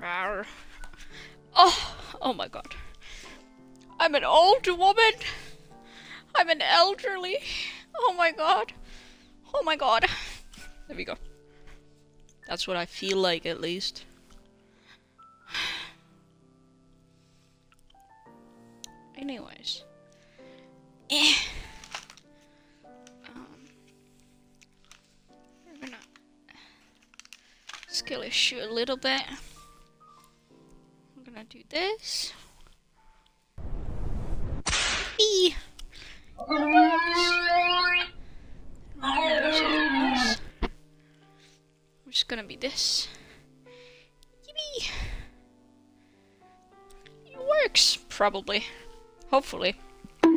Rawr. Oh my god. I'm an old woman. I'm an elderly. Oh my god. Oh my god. There we go. That's what I feel like, at least. Anyways. We're gonna skill issue a little bit. I'm gonna do this. Eee. Which is gonna be this. Yippee! It works, probably. Hopefully. There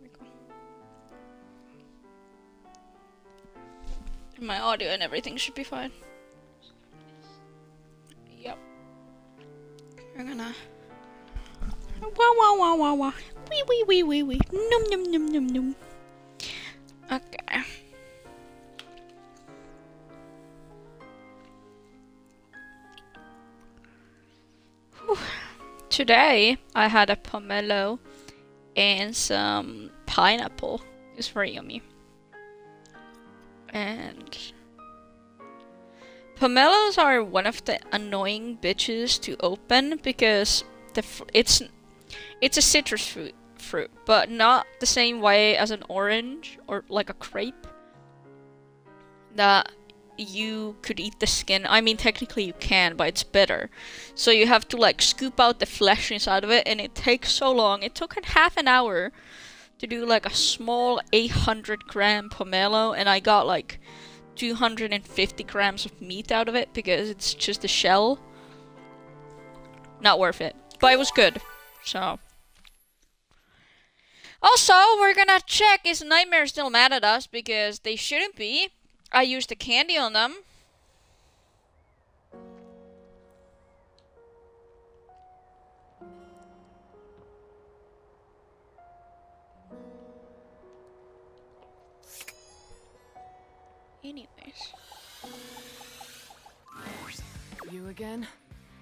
we go. And my audio and everything should be fine. Yep. We're gonna... Wah wah wah wah wah. Wee wee wee wee wee. Num num num num num. Okay. Whew. Today I had a pomelo and some pineapple. It's very yummy. And pomelos are one of the annoying bitches to open because it's a citrus fruit, but not the same way as an orange or like a grape. That you could eat the skin. I mean, technically you can, but it's bitter. So you have to like scoop out the flesh inside of it, and it takes so long. It took half an hour to do like a small 800-gram pomelo, and I got like 250 grams of meat out of it because it's just a shell. Not worth it, but it was good. So also, we're gonna check, is Nightmare still mad at us, because they shouldn't be. I used the candy on them. Anyways. You again?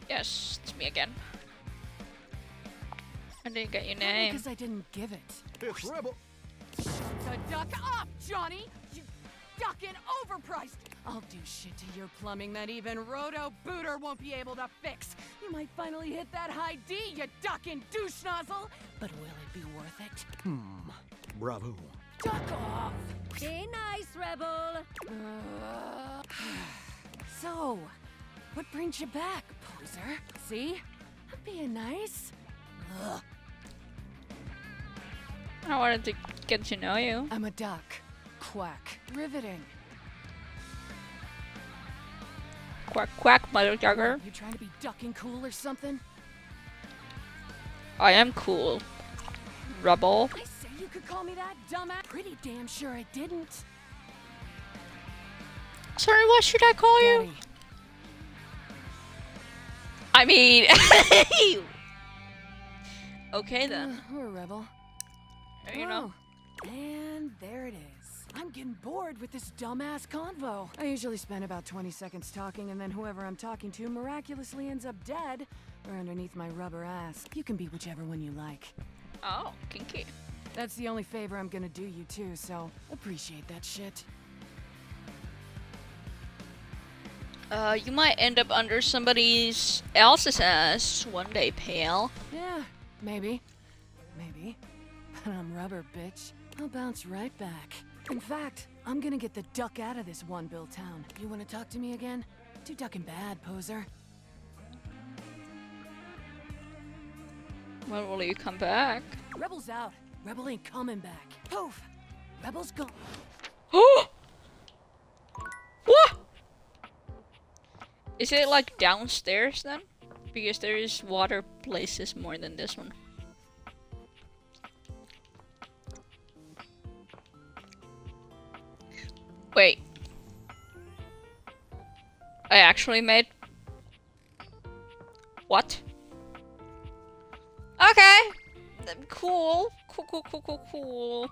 Yes, it's me again. I didn't get your name. Because I didn't give it. It's Rebel. So duck off, Johnny! You ducking overpriced! I'll do shit to your plumbing that even Roto Booter won't be able to fix. You might finally hit that high D, you ducking douche nozzle! But will it be worth it? Bravo. Duck off! Be nice, Rebel. So, what brings you back, poser? See? I'm being nice. Ugh. I wanted to get to know you. I'm a duck. Quack. Riveting. Quack quack, motherfucker. You trying to be ducking cool or something? I am cool. Rebel. I say you could call me that, dumbass. Pretty damn sure I didn't. Sorry, what should I call you? Daddy. I mean... Okay then. We're a rebel. You know. Oh, and there it is. I'm getting bored with this dumbass convo. I usually spend about 20 seconds talking, and then whoever I'm talking to miraculously ends up dead or underneath my rubber ass. You can be whichever one you like. Oh, kinky. That's the only favor I'm gonna do you too, so appreciate that shit. You might end up under somebody else's ass one day, pal. Yeah, maybe. Maybe. But I'm rubber, bitch. I'll bounce right back. In fact, I'm gonna get the duck out of this one-bill town. You wanna talk to me again? Too ducking bad, poser. When will you come back? Rebel's out. Rebel ain't coming back. Poof! Rebel's gone. What? Is it like downstairs then? Because there is water places more than this one. Wait. I actually made... What? Okay. Cool. Cool.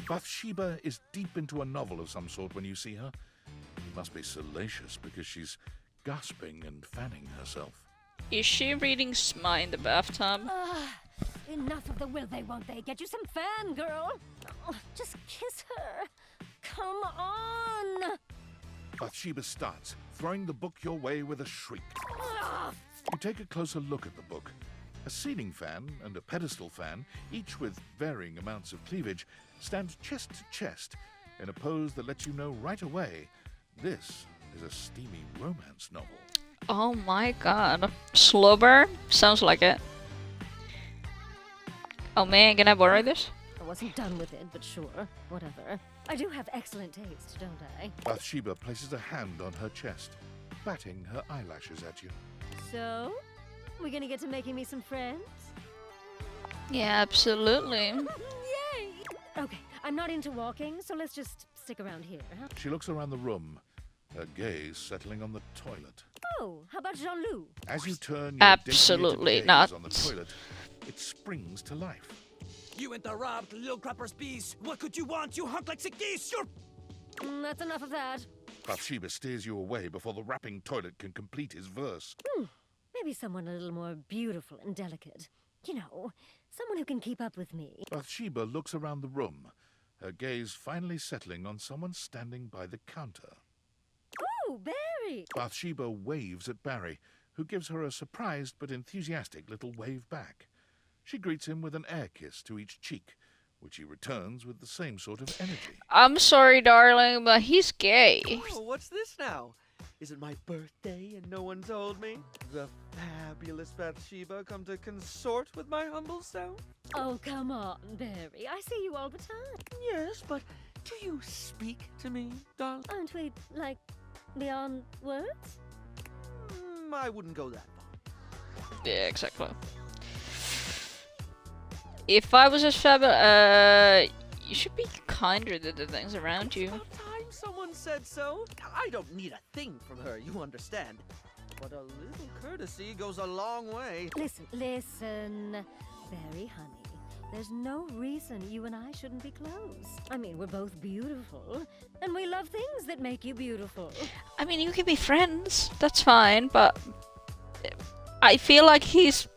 Bathsheba is deep into a novel of some sort when you see her. It must be salacious because she's gasping and fanning herself. Is she reading Smile in the bathtub? Enough of the will they, won't they? Get you some fangirl. Oh, just kiss her. Come on. Bathsheba starts, throwing the book your way with a shriek. You take a closer look at the book. A ceiling fan and a pedestal fan, each with varying amounts of cleavage, stand chest to chest in a pose that lets you know right away this is a steamy romance novel. Oh my god. Slow burn? Sounds like it. Oh man, can I borrow this? I wasn't done with it, but sure. Whatever. I do have excellent taste, don't I? Bathsheba places a hand on her chest, batting her eyelashes at you. So? We gonna get to making me some friends? Yeah, absolutely. Yay! Okay, I'm not into walking, so let's just stick around here, huh? She looks around the room, her gaze settling on the toilet. Oh, how about Jean-Loup? As you turn your Absolutely dedicated not. gaze on the toilet, it springs to life. You interrupt, little crapper's piece. What could you want, you hunk like sick geese? You're... That's enough of that. Bathsheba steers you away before the rapping toilet can complete his verse. Maybe someone a little more beautiful and delicate. You know, someone who can keep up with me. Bathsheba looks around the room, her gaze finally settling on someone standing by the counter. Ooh, Barry! Bathsheba waves at Barry, who gives her a surprised but enthusiastic little wave back. She greets him with an air kiss to each cheek, which he returns with the same sort of energy. I'm sorry, darling, but he's gay. Oh, what's this now? Is it my birthday and no one told me? The fabulous Bathsheba come to consort with my humble self? Oh, come on, Barry. I see you all the time. Yes, but do you speak to me, darling? Aren't we, like, beyond words? I wouldn't go that far. Yeah, exactly. If I was as fabulous, you should be kinder to the things around you. About time someone said so. I don't need a thing from her, you understand. But a little courtesy goes a long way. Listen, Barry, honey. There's no reason you and I shouldn't be close. I mean, we're both beautiful, and we love things that make you beautiful. I mean, you can be friends. That's fine, but I feel like he's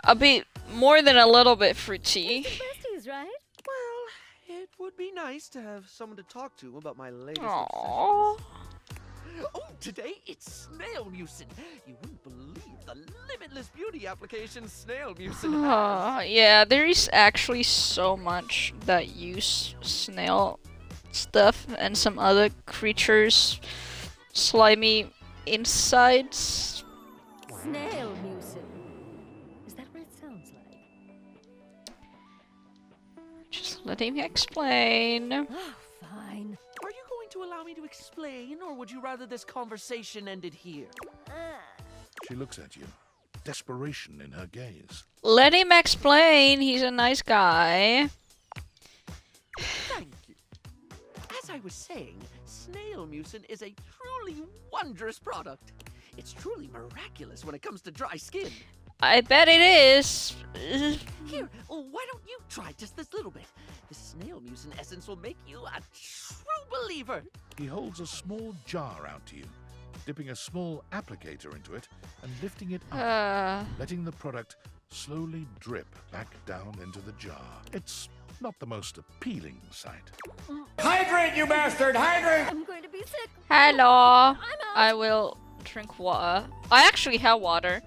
a bit more than a little bit fruity. Besties, right? Well, it would be nice to have someone to talk to about my latest Aww. obsessions. Oh, today it's snail mucin. You wouldn't believe the limitless beauty application snail mucin has. Yeah, there is actually so much that use snail stuff and some other creatures' slimy insides. Snail mucin. Is that what it sounds like? Just let him explain. Oh, fine. Are you going to allow me to explain, or would you rather this conversation ended here? She looks at you, desperation in her gaze. Let him explain. He's a nice guy. Thank you. As I was saying, snail mucin is a truly wondrous product. It's truly miraculous when it comes to dry skin. I bet it is. Here, why don't you try just this little bit? The snail mucin essence will make you a true believer. He holds a small jar out to you, dipping a small applicator into it and lifting it up, letting the product slowly drip back down into the jar. It's not the most appealing sight. Hydrate, you bastard! Hydrate! I'm going to be sick. Hello. I'm out. I will drink water. I actually have water.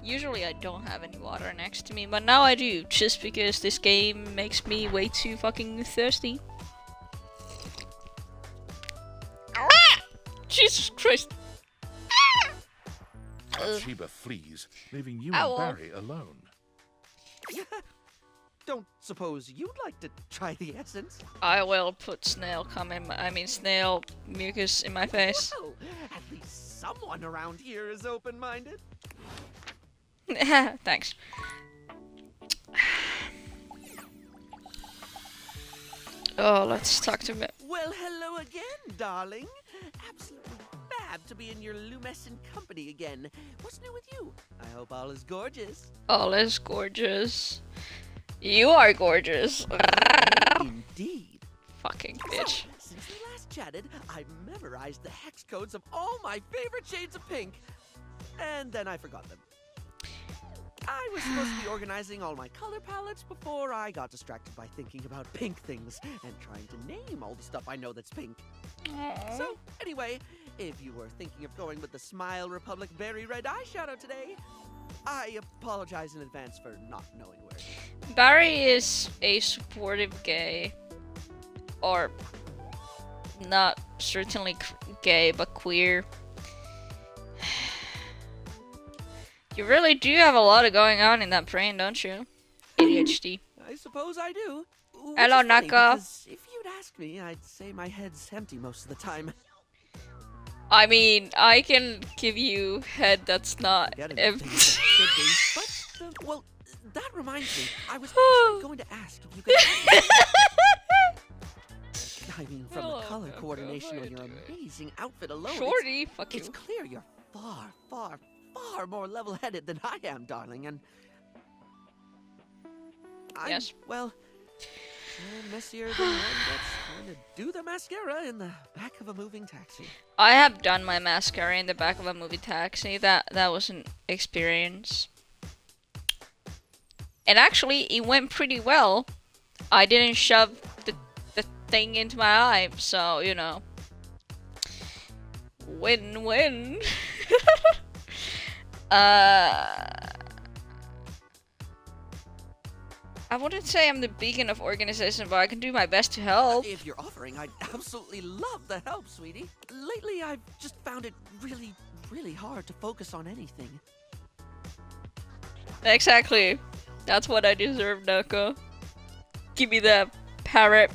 Usually I don't have any water next to me, but now I do, just because this game makes me way too fucking thirsty. Jesus Christ. Bathsheba flees, leaving you Ow. and Barry alone. Don't suppose you'd like to try the essence? I will put snail mucus in my face. Well, at least someone around here is open-minded. Thanks. Oh, let's talk to me. Well, hello again, darling. Absolutely fab to be in your lumescent company again. What's new with you? I hope all is gorgeous. All is gorgeous. You are gorgeous. Indeed. Fucking So, bitch. since we last chatted, I've memorized the hex codes of all my favorite shades of pink. And then I forgot them. I was supposed to be organizing all my color palettes before I got distracted by thinking about pink things and trying to name all the stuff I know that's pink. So, anyway, if you were thinking of going with the Smile Republic Berry Red eyeshadow today, I apologize in advance for not knowing where it is. Barry is a supportive gay. Or not certainly gay, but queer. You really do have a lot of going on in that brain, don't you? ADHD. I suppose I do. Which Hello, is funny, Naka. because if you'd ask me, I'd say my head's empty most of the time. I mean, I can give you head that's not Forgetting empty. things that should be, but, well, that reminds me. I was actually going to ask if you could... I mean, from Oh, the color God, coordination how on your you doing? amazing outfit alone, Shorty, fuck you. it's clear you're far, far, far more level-headed than I am, darling, and... I'm, Yes. well, messier than one that's trying to do the mascara in the back of a moving taxi. I have done my mascara in the back of a movie taxi. That was an experience. And actually, it went pretty well. I didn't shove the thing into my eye, so, you know. Win-win. I wouldn't say I'm the beacon of organization, but I can do my best to help. If you're offering, I'd absolutely love the help, sweetie. Lately, I've just found it really, really hard to focus on anything. Exactly. That's what I deserve, Nako. Give me the parrot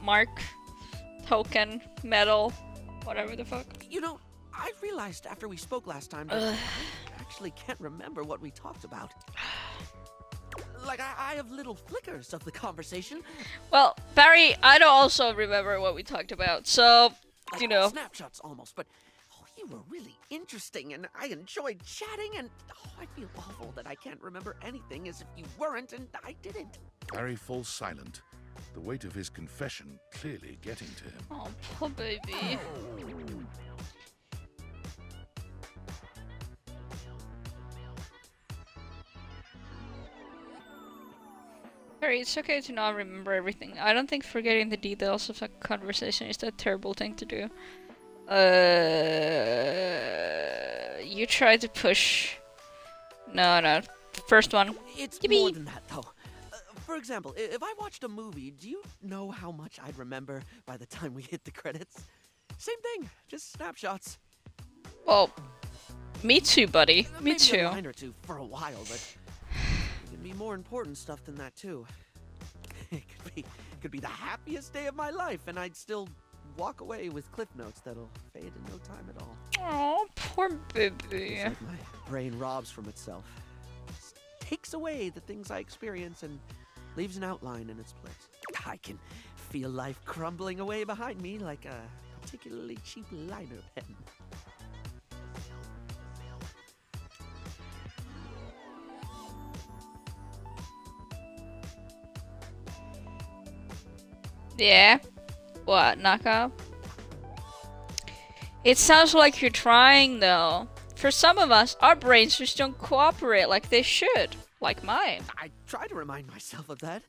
mark, token, medal, whatever the fuck. You know, I realized after we spoke last time that I actually can't remember what we talked about. Like, I have little flickers of the conversation. Well, Barry, I don't also remember what we talked about, so, Like you know. snapshots almost, but you were really interesting and I enjoyed chatting and I feel awful that I can't remember anything as if you weren't and I didn't. Barry falls silent, the weight of his confession clearly getting to him. Oh, poor baby. Barry, it's okay to not remember everything. I don't think forgetting the details of a conversation is a terrible thing to do. You try to push. No. First one. It's Yippee. more than that, though. For example, if I watched a movie, do you know how much I'd remember by the time we hit the credits? Same thing, just snapshots. Well, me too, buddy. Me Maybe too. a line or two for a while, but it can be more important stuff than that too. It could be the happiest day of my life, and I'd still walk away with cliff notes that'll fade in no time at all. Oh, poor baby. It's like my brain robs from itself. Just takes away the things I experience and leaves an outline in its place. I can feel life crumbling away behind me like a particularly cheap liner pen. Yeah? What, Naka? It sounds like you're trying, though. For some of us, our brains just don't cooperate like they should. Like mine. I try to remind myself of that.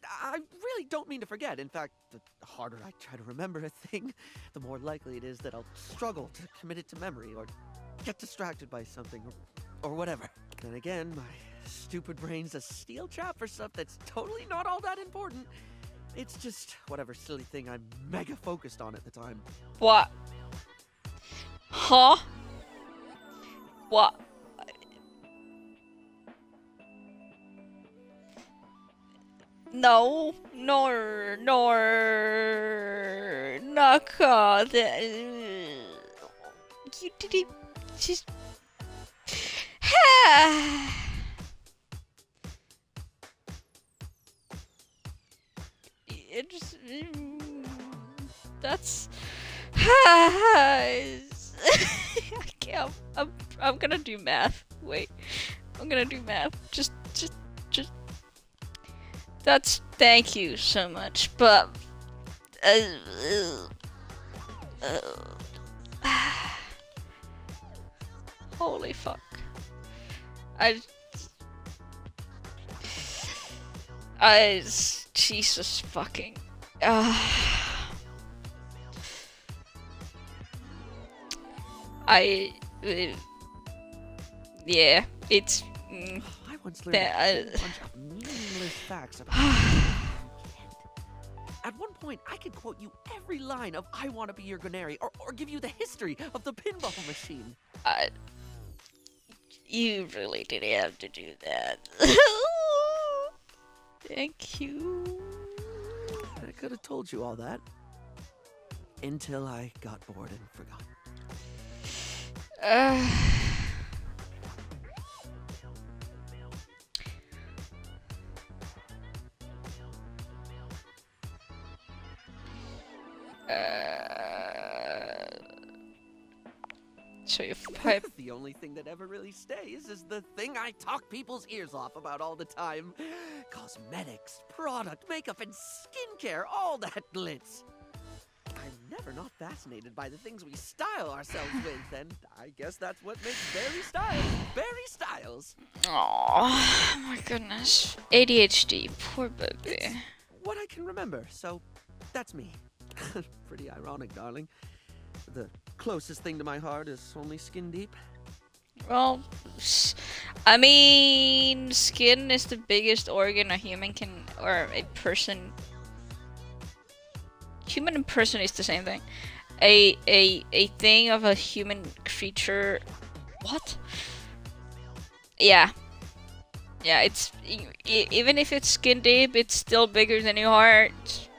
I really don't mean to forget. In fact, the harder I try to remember a thing, the more likely it is that I'll struggle to commit it to memory or get distracted by something or whatever. Then again, my stupid brain's a steel trap for stuff that's totally not all that important. It's just whatever silly thing I'm mega focused on at the time. What? Huh? What? No, nor, Naka. You didn't just. It's. That's. I can't. I'm gonna do math. Wait. I'm gonna do math. Just. That's. Thank you so much, but. Holy fuck. Jesus fucking. Yeah, it's. I once learned a whole bunch of meaningless facts about At one point, I could quote you every line of I Want to Be Your Gunari or give you the history of the pinball machine. You really didn't have to do that. Thank you. I could have told you all that. Until I got bored and forgot. So if I... The only thing that ever really stays is the thing I talk people's ears off about all the time. Cosmetics, product, makeup, and skincare, all that glitz. I'm never not fascinated by the things we style ourselves with, and I guess that's what makes Barry Styles. Oh my goodness. ADHD, poor baby. It's what I can remember, so that's me. Pretty ironic, darling. The closest thing to my heart is only skin deep. Well, I mean, skin is the biggest organ a human can, or a person. Human and person is the same thing. A thing of a human creature. What? Yeah. Yeah, it's even if it's skin deep, it's still bigger than your heart.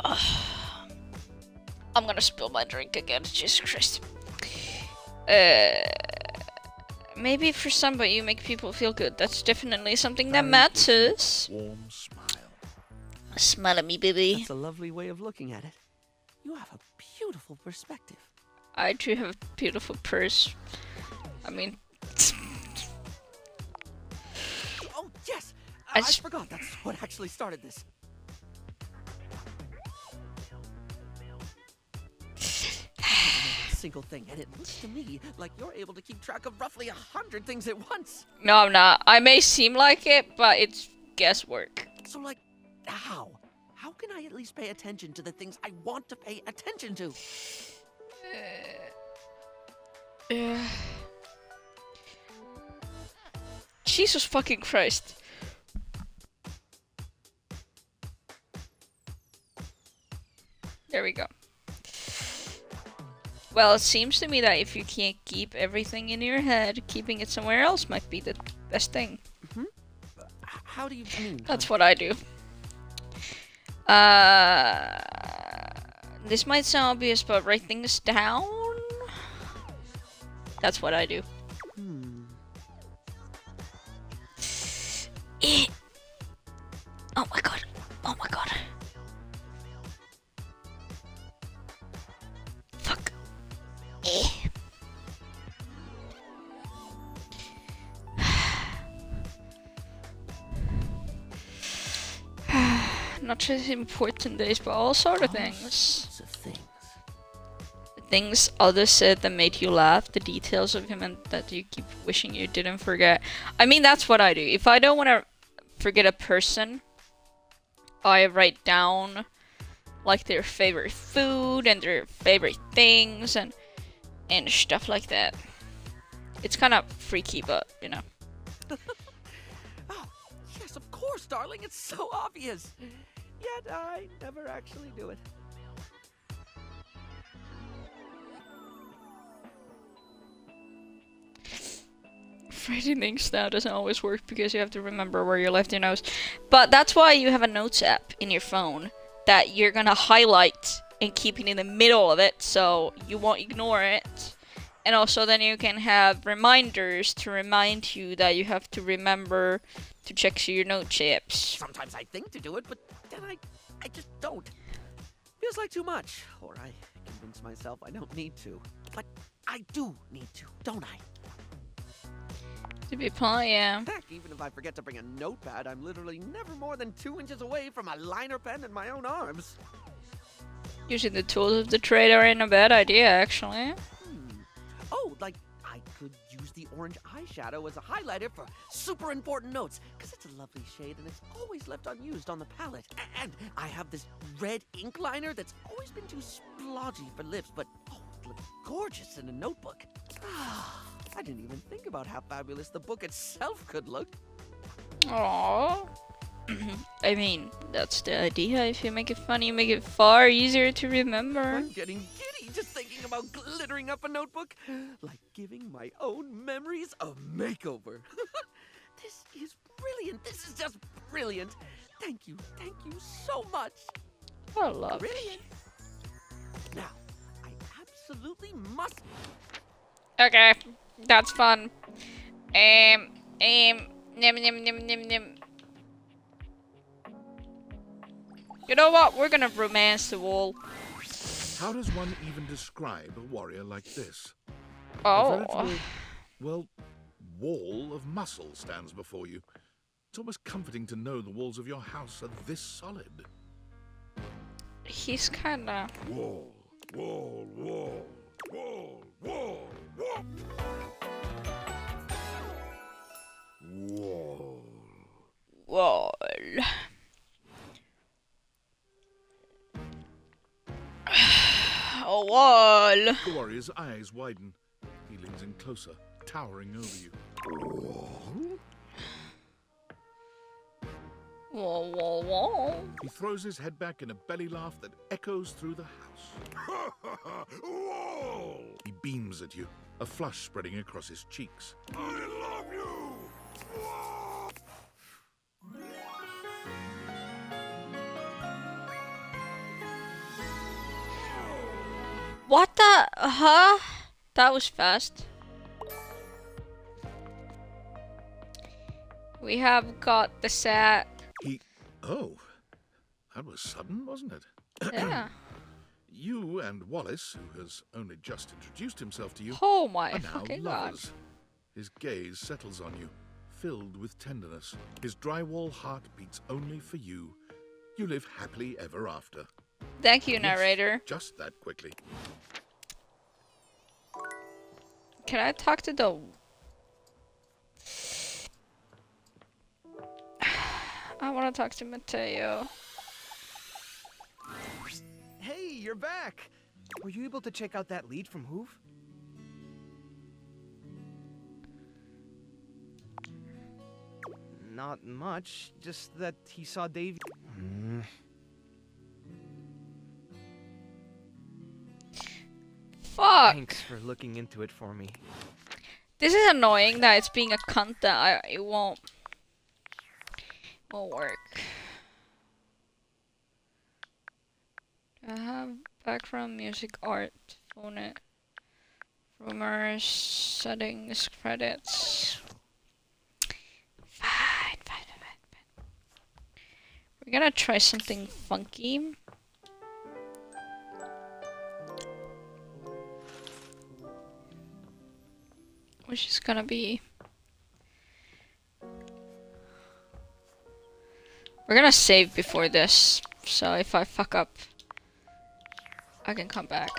Ugh. I'm gonna spill my drink again. Jesus Christ. Maybe for some, but you make people feel good. That's definitely something that matters. Warm smile. Smile at me, baby. That's a lovely way of looking at it. You have a beautiful perspective. I do have a beautiful purse. I mean, Oh, yes! I I just- forgot. That's what actually started this. Single thing, and it looks to me like you're able to keep track of roughly 100 things at once. no, I'm not. I may seem like it, but it's guesswork. So, like, how? How can I at least pay attention to the things I want to pay attention to? Jesus fucking Christ. There we go. Well, it seems to me that if you can't keep everything in your head, keeping it somewhere else might be the best thing. How do you mean? That's what I do. This might sound obvious, but write things down. That's what I do. Eh. Oh my god. Oh my god. Fuck. Eh. Not just important days, but all sort of things. Sorts of things. The things others said that made you laugh, the details of him and that you keep wishing you didn't forget. I mean, that's what I do. If I don't want to forget a person, I write down like their favorite food and their favorite things and stuff like that. It's kind of freaky, but you know. Oh, yes, of course, darling. It's so obvious. Yet I never actually do it. Writing things down doesn't always work because you have to remember where you left your notes. But that's why you have a notes app in your phone that you're gonna highlight and keep it in the middle of it so you won't ignore it. And also then you can have reminders to remind you that you have to remember to check your note chips. Sometimes I think to do it, but then I just don't. Feels like too much. Or I convince myself I don't need to. But I do need to, don't I? To be polite, yeah. Heck, even if I forget to bring a notepad, I'm literally never more than 2 inches away from a liner pen in my own arms. Using the tools of the trade ain't a bad idea, actually. Oh, like I could use the orange eyeshadow as a highlighter for super important notes, because it's a lovely shade and it's always left unused on the palette. And I have this red ink liner that's always been too splodgy for lips, but oh, it looks gorgeous in a notebook. I didn't even think about how fabulous the book itself could look. Aww. I mean, that's the idea. If you make it fun, you make it far easier to remember. I'm getting giddy just thinking about glittering up a notebook, like giving my own memories a makeover. This is brilliant. This is just brilliant. Thank you so much. I love it. Brilliant. Now, I absolutely must. Okay, that's fun. Nim, nim, nim, nim, nim. You know what? We're gonna romance the wall. How does one even describe a warrior like this? A Oh. veritable, well, wall of muscle stands before you. It's almost comforting to know the walls of your house are this solid. He's kinda... Wall, wall, wall, wall, wall, wall. Wall. Wall. A wall. lol. The warrior's eyes widen. He leans in closer, towering over you. Whoa, whoa, whoa. He throws his head back in a belly laugh that echoes through the house. Whoa! He beams at you, a flush spreading across his cheeks. I love you! Whoa! What the? Huh? That was fast. We have got the set. Oh, that was sudden, wasn't it? Yeah. You and Wallace, who has only just introduced himself to you, Oh my are now fucking god. lovers. His gaze settles on you, filled with tenderness. His drywall heart beats only for you. You live happily ever after. Thank you, Yes, narrator. just that quickly. Can I talk to the... I want to talk to Mateo. Hey, you're back! Were you able to check out that lead from Hoof? Not much, just that he saw Davy. Fuck! Thanks for looking into it for me. This is annoying that it's being a cunt that it won't work. I have background music, art, phone it, rumors, settings, credits. Fine. We're gonna try something funky. Which is gonna be... We're gonna save before this, so if I fuck up, I can come back.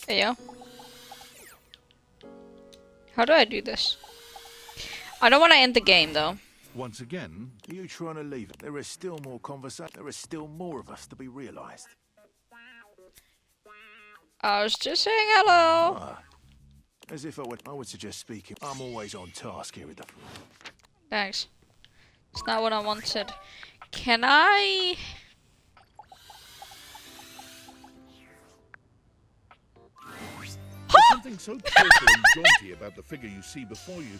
Hey yo. How do I do this? I don't want to end the game though. Once again, Are you trying to leave it? There is still more conversation. There is still more of us to be realised. I was just saying hello. Ah, as if I would suggest speaking. I'm always on task here with the... Thanks. It's not what I wanted. Can I... there's something so cheerful and jaunty about the figure you see before you,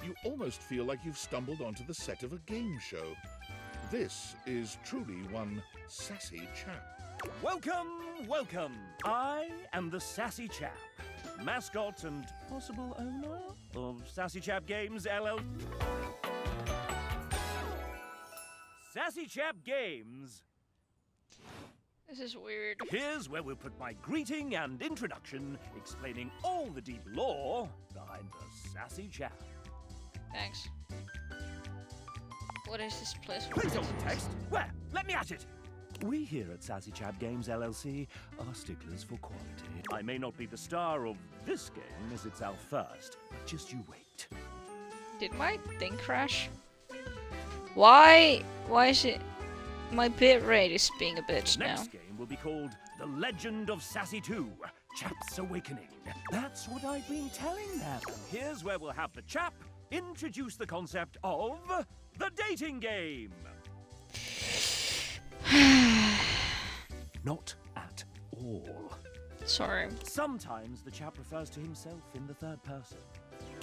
you almost feel like you've stumbled onto the set of a game show. This is truly one sassy chap. Welcome, welcome. I am the Sassy Chap, mascot and possible owner of Sassy Chap Games LL. Sassy Chap Games. This is weird. Here's where we'll put my greeting and introduction, explaining all the deep lore behind the Sassy Chap. Thanks. What is this place? Please hold the text. Where? Let me at it. We here at Sassy Chap Games LLC are sticklers for quality. I may not be the star of this game as it's our first, but just you wait. Did my thing crash? Why is it... My bitrate is being a bitch now. Next game will be called The Legend of Sassy 2, Chap's Awakening. That's what I've been telling them. And here's where we'll have the chap introduce the concept of the dating game. Not at all. Sorry. Sometimes the chap refers to himself in the third person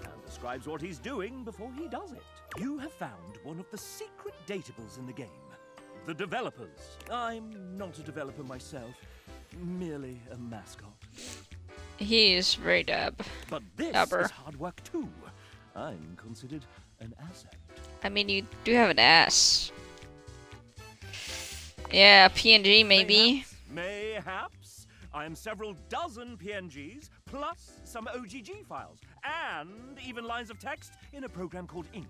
and describes what he's doing before he does it. You have found one of the secret datables in the game. The developers. I'm not a developer myself, merely a mascot. He is very dab. But this Dabber. is hard work too. I'm considered an asset. I mean, you do have an ass. Yeah, PNG maybe. Mayhaps. I am several dozen PNGs, plus some OGG files, and even lines of text in a program called Ink.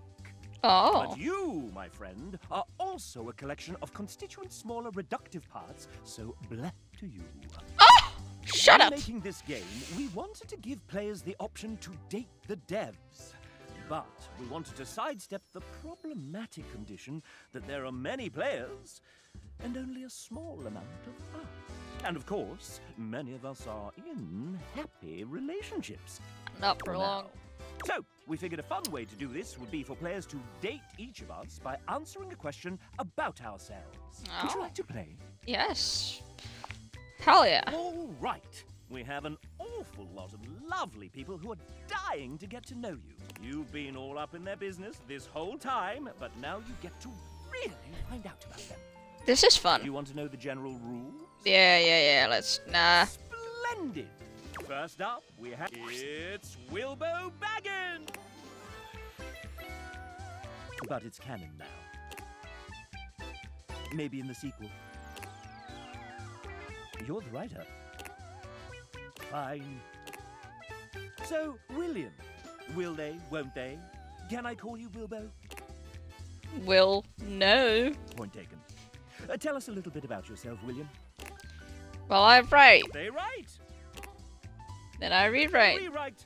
Oh. But you, my friend, are also a collection of constituent smaller reductive parts, so bleh to you. Oh! Shut When up! making this game, we wanted to give players the option to date the devs. But we wanted to sidestep the problematic condition that there are many players and only a small amount of us. And of course, many of us are in happy relationships. Not for long. So, we figured a fun way to do this would be for players to date each of us by answering a question about ourselves. Would you Oh. like to play? Yes. Hell yeah. All right. We have an awful lot of lovely people who are dying to get to know you. You've been all up in their business this whole time, but now you get to really find out about them. This is Do fun. you want to know the general rules? Yeah. Let's. Nah. Splendid! First up, we have... It's Wilbo Baggins! But it's canon now. Maybe in the sequel. You're the writer. Fine. So, William. Will they, won't they? Can I call you Wilbo? Will. No. Point taken. Tell us a little bit about yourself, William. Well, I write. They write! Then I rewrite. Rewrite!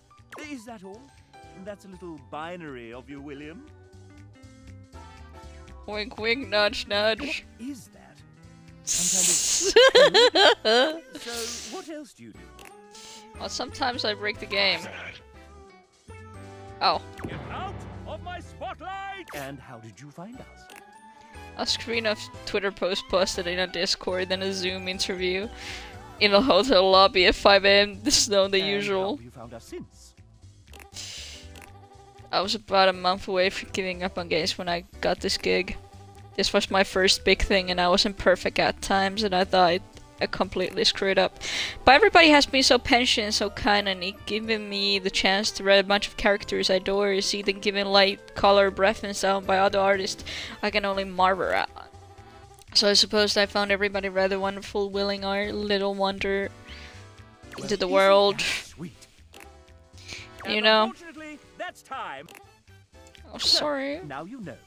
Is that all? That's a little binary of you, William. Wink, wink, nudge, nudge. What is that? Some kind of... So, what else do you do? Well, sometimes I break the game. Oh. Get out of my spotlight! And how did you find us? A screen of Twitter post posted in a Discord, then a Zoom interview in a hotel lobby at 5 AM. This is not the And usual. how have you found us since? I was about a month away from giving up on games when I got this gig. This was my first big thing and I wasn't perfect at times and I thought I completely screwed up. But everybody has been so patient and so kind and given me the chance to write a bunch of characters I adore, see them given light, color, breath and sound by other artists I can only marvel at. So I suppose I found everybody rather wonderful, willing our little wonder into the Isn't world. that Sweet. You And know. Unfortunately, that's time. Oh, sorry. Now you know.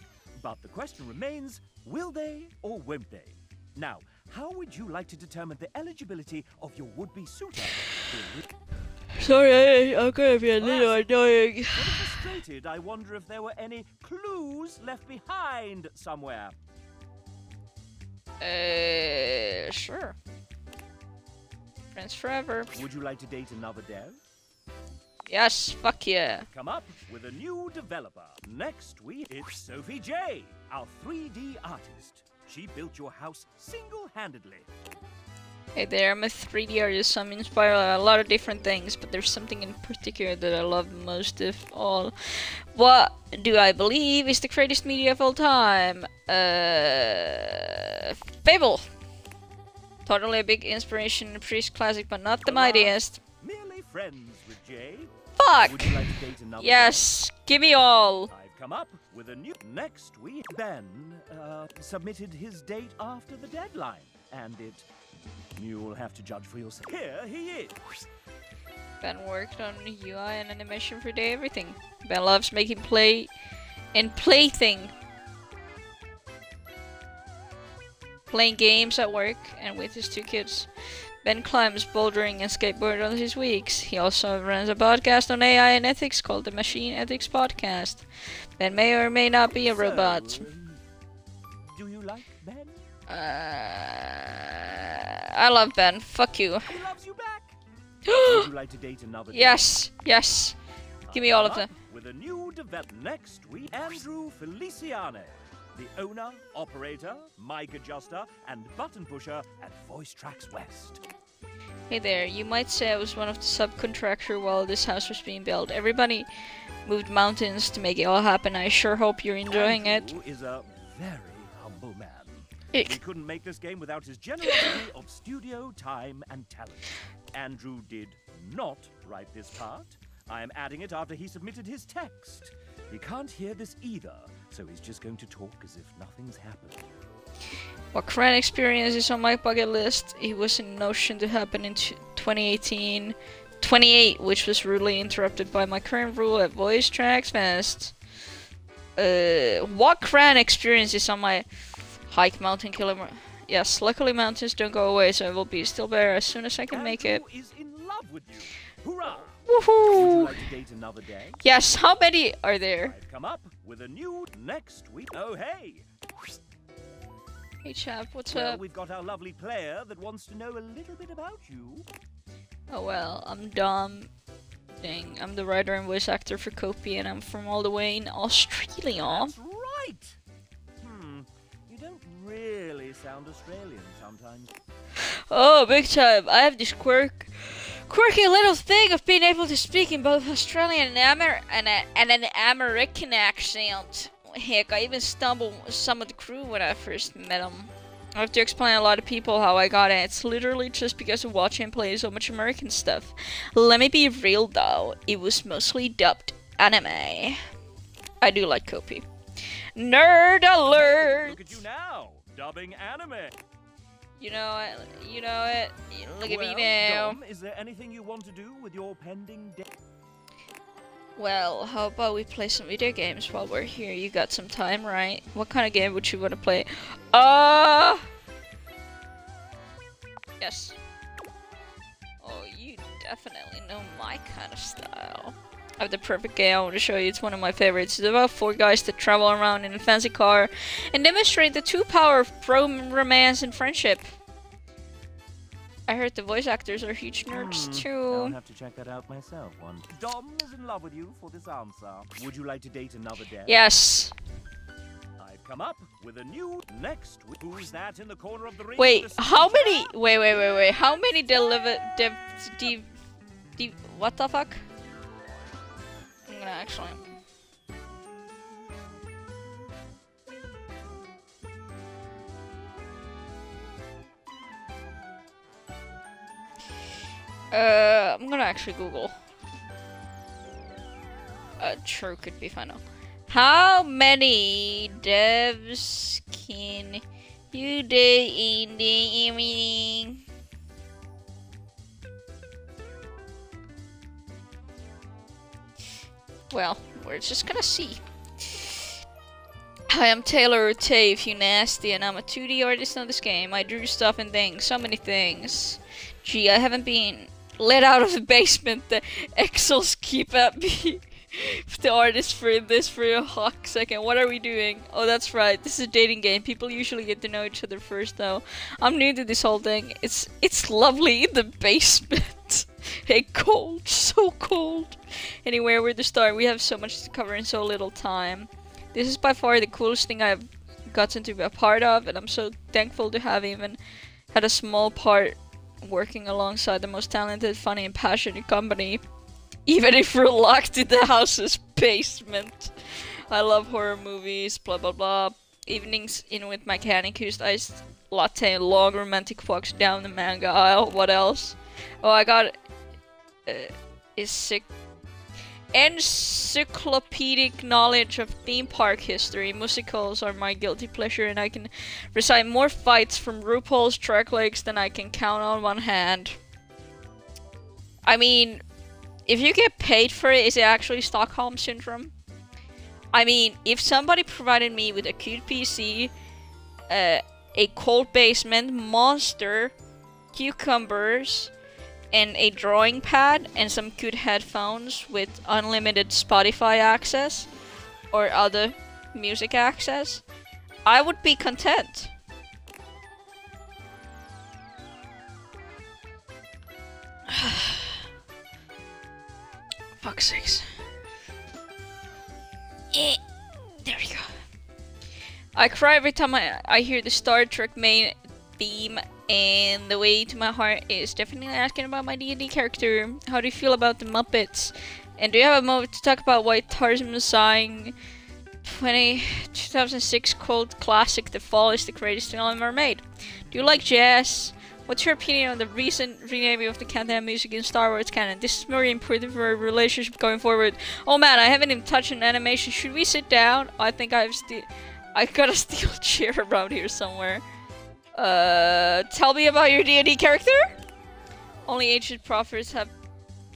But the question remains, will they or won't they? Now, how would you like to determine the eligibility of your would-be suitor? Sorry, I'm gonna be a little annoying. Sort of frustrated, I wonder if there were any clues left behind somewhere. Sure. Friends forever. Would you like to date another dev? Yes, fuck yeah. Come up with a new developer. Next it's Sophie J, our 3D artist. She built your house single-handedly. Hey there, I'm a 3D artist, so I'm inspired by a lot of different things, but there's something in particular that I love most of all. What do I believe is the greatest media of all time? Fable! Totally a big inspiration in Priest Classic, but not the mightiest. Merely friends with Jay. Fuck! Would you like to date another Yes, give me all! I've come up with a new... Next week, Ben submitted his date after the deadline. And you'll have to judge for yourself. Here he is. Ben worked on UI and animation for day everything. Ben loves making play and plaything. Playing games at work and with his 2 kids. Ben climbs, bouldering, and skateboard on his weeks. He also runs a podcast on AI and ethics called the Machine Ethics Podcast. Ben may or may not be a robot. So, do you like Ben? I love Ben. Fuck you. He loves you back. Would you like to date another Yes, yes. Give me all of them. With a new development next week, Andrew Feliciano, the owner, operator, mic adjuster, and button pusher at Voice Tracks West. Hey there, you might say I was one of the subcontractor while this house was being built. Everybody moved mountains to make it all happen. I sure hope you're enjoying it. Andrew is a very humble man. Ick. We couldn't make this game without his generosity of studio time and talent. Andrew did not write this part. I am adding it after he submitted his text. He can't hear this either, so he's just going to talk as if nothing's happened. What current experience is on my bucket list? It was in Notion to happen in 2018. 28, which was rudely interrupted by my current rule at Voice Tracks Fest. What current experience is on my hike mountain kilometer? Yes, luckily mountains don't go away, so I will be still better as soon as I can make it. Andrew is in love with you. Hurrah! Would you Woohoo! like to date another day? Yes, how many are there? I've come up with a new next week. Oh, hey! Hey chap, what's Well, up? we've got our lovely player that wants to know a little bit about you. Oh well, I'm Dom. Dang, I'm the writer and voice actor for Kopi, and I'm from all the way in Australia. That's right! You don't really sound Australian sometimes. Oh, big time! I have this quirky little thing of being able to speak in both Australian and an American accent. Heck, I even stumbled with some of the crew when I first met them. I have to explain a lot of people how I got it. It's literally just because of watching and playing so much American stuff. Let me be real though, it was mostly dubbed anime. I do like Kopi. Nerd alert! Look at you now, dubbing anime. You know it. Look at Well, me now. Dom, is there anything you want to do with your pending debt? Well, how about we play some video games while we're here? You got some time, right? What kind of game would you want to play? Yes. Oh, you definitely know my kind of style. I have the perfect game I want to show you. It's one of my favorites. It's about 4 guys that travel around in a fancy car and demonstrate the true power of romance and friendship. I heard the voice actors are huge nerds I'll too. have to check that out myself once. Dom is in love with you for this answer. Would you like to date another dev? Yes. I've come up with a new next. Who's that in the corner of the ring? Wait, with the how silver many? chair? Wait. How many what the fuck? I'm gonna actually. I'm gonna actually Google. Sure, could be fun. How many devs can you do in the evening? Well, we're just gonna see. Hi, I'm Taylor Tay, if you nasty, and I'm a 2D artist on this game. I drew stuff and things, so many things. Gee, I haven't been let out of the basement. The Excels keep at me. The artist for this for a hot second. What are we doing? Oh, that's right. This is a dating game. People usually get to know each other first, though. I'm new to this whole thing. It's lovely in the basement. Hey, cold, so cold. Anyway, where to start? We have so much to cover in so little time. This is by far the coolest thing I've gotten to be a part of, and I'm so thankful to have even had a small part working alongside the most talented, funny, and passionate company. Even if we're locked in the house's basement. I love horror movies, blah blah blah. Evenings in with my can-accused iced latte and long romantic walks down the manga aisle. What else? Oh, I got encyclopedic knowledge of theme park history. Musicals are my guilty pleasure, and I can recite more fights from RuPaul's Drag Race than I can count on one hand. I mean, if you get paid for it, is it actually Stockholm Syndrome? I mean, if somebody provided me with a cute PC, a cold basement, monster, cucumbers, and a drawing pad, and some cute headphones with unlimited Spotify access, or other music access, I would be content. Fuck's sakes. There we go. I cry every time I hear the Star Trek main theme, and the way to my heart is definitely asking about my D&D character. How do you feel about the Muppets? And do you have a moment to talk about why Tarzan sighing 2006 cult classic The Fall is the greatest film ever made? Do you like jazz? What's your opinion on the recent renaming of the canon music in Star Wars canon? This is very important for our relationship going forward. Oh man, I haven't even touched an animation. Should we sit down? I think I got a steel chair around here somewhere. Tell me about your D&D character? Only ancient prophets have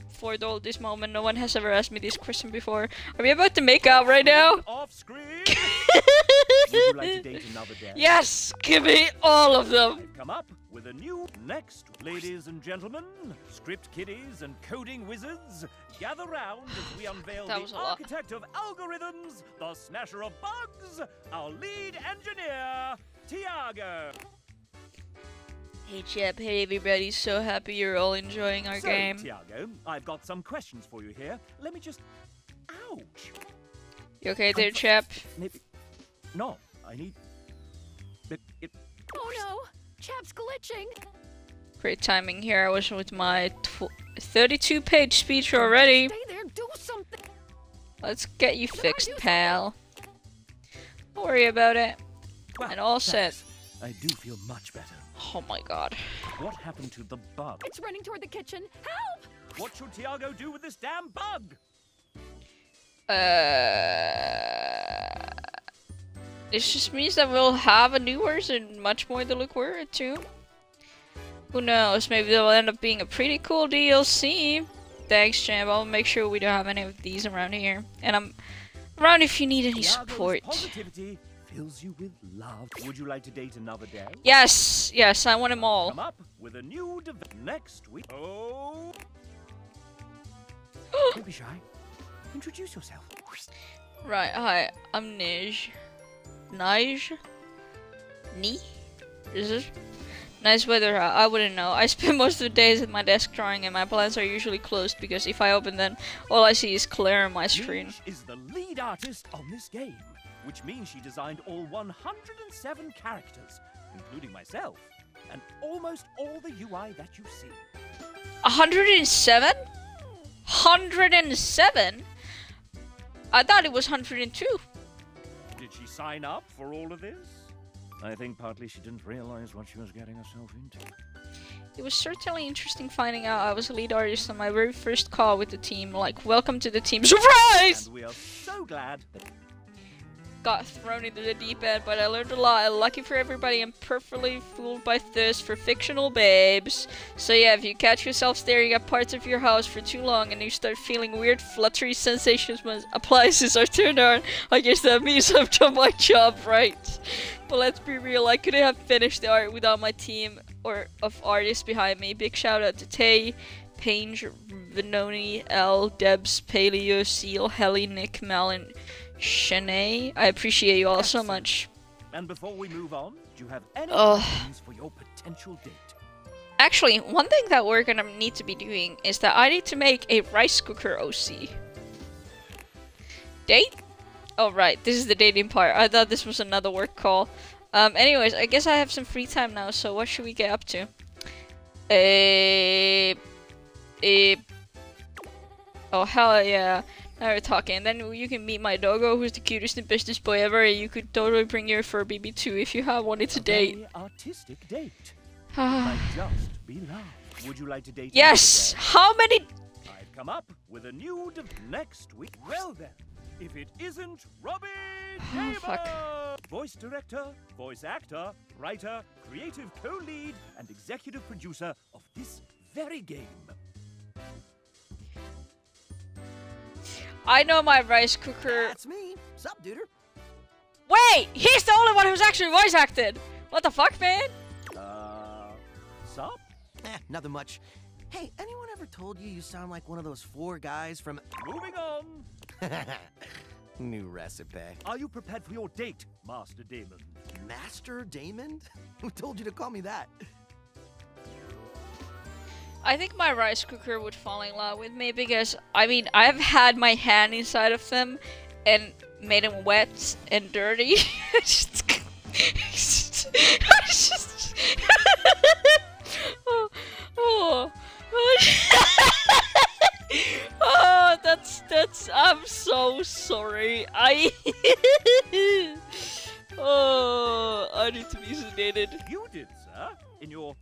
foretold this moment. No one has ever asked me this question before. Are we about to make out right now? Off screen. Would you like to date another dev? Yes! Give me all of them! I've come up with a new next, ladies and gentlemen, script kiddies and coding wizards, gather round as we unveil That was the a lot. architect of algorithms, the smasher of bugs, our lead engineer, Tiago! Hey chap, hey everybody, so happy you're all enjoying our So, game. Tiago, I've got some questions for you here. Let me just... Ouch! You okay there, chap? Maybe... No, I need... It... Oh no! Chap's glitching! Great timing here. I was with my 32-page speech already. Stay there, do something! Let's get you Should I fixed, do pal. Don't worry about it. Well, And all set. thanks. I do feel much better. Oh my god. What happened to the bug? It's running toward the kitchen. Help! What should Tiago do with this damn bug? This just means that we'll have a new version much more to look forward to. Who knows? Maybe they'll end up being a pretty cool DLC. Thanks, champ. I'll make sure we don't have any of these around here. And I'm around if you need any Tiago's support. positivity fills you with love. Would you like to date another day? Yes, yes, I want them all. Come up with a new next week. Oh! Don't be shy. Introduce yourself. Right, hi, I'm Nij. Nij? Ni? Is it? Nice weather, I wouldn't know. I spend most of the days at my desk drawing and my plans are usually closed because if I open them, all I see is glare on my screen. Liege is the lead artist on this game, which means she designed all 107 characters, including myself, and almost all the UI that you see. 107? 107? I thought it was 102. Did she sign up for all of this? I think partly she didn't realize what she was getting herself into. It was certainly interesting finding out I was a lead artist on my very first call with the team. Like, welcome to the team. Surprise! And we are so glad that Got thrown into the deep end, but I learned a lot. Lucky for everybody, I'm perfectly fooled by thirst for fictional babes. So yeah, if you catch yourself staring at parts of your house for too long and you start feeling weird fluttery sensations when appliances are turned on, I guess that means I've done my job right. But let's be real, I couldn't have finished the art without my team of artists behind me. Big shout out to Tay, Paige, Venoni, L, Debs, Paleo, Seal, Helly, Nick, Mel, and Shanae. I appreciate you all so much. And before we move on, do you have any Ugh. questions for your potential date? Actually, one thing that we're gonna need to be doing is that I need to make a rice cooker OC. Date? Oh right, this is the dating part. I thought this was another work call. Anyways, I guess I have some free time now, so what should we get up to? Oh hell yeah. Now we're talking. Then you can meet my doggo, who's the cutest and bestest boy ever, and you could totally bring your fur baby too if you have wanted to date. Very artistic date. Might just be love. Would you like to date? Yes! another How many? day? I've come up with a new next week. Well then, if it isn't Robbie Davis, fuck. voice director, voice actor, writer, creative co-lead, and executive producer of this very game. I know my rice cooker. That's me. Sup, duder? Wait! He's the only one who's actually voice acted! What the fuck, man? Sup? Nothing much. Hey, anyone ever told you you sound like one of those 4 guys from... Moving on. New recipe. Are you prepared for your date, Master Damon? Master Damon? Who told you to call me that? I think my rice cooker would fall in love with me because, I mean, I've had my hand inside of them and made them wet and dirty. Oh, I'm so sorry. I need to be sedated. You did, sir, in your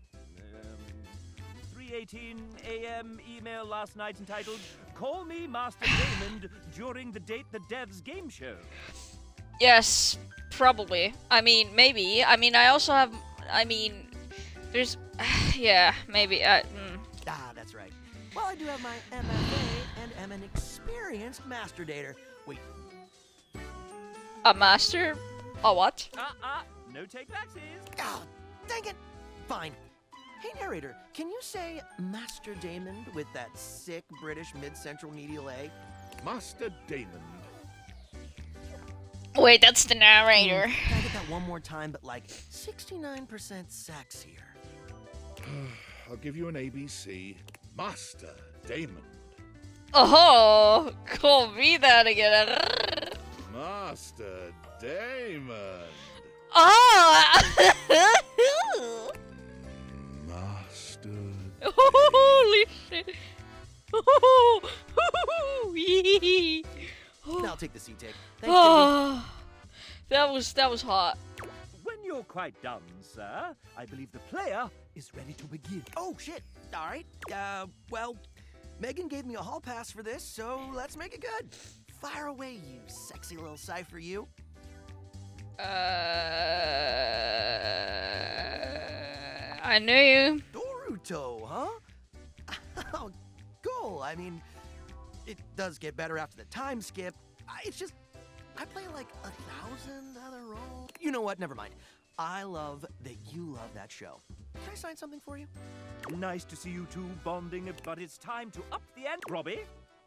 3:18 a.m. email last night entitled "Call Me Master Damon during the Date the Devs game show." Yes, probably. I mean, maybe. I mean, I also have. I mean, there's. Yeah, maybe. Ah, that's right. Well, I do have my MFA and am an experienced master dater. Wait, A master? A what? No take backsies. oh, dang it! Fine. Hey, narrator, can you say Master Damon with that sick British mid-central needy delay? Master Damon. Wait, that's the narrator. Can I get that that one more time, but like 69% sexier. I'll give you an ABC. Master Damon. Oh, call me that again. Master Damon. Oh! Master. Holy shit. I'll take the C-take. Thanks, Davey. That was hot. When you're quite done, sir, I believe the player is ready to begin. Oh, shit. All right. Well, Megan gave me a hall pass for this, so let's make it good. Fire away, you sexy little cipher, you. I knew you. Boruto, huh? Oh, cool. I mean, it does get better after the time skip. It's just, I play like 1,000 other roles. You know what? Never mind. I love that you love that show. Can I sign something for you? Nice to see you two bonding, but it's time to up the ante. Robbie,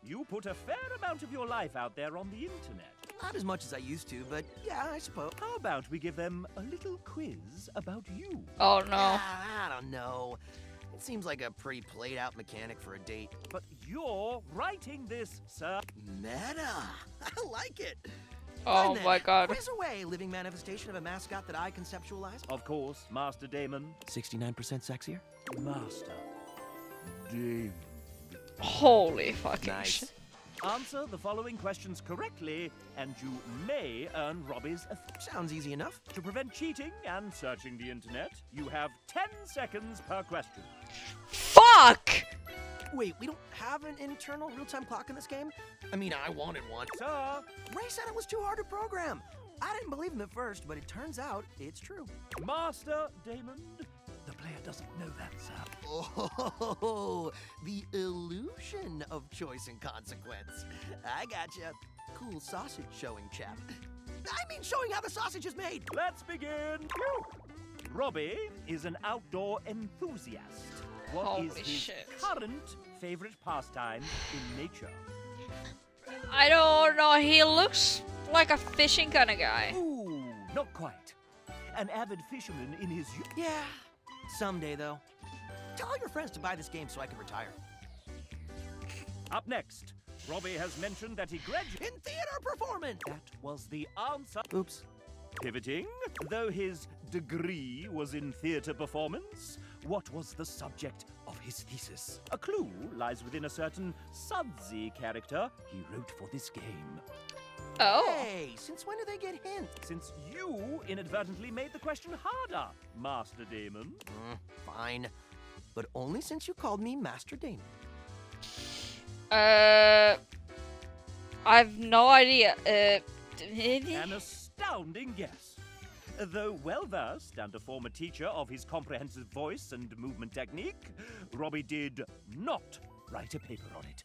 you put a fair amount of your life out there on the internet. Not as much as I used to, but yeah, I suppose. How about we give them a little quiz about you? Oh no. I don't know. It seems like a pretty played out mechanic for a date. But you're writing this, sir. Meta. I like it. Oh Fine then. my god. Quiz away, living manifestation of a mascot that I conceptualized. Of course, Master Damon. 69% sexier. Master. Damon. Holy fucking Nice. shit. Answer the following questions correctly, and you may earn Robbie's Sounds easy enough. To prevent cheating and searching the internet, you have 10 seconds per question. Fuck! Wait, we don't have an internal real-time clock in this game? I mean, I wanted one. Sir, Ray said it was too hard to program. I didn't believe him at first, but it turns out it's true. Master Damon. The player doesn't know that, sir. Oh, the illusion of choice and consequence. I gotcha. Cool sausage showing, chap. I mean, showing how the sausage is made. Let's begin. Robbie is an outdoor enthusiast. What is Holy his shit. current favorite pastime in nature? I don't know, he looks like a fishing kind of guy. Ooh, not quite. An avid fisherman in his youth. Yeah, someday, though. Tell all your friends to buy this game so I can retire. Up next, Robbie has mentioned that he graduated. In theater performance! That was the answer. Oops. Pivoting, though his degree was in theatre performance, what was the subject of his thesis? A clue lies within a certain sudsy character he wrote for this game. Oh. Hey, since when do they get hints? Since you inadvertently made the question harder, Master Damon. Fine. But only since you called me Master Damon. I've no idea. An astounding guess. Though well-versed and a former teacher of his comprehensive voice and movement technique, Robbie did not write a paper on it.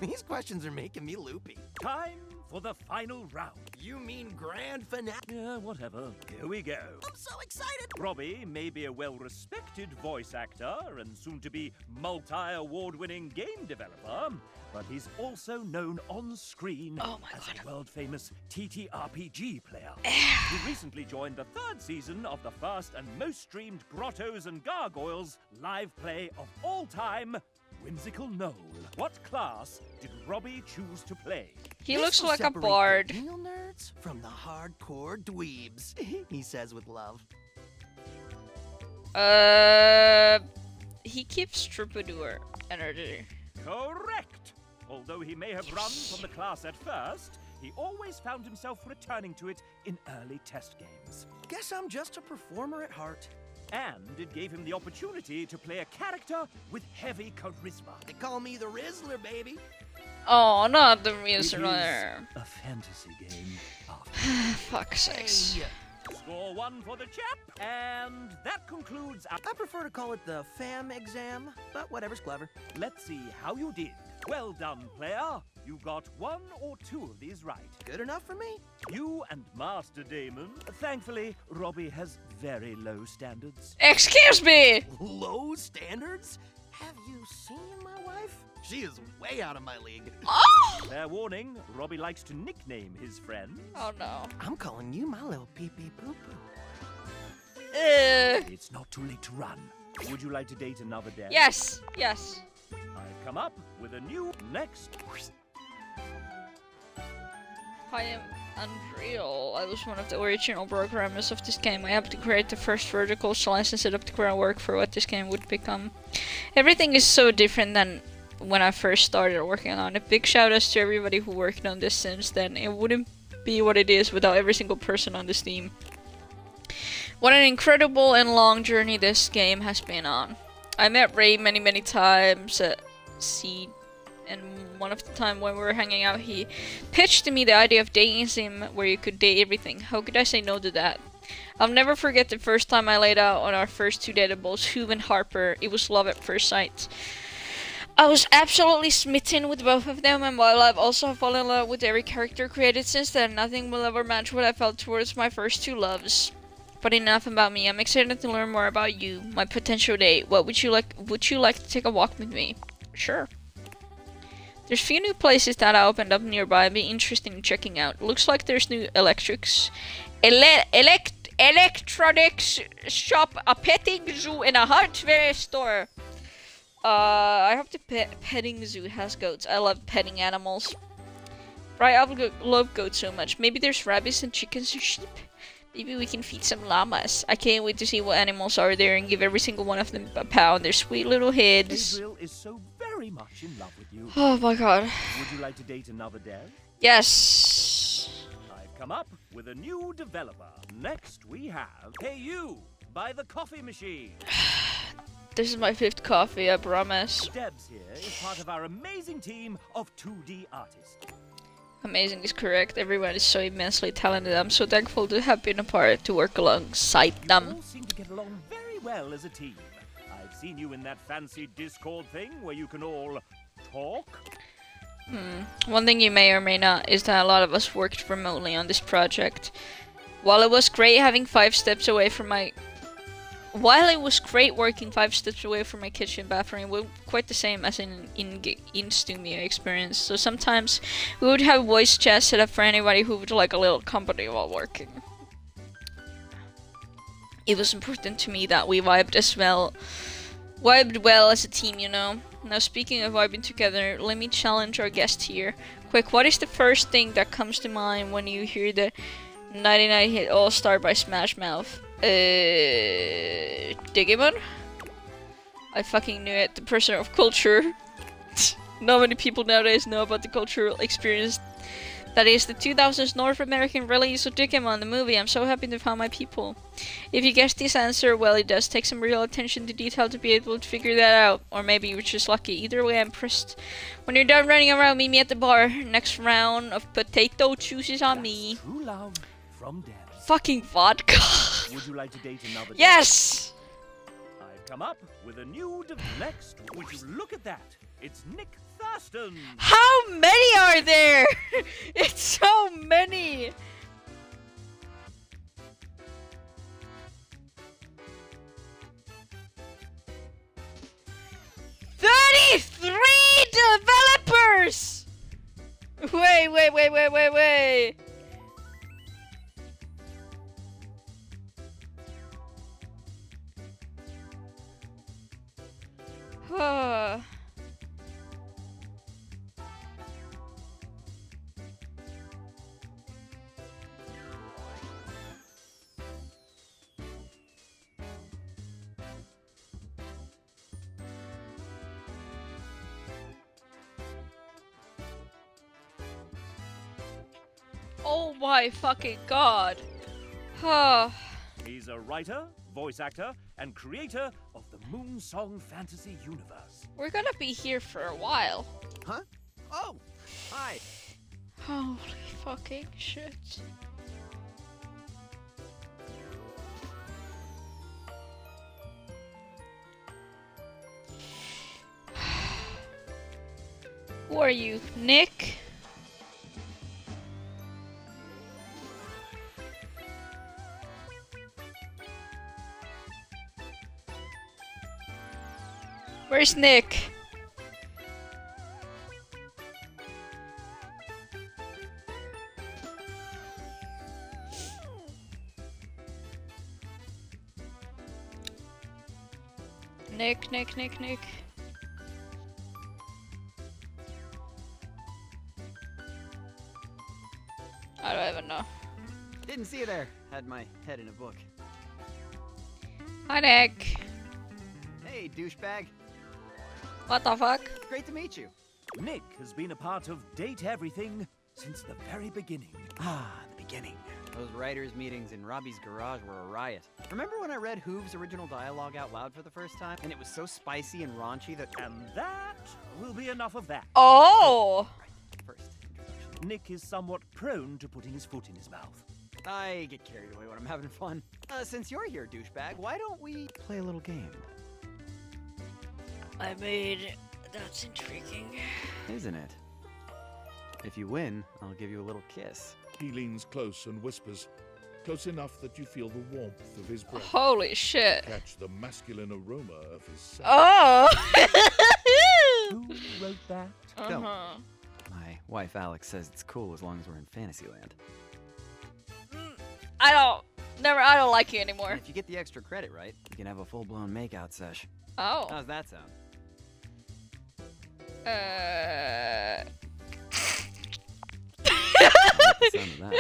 These questions are making me loopy. Time for the final round. You mean grand finale? Yeah, whatever. Here we go. I'm so excited! Robbie may be a well-respected voice actor and soon-to-be multi-award-winning game developer, but he's also known on-screen Oh my as God. a world-famous TTRPG player. He recently joined the 3rd season of the first and most streamed Grottos and Gargoyles live play of all time, Whimsical Knoll. What class did Robbie choose to play? He This looks will like a separate bard. the real nerds from the hardcore dweebs, he says with love. He keeps troubadour energy. Correct! Although he may have run from the class at first, he always found himself returning to it in early test games. Guess I'm just a performer at heart. And it gave him the opportunity to play a character with heavy charisma. They call me the Rizzler, baby. Oh, not the It is Rizzler. a fantasy game after. Fuck's sakes. Hey, Score 1 for the chap, and that concludes our... I prefer to call it the FAM exam, but whatever's clever. Let's see how you did. Well done, player. You got 1 or 2 of these right. Good enough for me. You and Master Damon. Thankfully, Robbie has very low standards. Excuse me! Low standards? Have you seen my wife? She is way out of my league. Oh! Fair warning, Robbie likes to nickname his friends. Oh no. I'm calling you my little pee-pee poo-poo. It's not too late to run. Would you like to date another dev? Yes, yes. I've come up with a new next. I am Unreal. I was one of the original programmers of this game. I helped to create the first vertical, so license it up to groundwork for what this game would become. Everything is so different than when I first started working on it. Big shout outs to everybody who worked on this since then. It wouldn't be what it is without every single person on this team. What an incredible and long journey this game has been on. I met Ray many times at Seed, and one of the time when we were hanging out, he pitched to me the idea of dating sim where you could date everything. How could I say no to that? I'll never forget the first time I laid out on our first two dateables, Hugh and Harper. It was love at first sight. I was absolutely smitten with both of them, and while I've also fallen in love with every character created since then, nothing will ever match what I felt towards my first two loves. But enough about me. I'm excited to learn more about you, my potential date. What would you like? Would you like to take a walk with me? Sure. There's few new places that I opened up nearby. I'd be interested in checking out. Looks like there's new electronics shop, a petting zoo, and a hardware store. I hope the petting zoo has goats. I love petting animals. Right, I love goats so much. Maybe there's rabbits and chickens and sheep. Maybe we can feed some llamas. I can't wait to see what animals are there and give every single one of them a pound. Their sweet little heads. Israel is so very much in love with you. Oh my god. Would you like to date another dev? Yes. I've come up with a new developer. Next we have Hey You by the Coffee Machine. This is my 5th coffee, I promise. Debs here is part of our amazing team of 2D artists. Amazing is correct. Everyone is so immensely talented. I'm so thankful to have been a part to work alongside You them. all seem to get along very well as a team. I've seen you in that fancy Discord thing where you can all talk. One thing you may or may not is that a lot of us worked remotely on this project. While it was great having 5 steps away from my... While it was great working 5 steps away from my kitchen bathroom, it was quite the same as in studio experience. So sometimes we would have voice chat set up for anybody who would like a little company while working. It was important to me that we vibed well as a team, you know. Now speaking of vibing together, let me challenge our guest here. Quick, what is the first thing that comes to mind when you hear the 99 hit All-Star by Smash Mouth? Digimon? I fucking knew it. The person of culture. Not many people nowadays know about the cultural experience that is the 2000s North American release of Digimon, the movie. I'm so happy to find my people. If you guessed this answer, well, it does take some real attention to detail to be able to figure that out. Or maybe you were just lucky. Either way, I'm impressed. When you're done running around, meet me at the bar. Next round of potato juices on me. True love from Debs. Fucking vodka. Would you like to date another dev? Yes! I've come up with a new next. Would you look at that? It's Nick Thurston. How many are there? It's so many. Developers! Wait. Oh my fucking god. He's a writer, voice actor, and creator of the Moonsong Fantasy Universe. We're gonna be here for a while. Huh? Oh, hi. Holy fucking shit. Who are you, Nick? Where's Nick? Nick. I don't even know. Didn't see you there. Had my head in a book. Hi, Nick. Hey, douchebag. What the fuck? Great to meet you. Nick has been a part of Date Everything since the very beginning. Ah, the beginning. Those writers' meetings in Robbie's garage were a riot. Remember when I read Hoove's original dialogue out loud for the first time? And it was so spicy and raunchy that... And that will be enough of that. Oh! First introduction. Nick is somewhat prone to putting his foot in his mouth. I get carried away when I'm having fun. Since you're here, douchebag, why don't we play a little game? I mean, that's intriguing. Isn't it? If you win, I'll give you a little kiss. He leans close and whispers, close enough that you feel the warmth of his breath. Holy shit. Catch the masculine aroma of his scent. Oh! Who wrote that? Uh-huh. My wife Alex says it's cool as long as we're in Fantasyland. I don't like you anymore. And if you get the extra credit right, you can have a full-blown makeout sesh. Oh. How's that sound? I like the sound of that.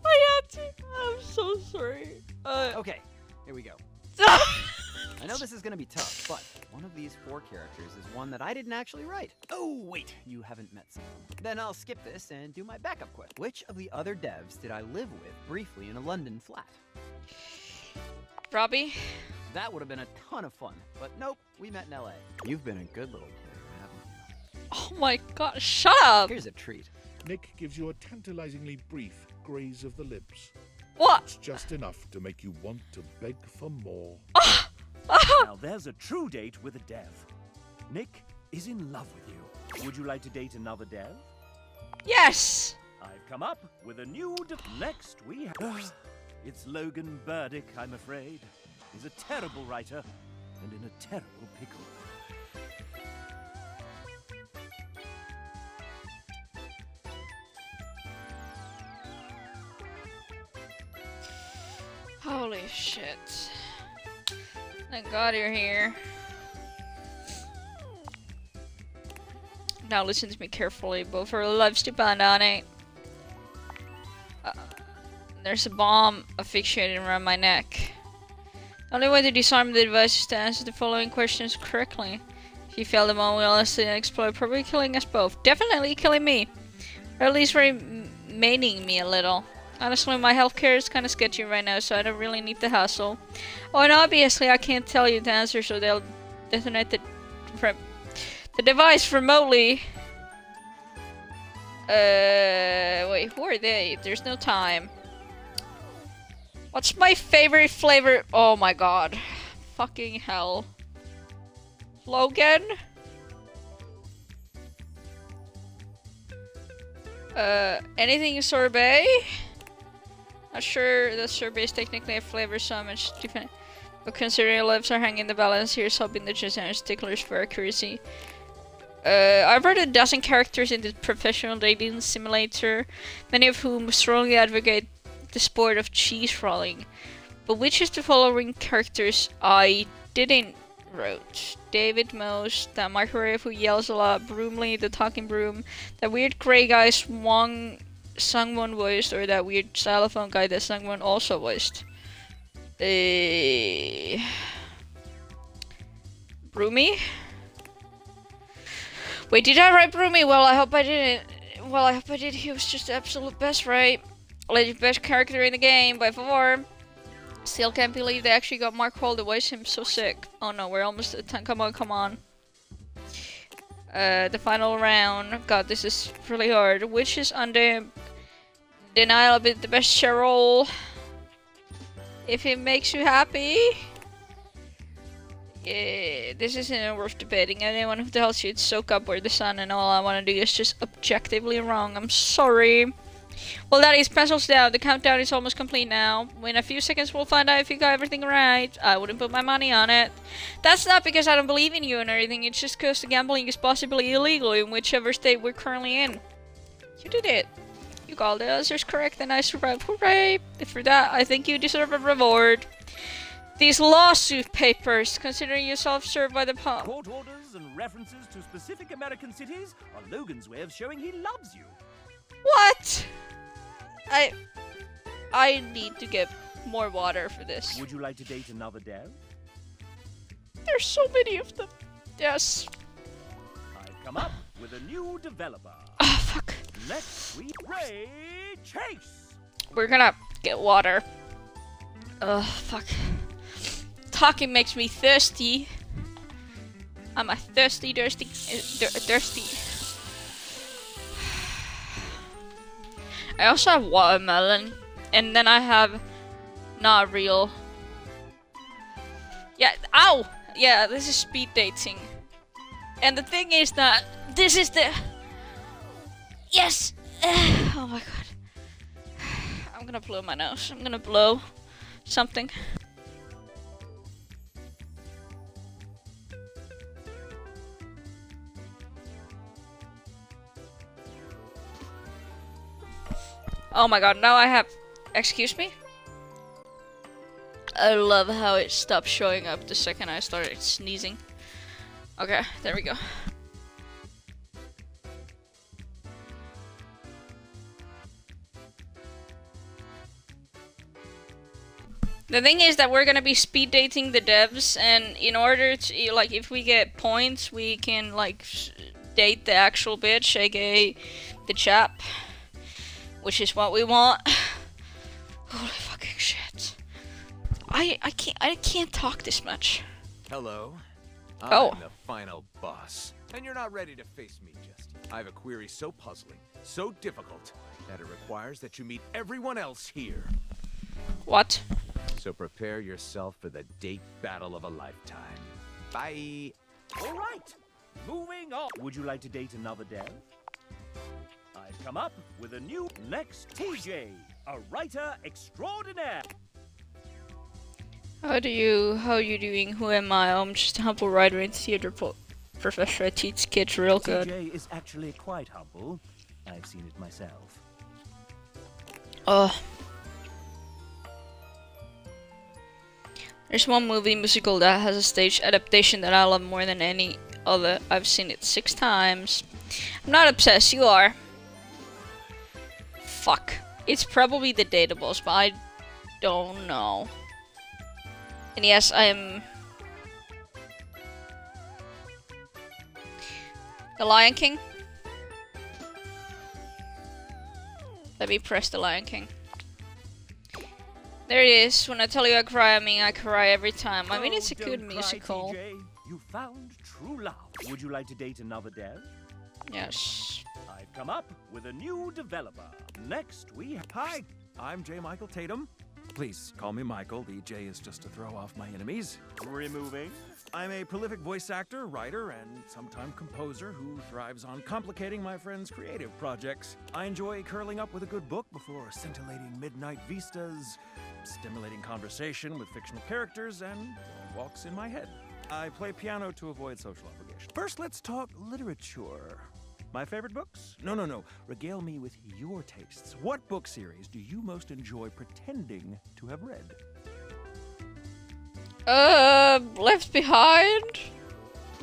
I had to. I'm so sorry. Okay, here we go. I know this is gonna be tough, but one of these 4 characters is one that I didn't actually write. Oh, wait, you haven't met someone. Then I'll skip this and do my backup question. Which of the other devs did I live with briefly in a London flat? Robbie? That would have been a ton of fun, but nope, we met in LA. You've been a good little player, haven't Oh my god, shut up! you? Here's a treat. Nick gives you a tantalizingly brief graze of the lips. What? It's just enough to make you want to beg for more. Now there's a true date with a dev. Nick is in love with you. Would you like to date another dev? Yes! I've come up with a new next we have. It's Logan Burdick, I'm afraid. He's a terrible writer and in a terrible pickle. Holy shit. Thank God you're here. Now listen to me carefully. Both our lives depend on it. There's a bomb asphyxiated around my neck. The only way to disarm the device is to answer the following questions correctly. If you fail them all, we'll instantly explode, probably killing us both. Definitely killing me. Or at least remaining me a little. Honestly, my healthcare is kind of sketchy right now, so I don't really need the hassle. Oh, and obviously I can't tell you the answer, so they'll detonate the device remotely. Wait, who are they? There's no time. What's my favorite flavor? Oh my god. Fucking hell. Logan? Anything sorbet? Not sure that sorbet is technically a flavor, so much different. But considering lives are hanging in the balance, here's hoping the designers sticklers for accuracy. I've read a dozen characters in the professional dating simulator, many of whom strongly advocate the sport of cheese rolling. But which is the following characters I didn't wrote? David Most, that microwave who yells a lot, Broomley, the talking broom, that weird grey guy Sungwon voiced, or that weird xylophone guy that Sungwon also voiced. Broomy? Wait, did I write Broomy? Well, I hope I didn't. Well, I hope I did. He was just the absolute best, right? Alleged best character in the game by far. Still can't believe they actually got Mark Hall to voice him. So sick. Oh no, we're almost at 10. Come on. The final round. God, this is really hard. Which is under denial of it the best Cheryl? If it makes you happy. Yeah, this isn't worth debating. Anyone who tells you it's soak up or the sun and all I want to do is just objectively wrong. I'm sorry. Well, that is pencils down. The countdown is almost complete now. In a few seconds, we'll find out if you got everything right. I wouldn't put my money on it. That's not because I don't believe in you and everything. It's just because the gambling is possibly illegal in whichever state we're currently in. You did it. You got all the answers correct and I survived. Hooray! For that, I think you deserve a reward. These lawsuit papers, considering yourself served by the pub. Court orders and references to specific American cities are Logan's way of showing he loves you. What? I need to get more water for this. Would you like to date another dev? There's so many of them. Yes. I've come up with a new developer. Oh, fuck. Next we Ray Chase. We're gonna get water. Ugh, fuck. Talking makes me thirsty. I'm a thirsty. I also have watermelon, and then I have not real. Yeah, ow! Yeah, this is speed dating. And the thing is that this is the... Yes! Oh my god. I'm gonna blow my nose. I'm gonna blow something. Oh my god, now I have... Excuse me? I love how it stopped showing up the second I started sneezing. Okay, there we go. The thing is that we're gonna be speed dating the devs, and in order to, like, if we get points, we can, like, date the actual bitch, aka the chap. Which is what we want. Holy fucking shit. I can't talk this much. Hello. Oh. I'm the final boss. And you're not ready to face me just yet. I have a query so puzzling, so difficult, that it requires that you meet everyone else here. What? So prepare yourself for the date battle of a lifetime. Bye. All right. Moving on. Would you like to date another dev? I've come up with a new next TJ, a writer extraordinaire. How are you doing? Who am I? I'm just a humble writer and theater professor. I teach kids real good. TJ is actually quite humble. I've seen it myself. There's one movie musical that has a stage adaptation that I love more than any other. I've seen it 6 times. I'm not obsessed, you are. Fuck. It's probably the Datables, but I don't know. And yes, I'm... The Lion King? Let me press the Lion King. There it is. When I tell you I cry, I mean I cry every time. I mean, it's a good musical. TJ. You found true love. Would you like to date another dev? Yes. I've come up with a new developer. Next, we have... Hi, I'm J. Michael Tatum. Please call me Michael. The J is just to throw off my enemies. Removing. I'm a prolific voice actor, writer, and sometime composer who thrives on complicating my friends' creative projects. I enjoy curling up with a good book before scintillating midnight vistas, stimulating conversation with fictional characters, and walks in my head. I play piano to avoid social obligation. First, let's talk literature. My favorite books? No. Regale me with your tastes. What book series do you most enjoy pretending to have read? Left Behind?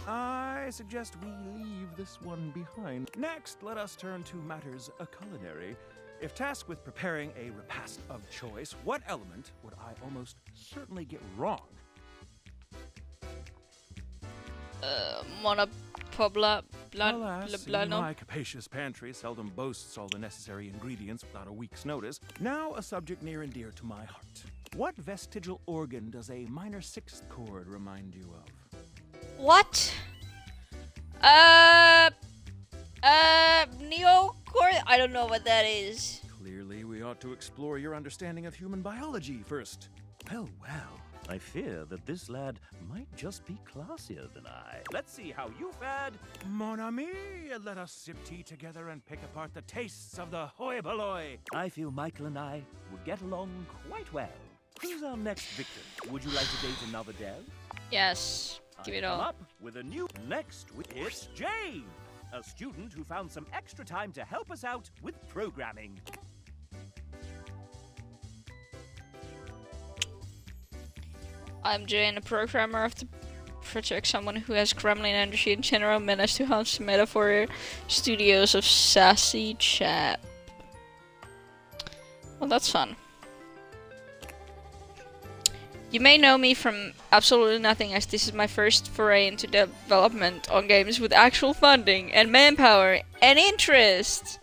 I suggest we leave this one behind. Next, let us turn to matters culinary. If tasked with preparing a repast of choice, what element would I almost certainly get wrong? Alas, my capacious pantry seldom boasts all the necessary ingredients without a week's notice. Now, a subject near and dear to my heart. What vestigial organ does a minor 6th chord remind you of? What? Neocord? I don't know what that is. Clearly, we ought to explore your understanding of human biology first. Well. I fear that this lad might just be classier than I. Let's see how you fared. Mon ami, let us sip tea together and pick apart the tastes of the hoi polloi. I feel Michael and I would get along quite well. Who's our next victim? Would you like to date another dev? Yes. Give it all. Up with a new next week. It's Jane, a student who found some extra time to help us out with programming. I'm Jane, a programmer of the project, someone who has gremlin energy and general menace to haunt the metaphor studios of Sassy Chap. Well, that's fun. You may know me from absolutely nothing, as this is my first foray into development on games with actual funding and manpower and interest.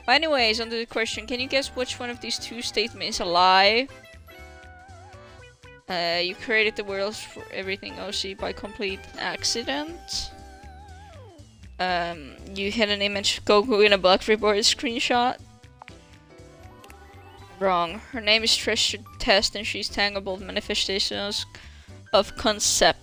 But anyways, on to the question, can you guess which one of these two statements is a lie? You created the worlds for everything OC by complete accident. You hid an image of Goku in a bug report screenshot. Wrong. Her name is Treasure Test and she's tangible manifestations of concept.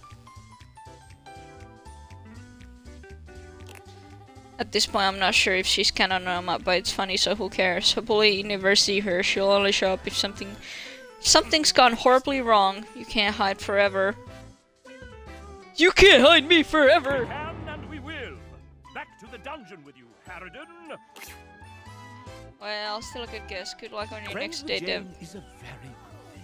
At this point I'm not sure if she's canon or not, but it's funny, so who cares. Hopefully you never see her. She'll only show up if something's gone horribly wrong. You can't hide forever. You can't hide me forever! We can and we will. Back to the dungeon with you, Harridan. Well, still a good guess. Good luck on your Friends next day, with Dev. Jane is a very good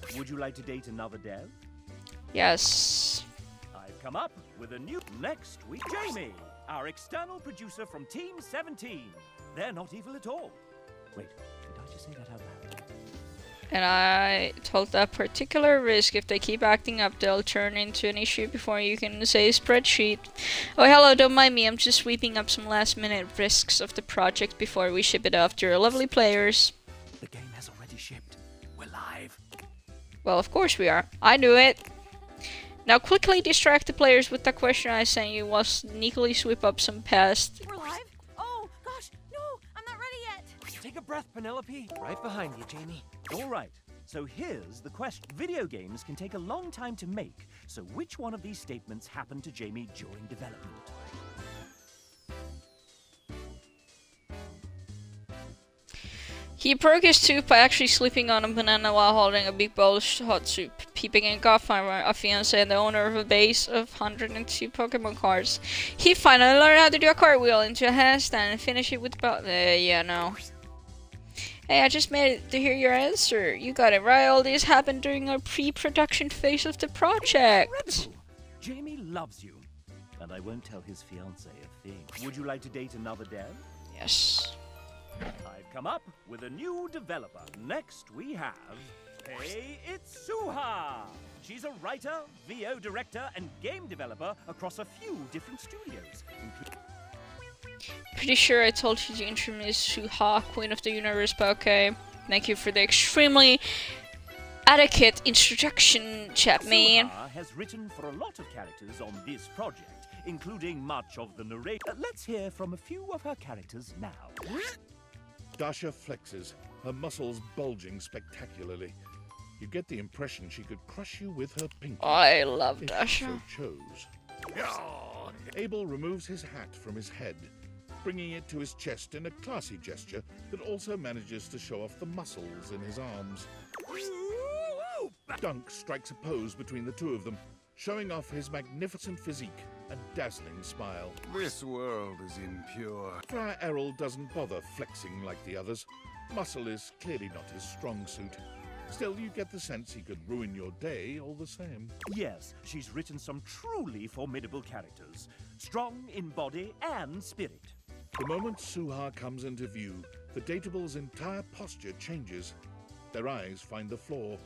thing. Would you like to date another dev? Yes. I've come up with a new next week. Jamie, our external producer from Team 17. They're not evil at all. Wait, did I just say that out loud? And I told that particular risk, if they keep acting up, they'll turn into an issue before you can say spreadsheet. Oh, hello, don't mind me. I'm just sweeping up some last-minute risks of the project before we ship it off to your lovely players. The game has already shipped. We're live. Well, of course we are. I knew it. Now quickly distract the players with the question I sent you while sneakily sweep up some past. We're live? Oh, gosh, no, I'm not ready yet. Take a breath, Penelope. Right behind you, Jamie. All right, so here's the question. Video games can take a long time to make, so which one of these statements happened to Jamie during development? He broke his tooth by actually sleeping on a banana while holding a big bowl of hot soup. Peeping and Godfather, a fiance and the owner of a base of 102 Pokemon cards. He finally learned how to do a cartwheel into a handstand and finish it with yeah, no. Hey, I just made it to hear your answer. You got it right. All this happened during our pre-production phase of the project. Incredible. Jamie loves you, and I won't tell his fiance a thing. Would you like to date another dev? Yes. I've come up with a new developer. Next we have... Hey, it's Suha! She's a writer, VO director, and game developer across a few different studios. Pretty sure I told you to introduce Suha, Queen of the Universe, but okay. Thank you for the extremely adequate introduction, Chapman. Suha has written for a lot of characters on this project, including much of the narration. Let's hear from a few of her characters now. Dasha flexes, her muscles bulging spectacularly. You get the impression she could crush you with her pinky. I love if Dasha. she so chose. Abel removes his hat from his head, bringing it to his chest in a classy gesture that also manages to show off the muscles in his arms. Dunk strikes a pose between the two of them, showing off his magnificent physique and dazzling smile. This world is impure. Friar Errol doesn't bother flexing like the others. Muscle is clearly not his strong suit. Still, you get the sense he could ruin your day all the same. Yes, she's written some truly formidable characters, strong in body and spirit. The moment Suha comes into view, the Datable's entire posture changes. Their eyes find the floor,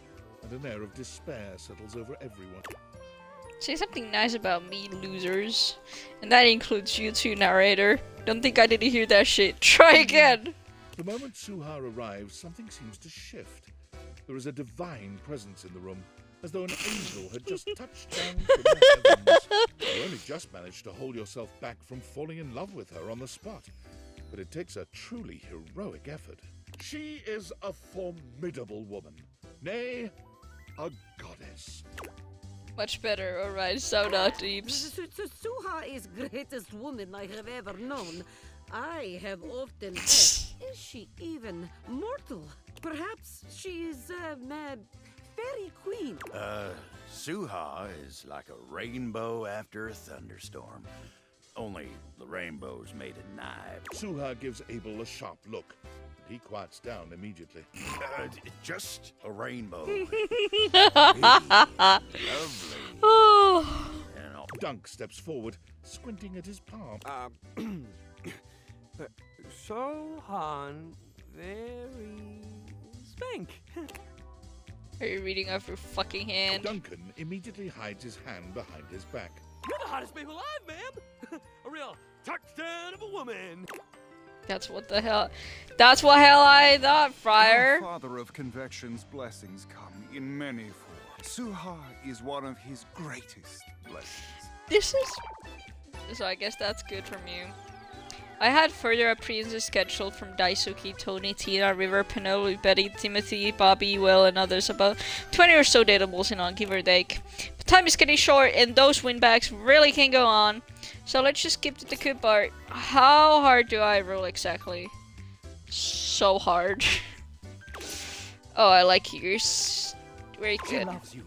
and an air of despair settles over everyone. Say something nice about me, losers. And that includes you too, narrator. Don't think I didn't hear that shit. Try again! The moment Suha arrives, something seems to shift. There is a divine presence in the room, as though an angel had just touched down from the heavens. You only just managed to hold yourself back from falling in love with her on the spot. But it takes a truly heroic effort. She is a formidable woman. Nay, a goddess. Much better, alright, so not deeps. Suha is greatest woman I have ever known. I have often said, is she even mortal? Perhaps she's fairy queen. Suha is like a rainbow after a thunderstorm. Only the rainbow's made of knives. Suha gives Abel a sharp look. He quiets down immediately. Just a rainbow. Lovely. Oh. Dunk steps forward, squinting at his palm. Sohan, very spank. Are you reading off your fucking hand? Duncan immediately hides his hand behind his back. You're the hottest babe alive, ma'am. A real touchdown of a woman. That's what the hell. That's what hell I thought, Friar. Father of Convection's blessings come in many forms. Suha is one of his greatest blessings. This is. So I guess that's good from you. I had further appearances scheduled from Daisuke, Tony, Tina, River, Penelope, Betty, Timothy, Bobby, Will, and others. About 20 or so datables in all, give or take. But time is getting short, and those winbacks really can't go on. So let's just skip to the good part. How hard do I roll exactly? So hard. Oh, I like yours. Very She good. loves you.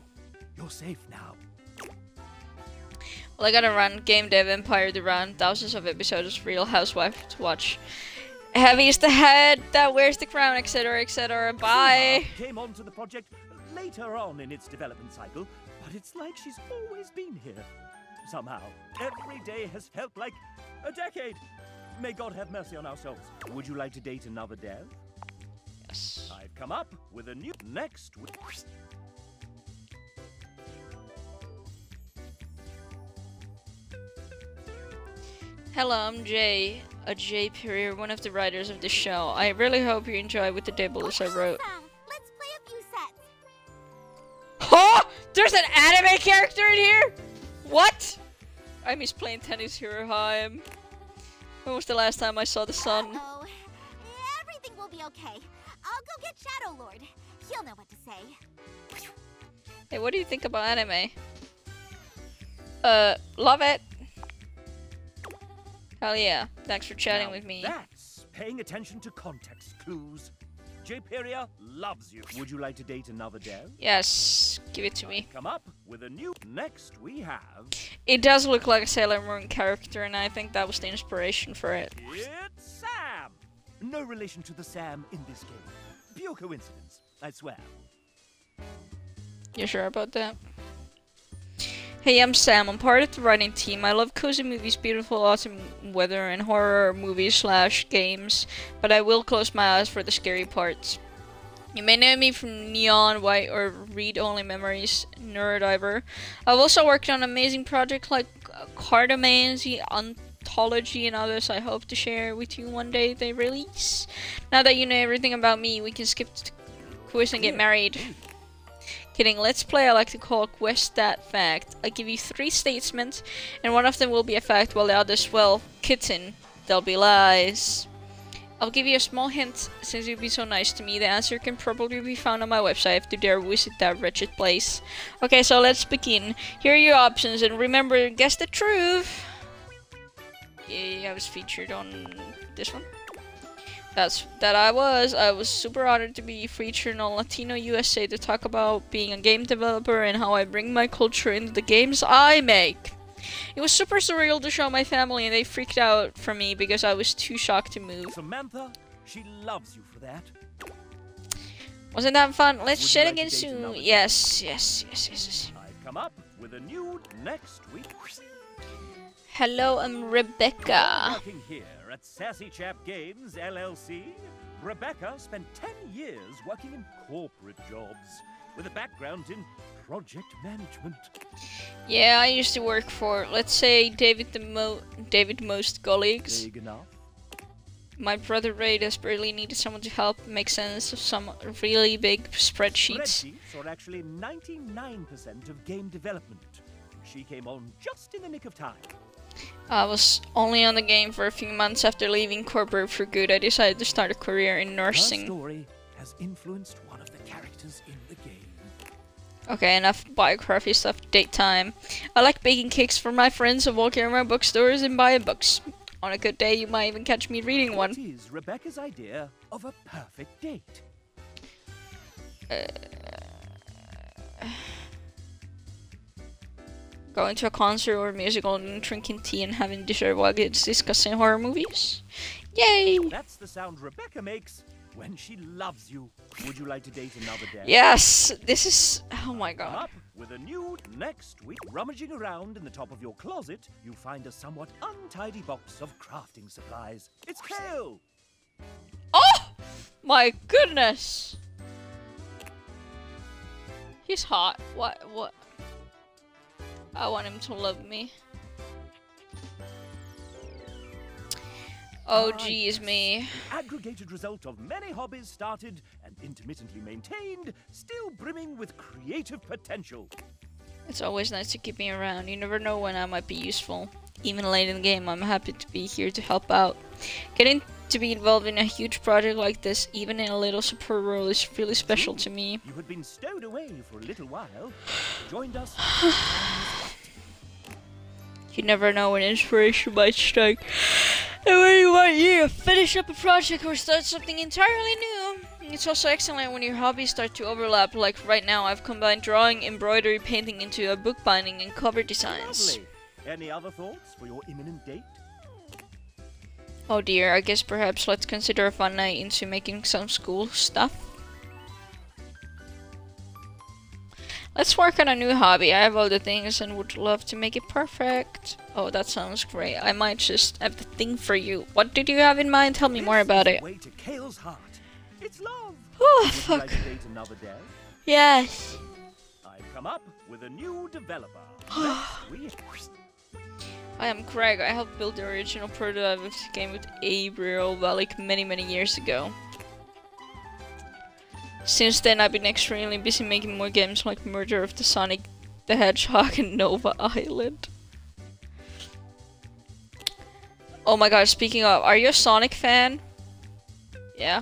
You're safe now. Well, I gotta run Game Dev Empire to run thousands of episodes of Real Housewife to watch. Heavy is the head that wears the crown, etc., etc. Bye. Suha came onto the project later on in its development cycle, but it's like she's always been here. Somehow, every day has felt like a decade. May God have mercy on our souls. Would you like to date another dev? Yes. I've come up with a new next week. Hello, I'm Jay, a Jay Perrier, one of the writers of the show. I really hope you enjoy with the tables I wrote. Let's play a few sets. Oh! There's an anime character in here? What? I miss playing tennis here, Haim. When was the last time I saw the sun? Uh-oh. Everything will be okay. I'll go get Shadow Lord. He'll know what to say. Hey, what do you think about anime? Love it. Hell yeah. Thanks for chatting Now with me. That's paying attention to context clues. Jay Perrier loves you. Would you like to date another dev? Yes, give it to me. Come up with a new. Next we have. It does look like a Sailor Moon character, and I think that was the inspiration for it. It's Sam. No relation to the Sam in this game. Pure coincidence, I swear. You sure about that? Hey, I'm Sam. I'm part of the writing team. I love cozy movies, beautiful autumn weather, and horror movies / games, but I will close my eyes for the scary parts. You may know me from Neon White or Read Only Memories, Neurodiver. I've also worked on amazing projects like Cardomancy, Ontology, and others I hope to share with you one day they release. Now that you know everything about me, we can skip to the quiz and get married. Kidding, let's play I like to call Quest That Fact. I give you 3 statements, and one of them will be a fact, while the others, well, kitten, they'll be lies. I'll give you a small hint, since you've been so nice to me. The answer can probably be found on my website if you dare visit that wretched place. Okay, so let's begin. Here are your options, and remember, guess the truth. Yeah, I was featured on this one. I was super honored to be featured on Latino USA to talk about being a game developer and how I bring my culture into the games I make. It was super surreal to show my family, and they freaked out from me because I was too shocked to move. Samantha, she loves you for that. Wasn't that fun? Let's chat like again to date soon. another Yes. I've come up with a new next week. Hello, I'm Rebecca. Working here at Sassy Chap Games, LLC, Rebecca spent 10 years working in corporate jobs with a background in project management. Yeah, I used to work for, let's say, David Most colleagues. Big enough? My brother Ray desperately needed someone to help make sense of some really big spreadsheets. Spreadsheets are actually 99% of game development. She came on just in the nick of time. I was only on the game for a few months after leaving corporate for good. I decided to start a career in Her nursing. story has influenced one of the characters in the game. Okay, enough biography stuff. Date time. I like baking cakes for my friends and walking around bookstores and buying books. On a good day, you might even catch me reading one. What is Rebecca's idea of a perfect date? Going to a concert or musical and drinking tea and having dessert while discussing horror movies. Yay! That's the sound Rebecca makes when she loves you. Would you like to date another day? Yes! This is... oh my Come god. up with a new next week. Rummaging around in the top of your closet, you find a somewhat untidy box of crafting supplies. It's Kale! Oh! My goodness! He's hot. What? I want him to love me. Oh, geez, me. The aggregated result of many hobbies started and intermittently maintained, still brimming with creative potential. It's always nice to keep me around. You never know when I might be useful. Even late in the game, I'm happy to be here to help out. Getting to be involved in a huge project like this, even in a little support role, is really special to me. You had been stowed away for a little while, joined us. You never know when inspiration might strike. And when you want to finish up a project or start something entirely new. It's also excellent when your hobbies start to overlap. Like right now, I've combined drawing, embroidery, painting into a bookbinding and cover designs. Lovely. Any other thoughts for your imminent date? Oh dear, I guess perhaps let's consider a fun night into making some school stuff. Let's work on a new hobby. I have all the things and would love to make it perfect. Oh, that sounds great. I might just have the thing for you. What did you have in mind? Tell me more about it. Way to Kale's heart. It's love. Oh, Would fuck. you like to date another day? Yes. I've come up with a new developer. Next week. I am Craig. I helped build the original prototype of this game with Gabriel like many years ago. Since then, I've been extremely busy making more games like Murder of the Sonic the Hedgehog and Nova Island. Oh my god, speaking of, are you a Sonic fan? Yeah?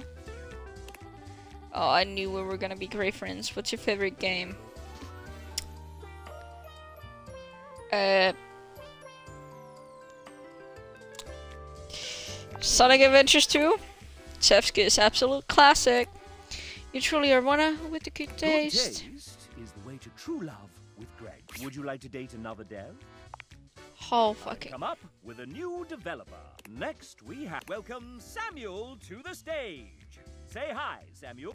Oh, I knew we were gonna be great friends. What's your favorite game? Sonic Adventures 2? Chef's absolute classic. You truly are one with a good taste. Good taste is the way to true love with Greg. Would you like to date another dev? Oh, fucking. Come up with a new developer. Next we have welcome Samuel to the stage. Say hi, Samuel.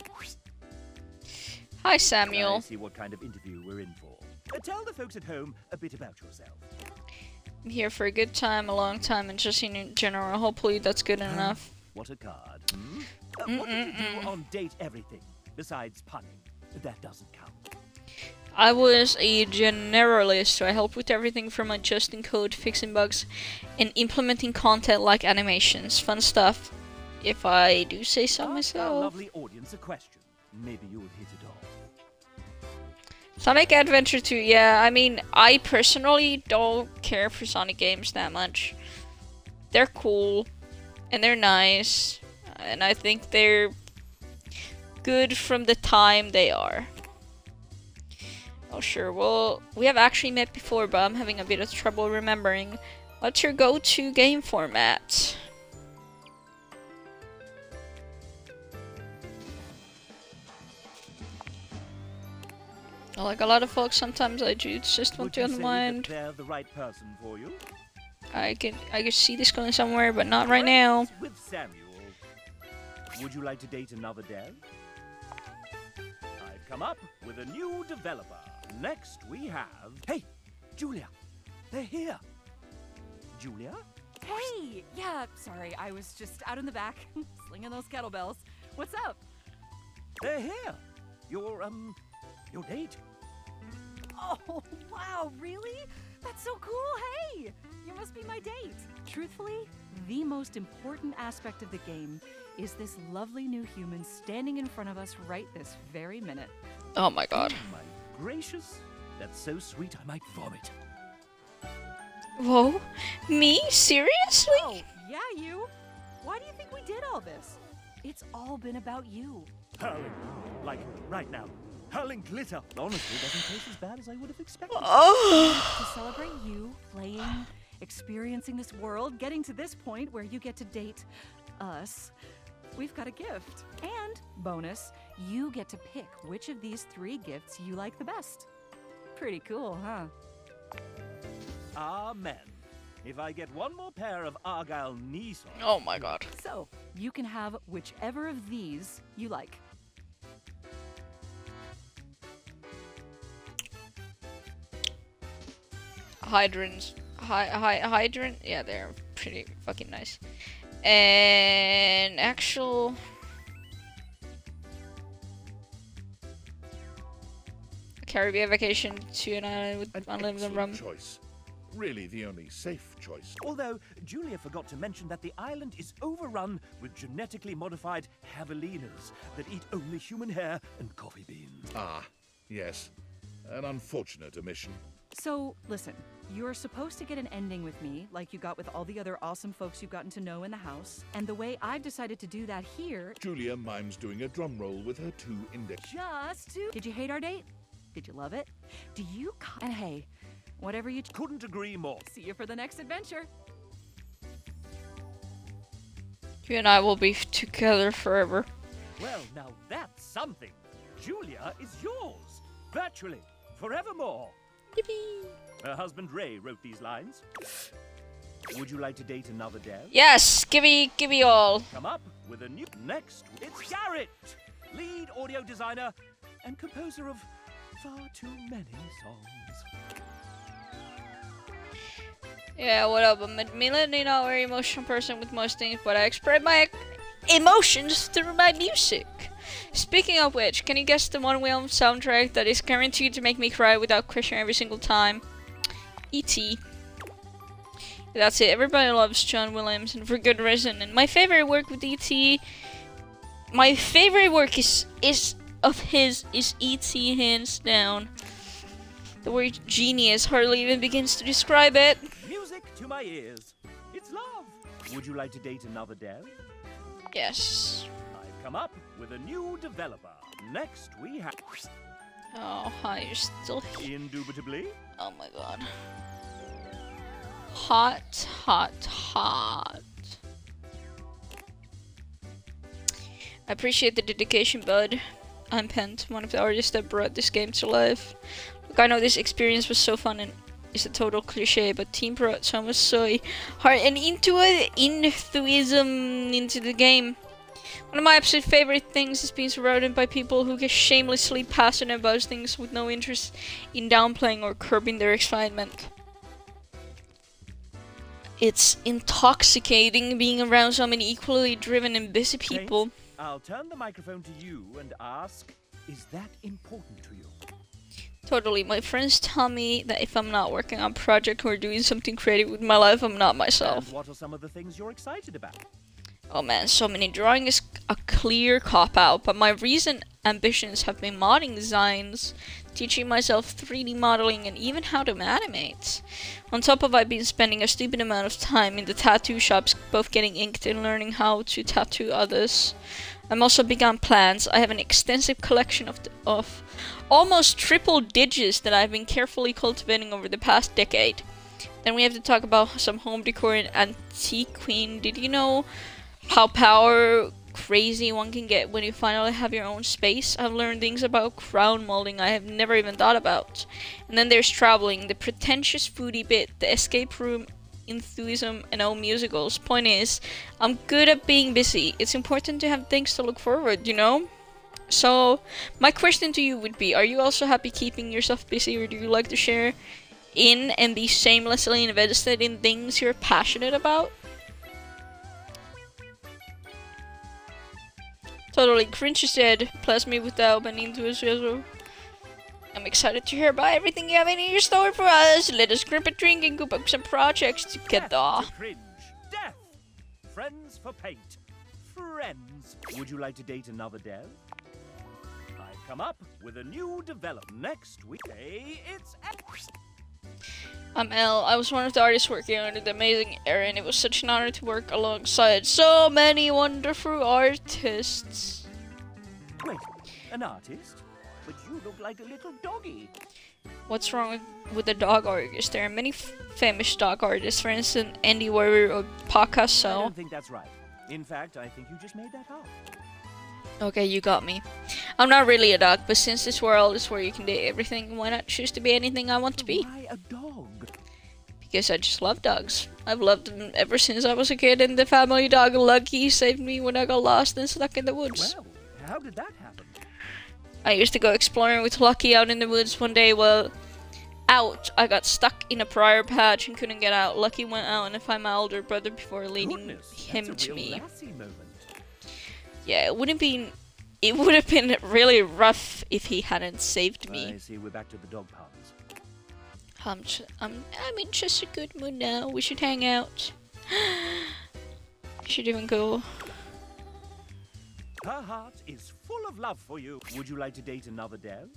Hi, I Samuel. see what kind of interview we're in for. Tell the folks at home a bit about yourself. I'm here for a good time, a long time, and just in general. Hopefully that's good enough. What a card. What did you do on Date Everything besides punning? That doesn't count. I was a generalist, so I helped with everything from adjusting code, fixing bugs, and implementing content like animations. Fun stuff, if I do say so Ask our myself. lovely audience a question. Maybe you'll hit it off. Sonic Adventure 2, yeah, I mean, I personally don't care for Sonic games that much. They're cool, and they're nice, and I think they're good from the time they are. Oh sure, well, we have actually met before, but I'm having a bit of trouble remembering. What's your go-to game format? Like a lot of folks, sometimes I do just want Would to you say that unwind. they're the right person for you? I can see this going somewhere, but not right now. Friends with Samuel. Would you like to date another dev? I've come up with a new developer. Next we have... Hey, Julia. They're here. Julia? Hey! Yeah, sorry, I was just out in the back, slinging those kettlebells. What's up? They're here. Your date. Oh, wow, really? That's so cool, hey! You must be my date. Truthfully, the most important aspect of the game is this lovely new human standing in front of us right this very minute. Oh my god. My gracious. That's so sweet I might vomit. Whoa, me? Seriously? Oh, yeah, you. Why do you think we did all this? It's all been about you. Hurling. Like, right now. Hurling glitter. Honestly, doesn't taste as bad as I would have expected. Oh. To celebrate you, playing, experiencing this world, getting to this point where you get to date us, we've got a gift. And, bonus, you get to pick which of these 3 gifts you like the best. Pretty cool, huh? Amen. If I get one more pair of Argyle knee socks. Oh my god. So, you can have whichever of these you like. Hydrants. Hydrant? Yeah, they're pretty fucking nice. And actual... Caribbean vacation to an island with An unlimited rum. excellent choice. Really the only safe choice. Although, Julia forgot to mention that the island is overrun with genetically modified javelinas that eat only human hair and coffee beans. Ah, yes. An unfortunate omission. So, listen, you're supposed to get an ending with me, like you got with all the other awesome folks you've gotten to know in the house. And the way I've decided to do that here... Julia mimes doing a drum roll with her 2 index. Just to... Did you hate our date? Did you love it? Do you... And hey, whatever you... Couldn't agree more. See you for the next adventure. You and I will be together forever. Well, now that's something. Julia is yours. Virtually. Forevermore. Yippee. Her husband Ray wrote these lines. Would you like to date another dev? Yes, give me all. Come up with a new... Next, it's Garrett, lead audio designer and composer of far too many songs. Yeah, what up? I'm admittedly not a very emotional person with most things, but I express my emotions through my music. Speaking of which, can you guess the one film soundtrack that is guaranteed to make me cry without question every single time? E.T. That's it. Everybody loves John Williams, and for good reason. And my favorite work with E.T. My favorite work is E.T. hands down. The word genius hardly even begins to describe it. Music to my ears. It's love. Would you like to date another dev? Yes. I've come up with a new developer. Next we have... Oh, hi, you're still here. Indubitably. Oh my god. Hot, hot, hot. I appreciate the dedication, bud. I'm Pent, one of the artists that brought this game to life. Look, I know this experience was so fun and is a total cliche, but team brought so much soy, heart, and enthusiasm into the game. One of my absolute favorite things is being surrounded by people who get shamelessly passionate about things with no interest in downplaying or curbing their excitement. It's intoxicating being around so many equally driven and busy people. Saints, I'll turn the microphone to you and ask, is that important to you? Totally. My friends tell me that if I'm not working on a project or doing something creative with my life, I'm not myself. And what are some of the things you're excited about? Oh man, so many. Drawing is a clear cop-out, but my recent ambitions have been modding designs, teaching myself 3D modeling, and even how to animate. On top of I've been spending a stupid amount of time in the tattoo shops, both getting inked and learning how to tattoo others. I'm also big on plants. I have an extensive collection of almost triple digits that I've been carefully cultivating over the past decade. Then we have to talk about some home decor and antique queen. Did you know how power crazy one can get when you finally have your own space? I've learned things about crown molding I have never even thought about. And then there's traveling, the pretentious foodie bit, the escape room enthusiasm, and all musicals. Point is, I'm good at being busy. It's important to have things to look forward, you know? So, my question to you would be, are you also happy keeping yourself busy, or do you like to share in and be shamelessly invested in things you're passionate about? Totally. Cringe is dead. Plus me without an enthusiasm. I'm excited to hear about everything you have in your store for us. Let us grip a drink and cook up some projects together. Death to cringe. Death. Friends for paint. Friends. Would you like to date another dev? I've come up with a new development. Next week, it's... I'm Elle. I was one of the artists working on the amazing era, and it was such an honor to work alongside so many wonderful artists. Wait, an artist? But you look like a little doggy. What's wrong with the dog artist? There are many famous dog artists, for instance, Andy Warrior or Picasso. I don't think that's right. In fact, I think you just made that up. Okay, you got me. I'm not really a dog, but since this world is where you can do everything, why not choose to be anything I want to be? Why a dog? Because I just love dogs. I've loved them ever since I was a kid, and the family dog Lucky saved me when I got lost and stuck in the woods. Well, how did that happen? I used to go exploring with Lucky out in the woods one day. Well, I got stuck in a briar patch and couldn't get out. Lucky went out and found my older brother before leading him to me. Moment. Yeah, it would have been really rough if he hadn't saved me. I see, we're back to the dog puns. I'm in just a good mood now. We should hang out. We should even go. Her heart is full of love for you. Would you like to date another dev?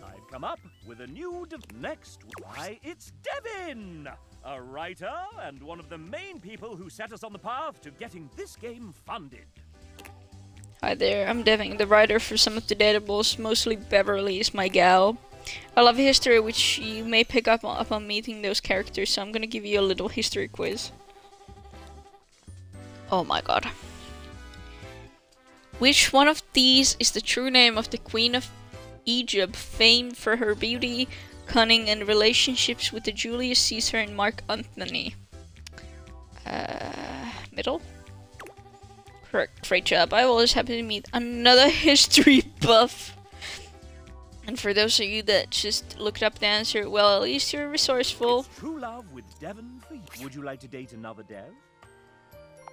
I've come up with a new next. Why, it's Devin! A writer and one of the main people who set us on the path to getting this game funded. Hi there, I'm Devin, the writer for some of the datables. Mostly Beverly is my gal. I love history, which you may pick up upon meeting those characters, so I'm gonna give you a little history quiz. Oh my god. Which one of these is the true name of the Queen of Egypt, famed for her beauty, cunning, and relationships with the Julius Caesar and Mark Antony? Middle? Correct, great job. I always happy to meet another history buff. And for those of you that just looked up the answer, well, at least you're resourceful. It's true love with Devin for you. Would you like to date another dev?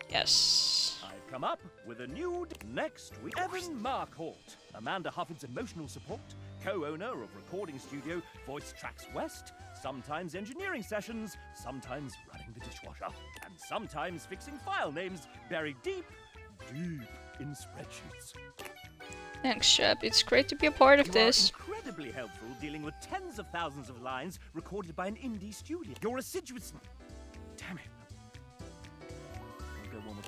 Yes. I've come up with a new next week. Evan Marcourt, Amanda Hufford's emotional support, co-owner of recording studio Voice Tracks West, sometimes engineering sessions, sometimes running the dishwasher, and sometimes fixing file names buried deep in spreadsheets. Thanks, Shep. It's great to be a part of this. You are incredibly helpful dealing with tens of thousands of lines recorded by an indie studio. You're assiduous. Damn it. I'll go one more.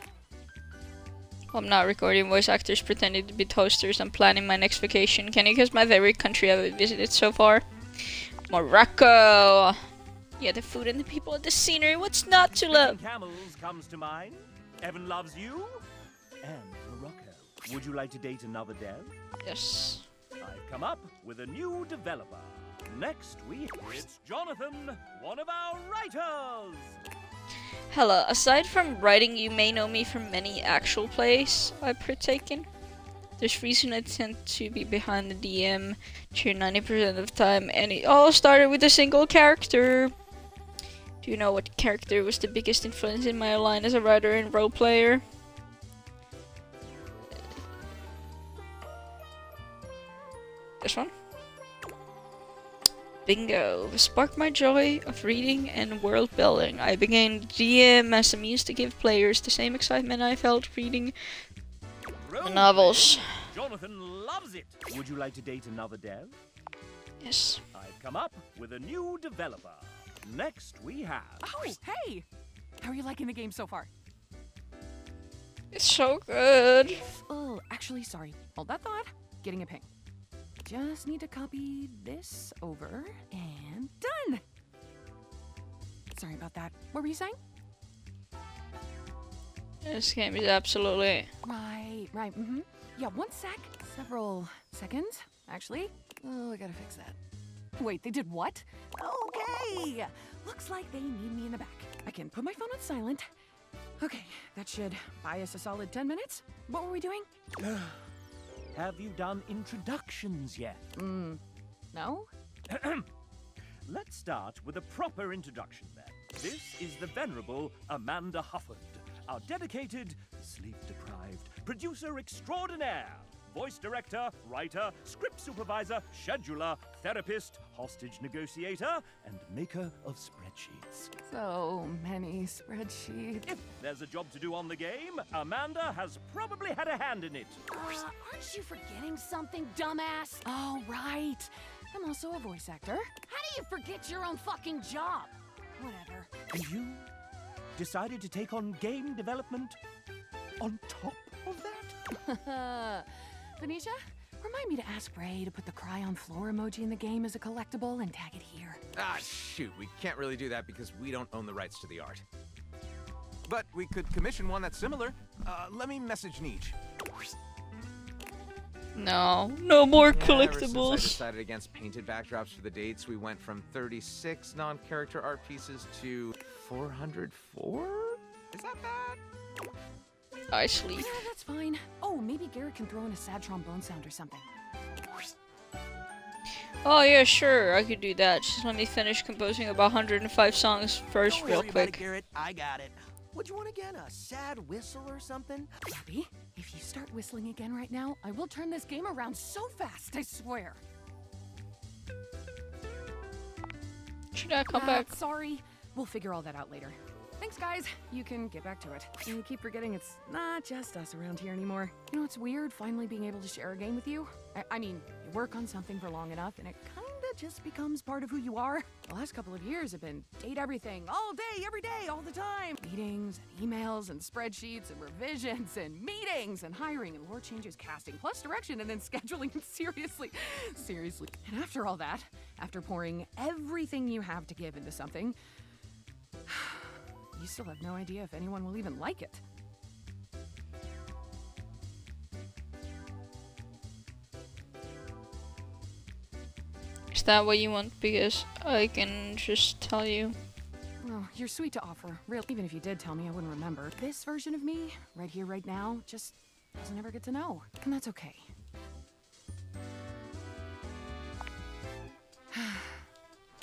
I'm not recording voice actors pretending to be toasters. I'm planning my next vacation. Can you guess my favorite country I've visited so far? Morocco! Yeah, the food and the people and the scenery. What's not to love? Camels comes to mind. Evan loves you. And Morocco. Would you like to date another dev? Yes. I've come up with a new developer. Next week, it's Jonathan, one of our writers. Hello. Aside from writing, you may know me from many actual plays I've partaken. There's reason I tend to be behind the DM chair 90% of the time, and it all started with a single character. Do you know what character was the biggest influence in my line as a writer and role player? This one? Bingo! Sparked my joy of reading and world building. I began DM as a means to give players the same excitement I felt reading the novels. Jonathan loves it. Would you like to date another dev? Yes. I've come up with a new developer. Next we have... Oh, hey! How are you liking the game so far? It's so good. Oh, actually, sorry. Hold that thought. Getting a ping. Just need to copy this over and done! Sorry about that. What were you saying? This game is absolutely... Right, mm-hmm. Yeah, one sec. Several seconds, actually. Oh, I gotta fix that. Wait, they did what? Okay! Looks like they need me in the back. I can put my phone on silent. Okay, that should buy us a solid 10 minutes. What were we doing? Have you done introductions yet? No? Let's start with a proper introduction then. This is the venerable Amanda Hufford, our dedicated, sleep-deprived producer extraordinaire, voice director, writer, script supervisor, scheduler, therapist, hostage negotiator, and maker of spreadsheets. So many spreadsheets. If there's a job to do on the game, Amanda has probably had a hand in it. Aren't you forgetting something, dumbass? Oh, right. I'm also a voice actor. How do you forget your own fucking job? Whatever. And you decided to take on game development on top of that? Venetia, remind me to ask Ray to put the cry on floor emoji in the game as a collectible and tag it here. Ah, shoot. We can't really do that because we don't own the rights to the art. But we could commission one that's similar. Let me message Neej. No, no more Ever since I collectibles. decided against painted backdrops for the dates, we went from 36 non-character art pieces to 404? Is that bad? I sleep. Yeah, that's fine. Oh, maybe Garrett can throw in a sad trombone sound or something. Oh yeah, sure, I could do that. Just let me finish composing about 105 songs first, Don't real worry about it, quick. Garrett. I got it. What'd you want again? A sad whistle or something? Abby, if you start whistling again right now, I will turn this game around so fast, I swear. Should I come back? Sorry. We'll figure all that out later. Thanks, guys. You can get back to it. You keep forgetting it's not just us around here anymore. You know, it's weird finally being able to share a game with you. I mean, you work on something for long enough and it kinda just becomes part of who you are. The last couple of years have been date everything, all day, every day, all the time. Meetings and emails and spreadsheets and revisions and meetings and hiring and lore changes, casting, plus direction and then scheduling. And seriously. And after all that, after pouring everything you have to give into something, you still have no idea if anyone will even like it. Is that what you want? Because I can just tell you. Well, you're sweet to offer. Real, even if you did tell me, I wouldn't remember. This version of me, right here, right now, just doesn't ever get to know. And that's okay.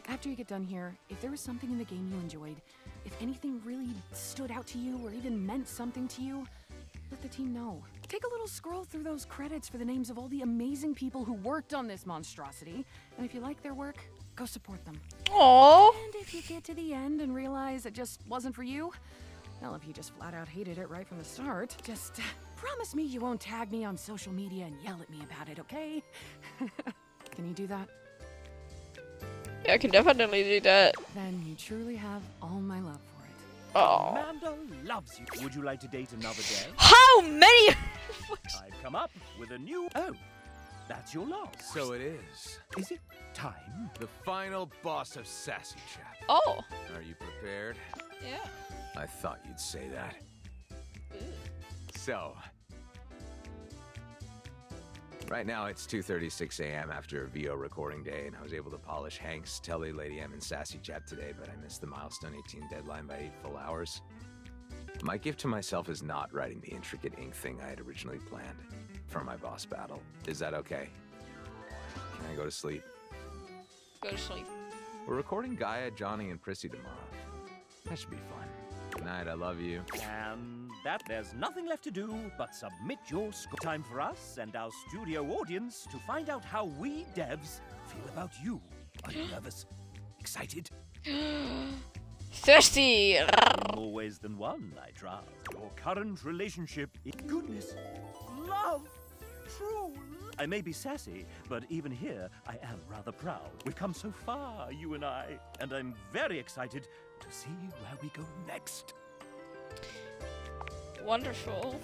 After you get done here, if there was something in the game you enjoyed, if anything really stood out to you or even meant something to you, let the team know. Take a little scroll through those credits for the names of all the amazing people who worked on this monstrosity, and if you like their work, go support them. Aww. And if you get to the end and realize it just wasn't for you, well, if you just flat out hated it right from the start, just promise me you won't tag me on social media and yell at me about it, okay? Can you do that? Yeah, I can definitely do that. Then you truly have all my love for it. Oh. Amanda loves you. Would you like to date another day? How many? I've come up with a new... Oh, that's your last. So it is. Is it time? The final boss of Sassy Chap. Oh. Are you prepared? Yeah. I thought you'd say that. So, right now it's 2:36 a.m. after a VO recording day, and I was able to polish Hank's, Telly, Lady M, and Sassy Chap today, but I missed the milestone 18 deadline by 8 full hours. My gift to myself is not writing the intricate ink thing I had originally planned for my boss battle. Is that okay? Can I go to sleep? Go to sleep. We're recording Gaia, Johnny, and Prissy tomorrow. That should be fun. Good night, I love you. And that there's nothing left to do but submit your score. Time for us and our studio audience to find out how we devs feel about you. Are you nervous? Excited? Thirsty. In more ways than one, I trust. Your current relationship is goodness, love, true. I may be sassy, but even here, I am rather proud. We've come so far, you and I, and I'm very excited to see where we go next. Wonderful.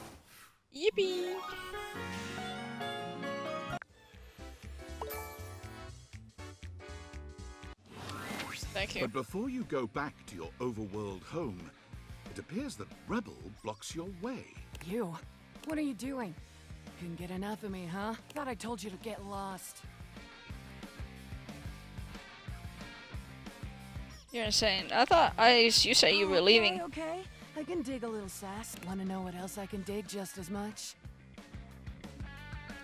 Yippee. Thank you. But before you go back to your overworld home, it appears that Rebel blocks your way. You? What are you doing? Couldn't get enough of me, huh? Thought I told you to get lost. You're insane. I thought you said you were leaving. Okay. I can dig a little sass. Wanna know what else I can dig just as much?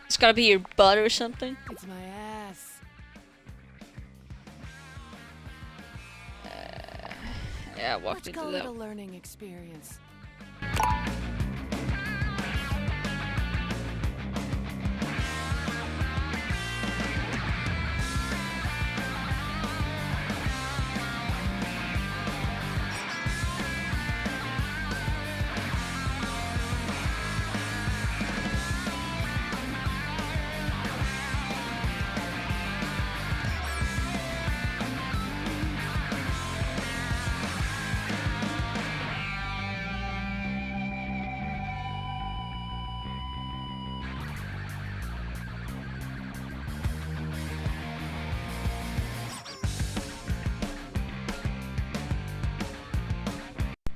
It's gotta be your butt or something. It's my ass. Yeah, I walked Let's into call that. it a learning experience.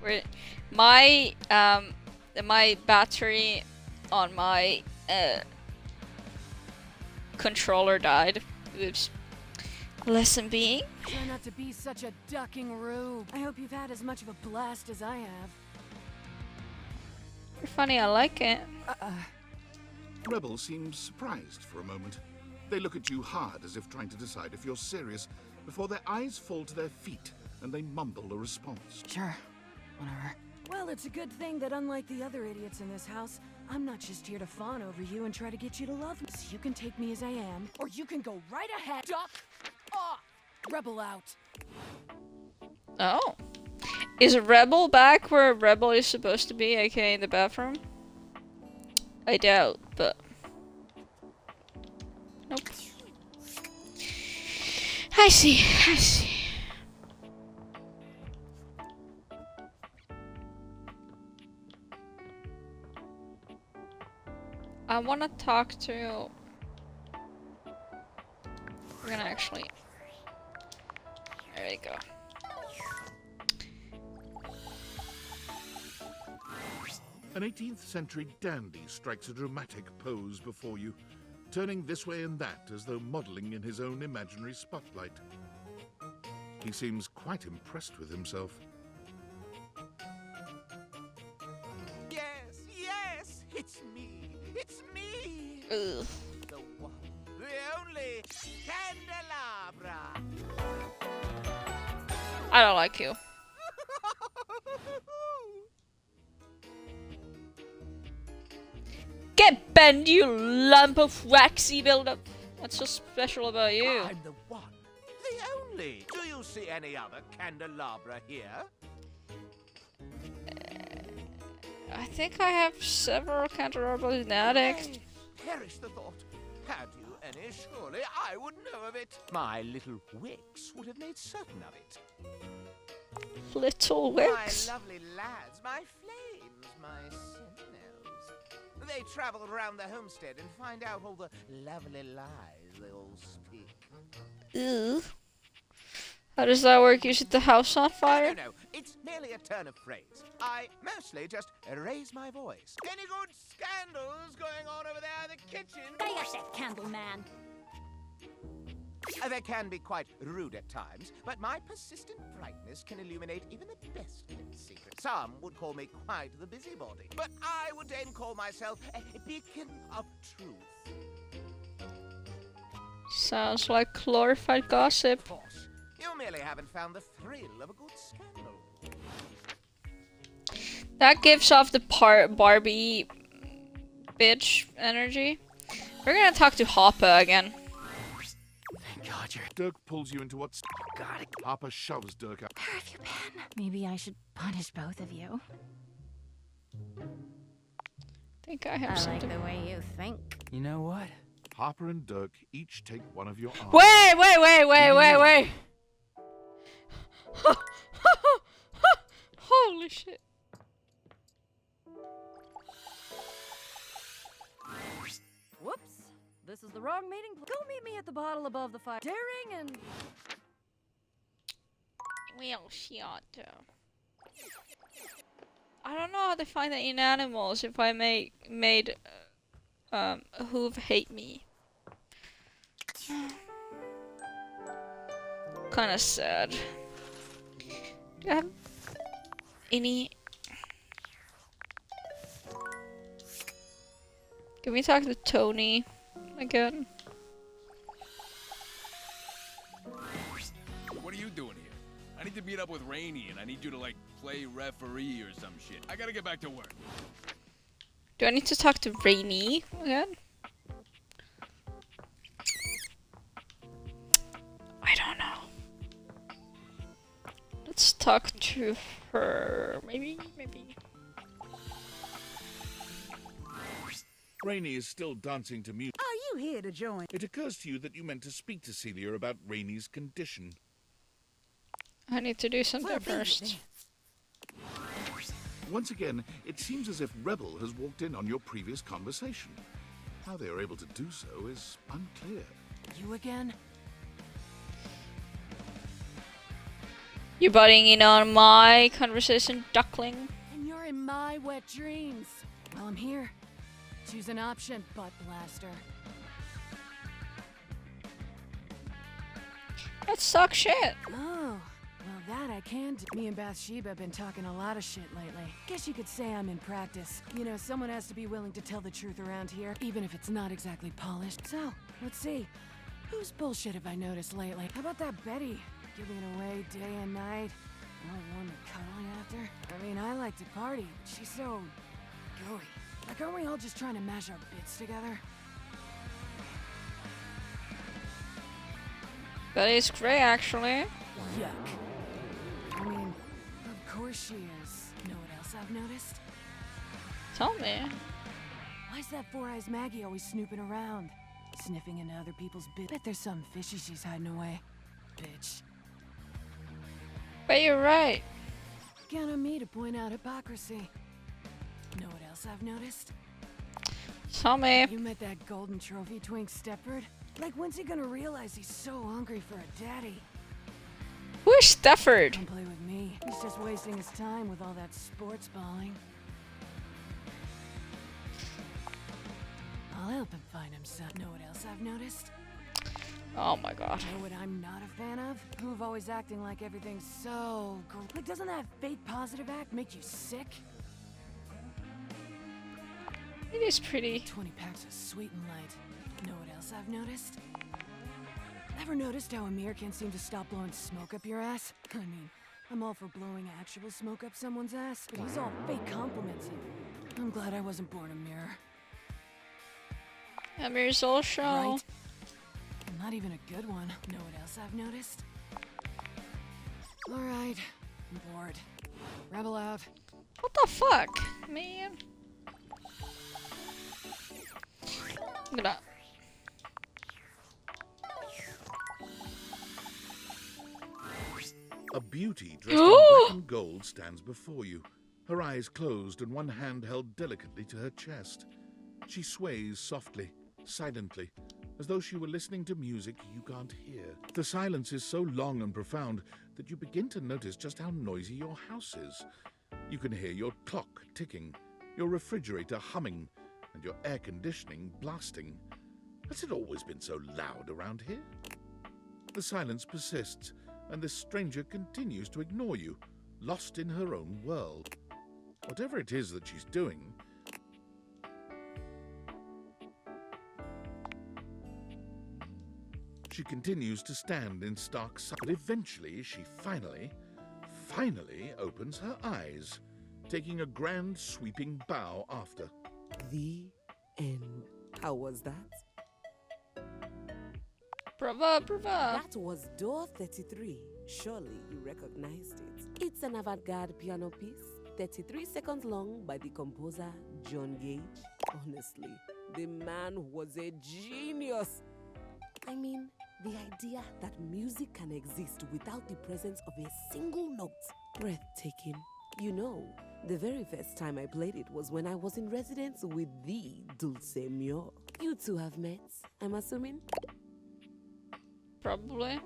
Where my my battery on my controller died. Oops. Lesson being. Try not to be such a ducking rube. I hope you've had as much of a blast as I have. You're funny, I like it. Rebel seems surprised for a moment. They look at you hard as if trying to decide if you're serious before their eyes fall to their feet and they mumble a response. Sure. Whatever. Well, it's a good thing that unlike the other idiots in this house, I'm not just here to fawn over you and try to get you to love me. So you can take me as I am, or you can go right ahead. Duck off! Rebel out. Oh. Is Rebel back where Rebel is supposed to be, aka in the bathroom? I doubt, but... Nope. I see, I see. I wanna talk to... We're gonna actually... There we go. An 18th century dandy strikes a dramatic pose before you, turning this way and that as though modelling in his own imaginary spotlight. He seems quite impressed with himself. Yes, yes, it's me. It's me. Ugh. The one, the only candelabra. I don't like you. Get bent, you lump of waxy buildup. What's so special about you? I'm the one, the only. Do you see any other candelabra here? I think I have several candelabras in the attic. Perish the thought. Had you any, surely I would know of it. My little wicks would have made certain of it. Little wicks? My lovely lads, my flames, my sentinels. They travel around the homestead and find out all the lovely lies they all speak. Ew. How does that work? You set the house on fire? No, it's merely a turn of phrase. I mostly just raise my voice. Any good scandals going on over there in the kitchen? Stay yourself, Candleman. They can be quite rude at times, but my persistent brightness can illuminate even the best kept secret. Some would call me quite the busybody, but I would then call myself a beacon of truth. Sounds like glorified gossip. Of course, you merely haven't found the thrill of a good scandal. That gives off the Barbie bitch energy. We're gonna talk to Hopper again. God, Dirk pulls you into what's... Got it. Harper shoves Dirk out. Where have you been? Maybe I should punish both of you. I think I have something. I like the way you think. You know what? Harper and Dirk each take one of your arms. Wait! Holy shit. Whoops. This is the wrong meeting. Go meet me at the bottle above the fire. Daring and... Well, shot. I don't know how to find that in animals if I made hoof hate me. Kinda sad. Do you have any... Can we talk to Tony again? What are you doing here? I need to meet up with Rainey, and I need you to, like, play referee or some shit. I gotta get back to work. Do I need to talk to Rainey again? I don't know. Let's talk to her. Maybe. Rainey is still dancing to music. Are you here to join? It occurs to you that you meant to speak to Celia about Rainey's condition. I need to do something first. Once again, it seems as if Rebel has walked in on your previous conversation. How they are able to do so is unclear. You again? You butting in on my conversation, duckling? And you're in my wet dreams. Well, I'm here. Choose an option, butt blaster. That sucks shit. Oh, well that I can do. Me and Bathsheba have been talking a lot of shit lately. Guess you could say I'm in practice. You know, someone has to be willing to tell the truth around here, even if it's not exactly polished. So, let's see. Whose bullshit have I noticed lately? How about that Betty? Giving it away day and night. All warm and cuddly after. I mean, I like to party, but she's so gooey. Like, aren't we all just trying to mash our bits together? That is great, actually. Yuck. I mean, of course she is. Know what else I've noticed? Tell me. Why's that Four Eyes Maggie always snooping around? Sniffing into other people's bits. Bet there's something fishy she's hiding away. Bitch. But you're right. Count on me to point out hypocrisy. Know what else I've noticed? Tell me. You met that golden trophy twink Stepford? Like, when's he gonna realize he's so hungry for a daddy? Who is Stefford? Don't play with me. He's just wasting his time with all that sports balling. I'll help him find himself. Know what else I've noticed? Oh my god. Know what I'm not a fan of? Who've always acting like everything's so great. Like, doesn't that fake positive act make you sick? It is pretty. 20 packs of sweet and light. Know what else I've noticed? Ever noticed how Amir can't seem to stop blowing smoke up your ass? I mean, I'm all for blowing actual smoke up someone's ass, but he's all fake compliments. I'm glad I wasn't born Amir. Amir's also. Right? Not even a good one. Know what else I've noticed? Alright, I'm bored. Rebel out. What the fuck, man? I'm gonna. A beauty dressed in black and gold stands before you, her eyes closed and one hand held delicately to her chest. She sways softly, silently, as though she were listening to music you can't hear. The silence is so long and profound that you begin to notice just how noisy your house is. You can hear your clock ticking, your refrigerator humming, and your air conditioning blasting. Has it always been so loud around here? The silence persists, and this stranger continues to ignore you, lost in her own world. Whatever it is that she's doing, she continues to stand in stark silence. But eventually, she finally opens her eyes, taking a grand sweeping bow after. The end. How was that? Brava, brava. That was door 33. Surely you recognized it. It's an avant-garde piano piece, 33 seconds long, by the composer John Gage. Honestly, the man was a genius. I mean, the idea that music can exist without the presence of a single note. Breathtaking. You know, the very first time I played it was when I was in residence with the Dulce Mio. You two have met, I'm assuming? Probably.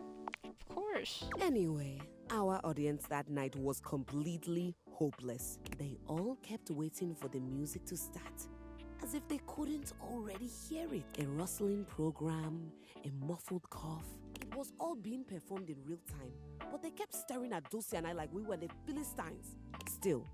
Of course. Anyway, our audience that night was completely hopeless. They all kept waiting for the music to start, as if they couldn't already hear it. A rustling program, a muffled cough. It was all being performed in real time, but they kept staring at Dulce and I like we were the Philistines. Still,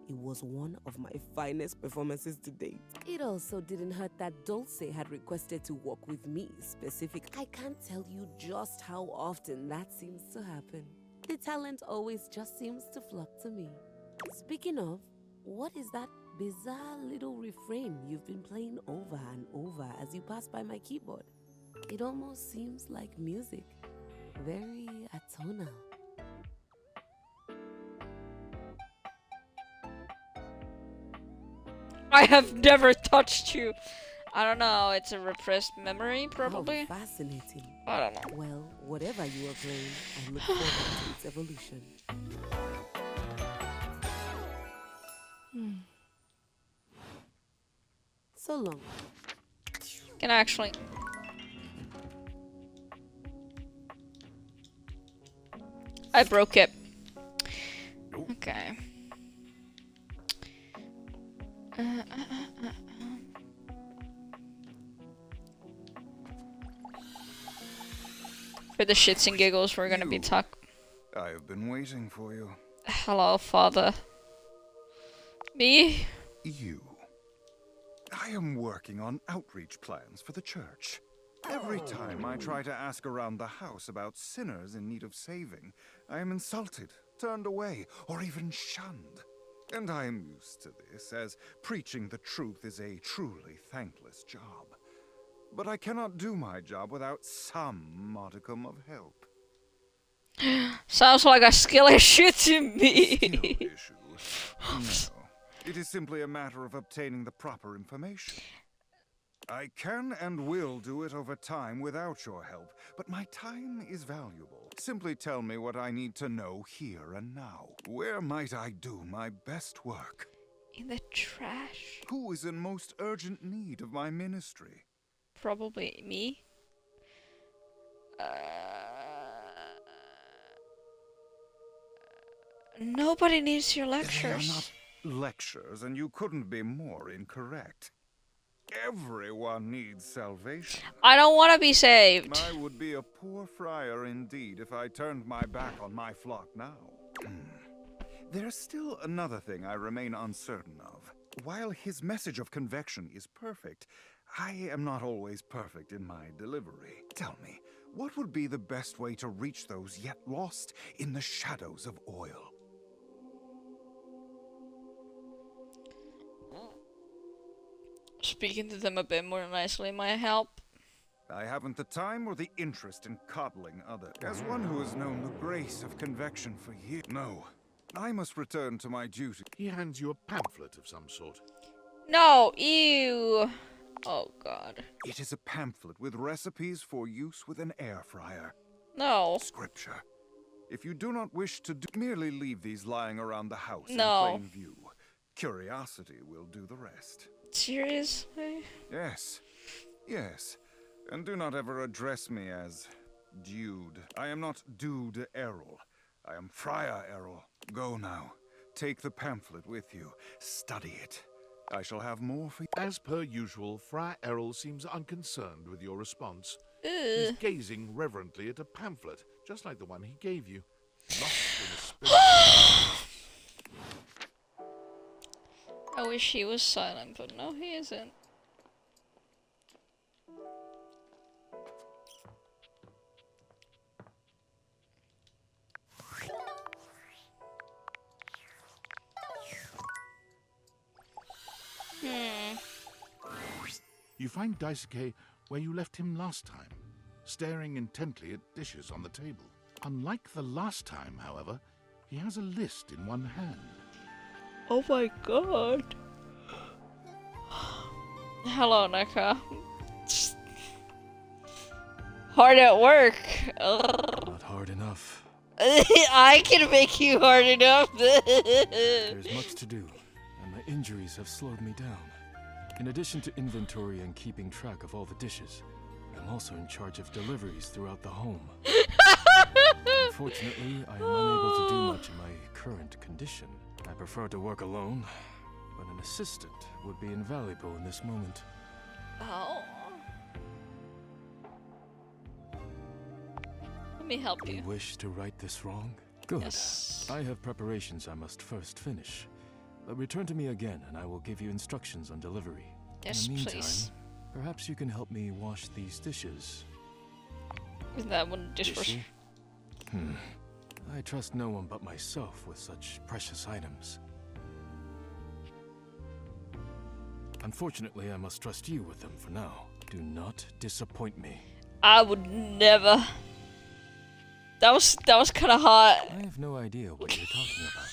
it was one of my finest performances to date. It also didn't hurt that Dulce had requested to work with me specifically. I can't tell you just how often that seems to happen. The talent always just seems to flock to me. Speaking of, what is that bizarre little refrain you've been playing over and over as you pass by my keyboard? It almost seems like music. Very atonal. I have never touched you. I don't know, it's a repressed memory, probably. How fascinating. I don't know. Well, whatever you are playing, I look forward to its evolution. So long. Can actually. I broke it. the shits and giggles we're gonna be talking. I have been waiting for you. Hello, father. Me? You. I am working on outreach plans for the church. Every time I try to ask around the house about sinners in need of saving, I am insulted, turned away, or even shunned. And I am used to this, as preaching the truth is a truly thankless job. But I cannot do my job without some modicum of help. Sounds like a skill issue to me. Skill issue? No. It is simply a matter of obtaining the proper information. I can and will do it over time without your help, but my time is valuable. Simply tell me what I need to know here and now. Where might I do my best work? In the trash. Who is in most urgent need of my ministry? Probably me. Nobody needs your lectures. They are not lectures, and you couldn't be more incorrect. Everyone needs salvation. I don't want to be saved. I would be a poor friar indeed if I turned my back on my flock now. There's still another thing I remain uncertain of. While his message of convection is perfect, I am not always perfect in my delivery. Tell me, what would be the best way to reach those yet lost in the shadows of oil? Speaking to them a bit more nicely might help. I haven't the time or the interest in coddling others. As one who has known the grace of convection for years, no, I must return to my duty. He hands you a pamphlet of some sort. No, ew. Oh god. It is a pamphlet with recipes for use with an air fryer. No. Scripture. If you do not wish to merely leave these lying around the house in plain view. Curiosity will do the rest. Seriously? Yes. Yes. And do not ever address me as Dude. I am not Dude Errol. I am Friar Errol. Go now. Take the pamphlet with you. Study it. I shall have more for you. As per usual, Friar Errol seems unconcerned with your response. He's gazing reverently at a pamphlet, just like the one he gave you. Lost in a spirit. I wish he was silent, but no, he isn't. You find Daisuke where you left him last time, staring intently at dishes on the table. Unlike the last time, however, he has a list in one hand. Oh my god. Hello, Naka. Hard at work. Not hard enough. I can make you hard enough. There's much to do, and my injuries have slowed me down. In addition to inventory and keeping track of all the dishes, I'm also in charge of deliveries throughout the home. Unfortunately, I am unable to do much in my current condition. I prefer to work alone, but an assistant would be invaluable in this moment. Oh. Let me help you. You wish to right this wrong? Good. Yes. I have preparations I must first finish. But return to me again, and I will give you instructions on delivery. Yes, in the meantime, please. Perhaps you can help me wash these dishes. Is that one dishwasher? I trust no one but myself with such precious items. Unfortunately, I must trust you with them for now. Do not disappoint me. I would never. That was kind of hot. I have no idea what you're talking about.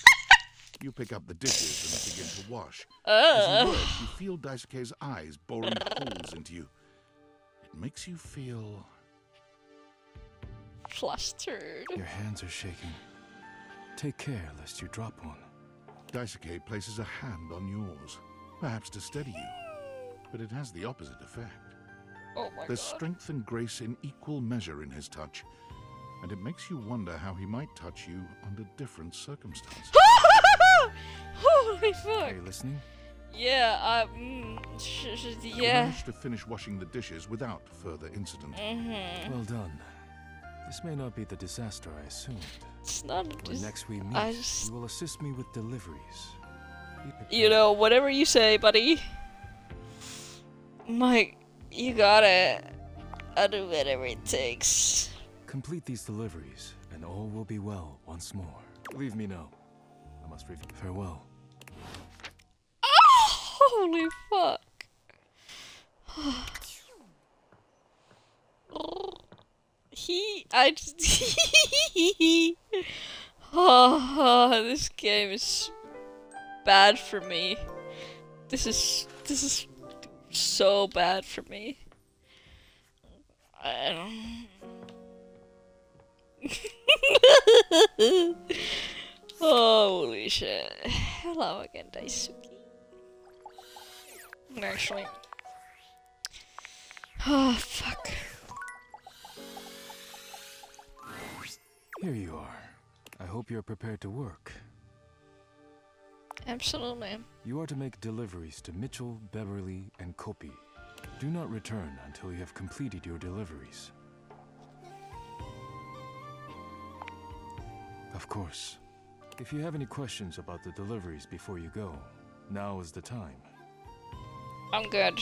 You pick up the dishes and begin to wash. As you work, you feel Daisuke's eyes boring holes into you. It makes you feel flustered. Your hands are shaking. Take care lest you drop one. Daisuke places a hand on yours, perhaps to steady you, but it has the opposite effect. Oh my There's god. strength and grace in equal measure in his touch, and it makes you wonder how he might touch you under different circumstances. Holy fuck. Are you listening? Yeah, You yeah. managed to finish washing the dishes without further incident. Well done. This may not be the disaster I assumed. It's not a When next we meet, you will assist me with deliveries. You know, whatever you say, buddy. Mike, you got it. I'll do whatever it takes. Complete these deliveries, and all will be well once more. Leave me now. I must review. Farewell. Holy fuck. This game is bad for me. This is so bad for me. I don't. Holy shit. Hello again, Daisuke. Actually. Oh, fuck. Here you are. I hope you're prepared to work. Absolutely. You are to make deliveries to Mitchell, Beverly, and Kopi. Do not return until you have completed your deliveries. Of course. If you have any questions about the deliveries before you go, now is the time. I'm good.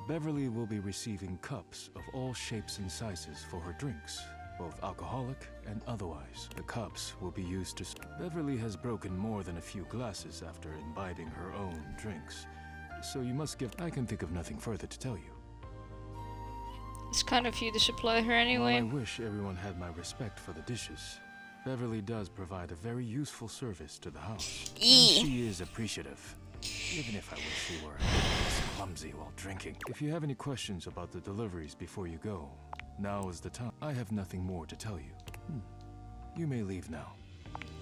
Beverly will be receiving cups of all shapes and sizes for her drinks, both alcoholic and otherwise. The cups will be used to... Beverly has broken more than a few glasses after imbibing her own drinks, so you must give... I can think of nothing further to tell you. It's kind of you to supply her anyway. While I wish everyone had my respect for the dishes, Beverly does provide a very useful service to the house. And she is appreciative, even if I wish she were less clumsy while drinking. If you have any questions about the deliveries before you go, now is the time. I have nothing more to tell you. You may leave now.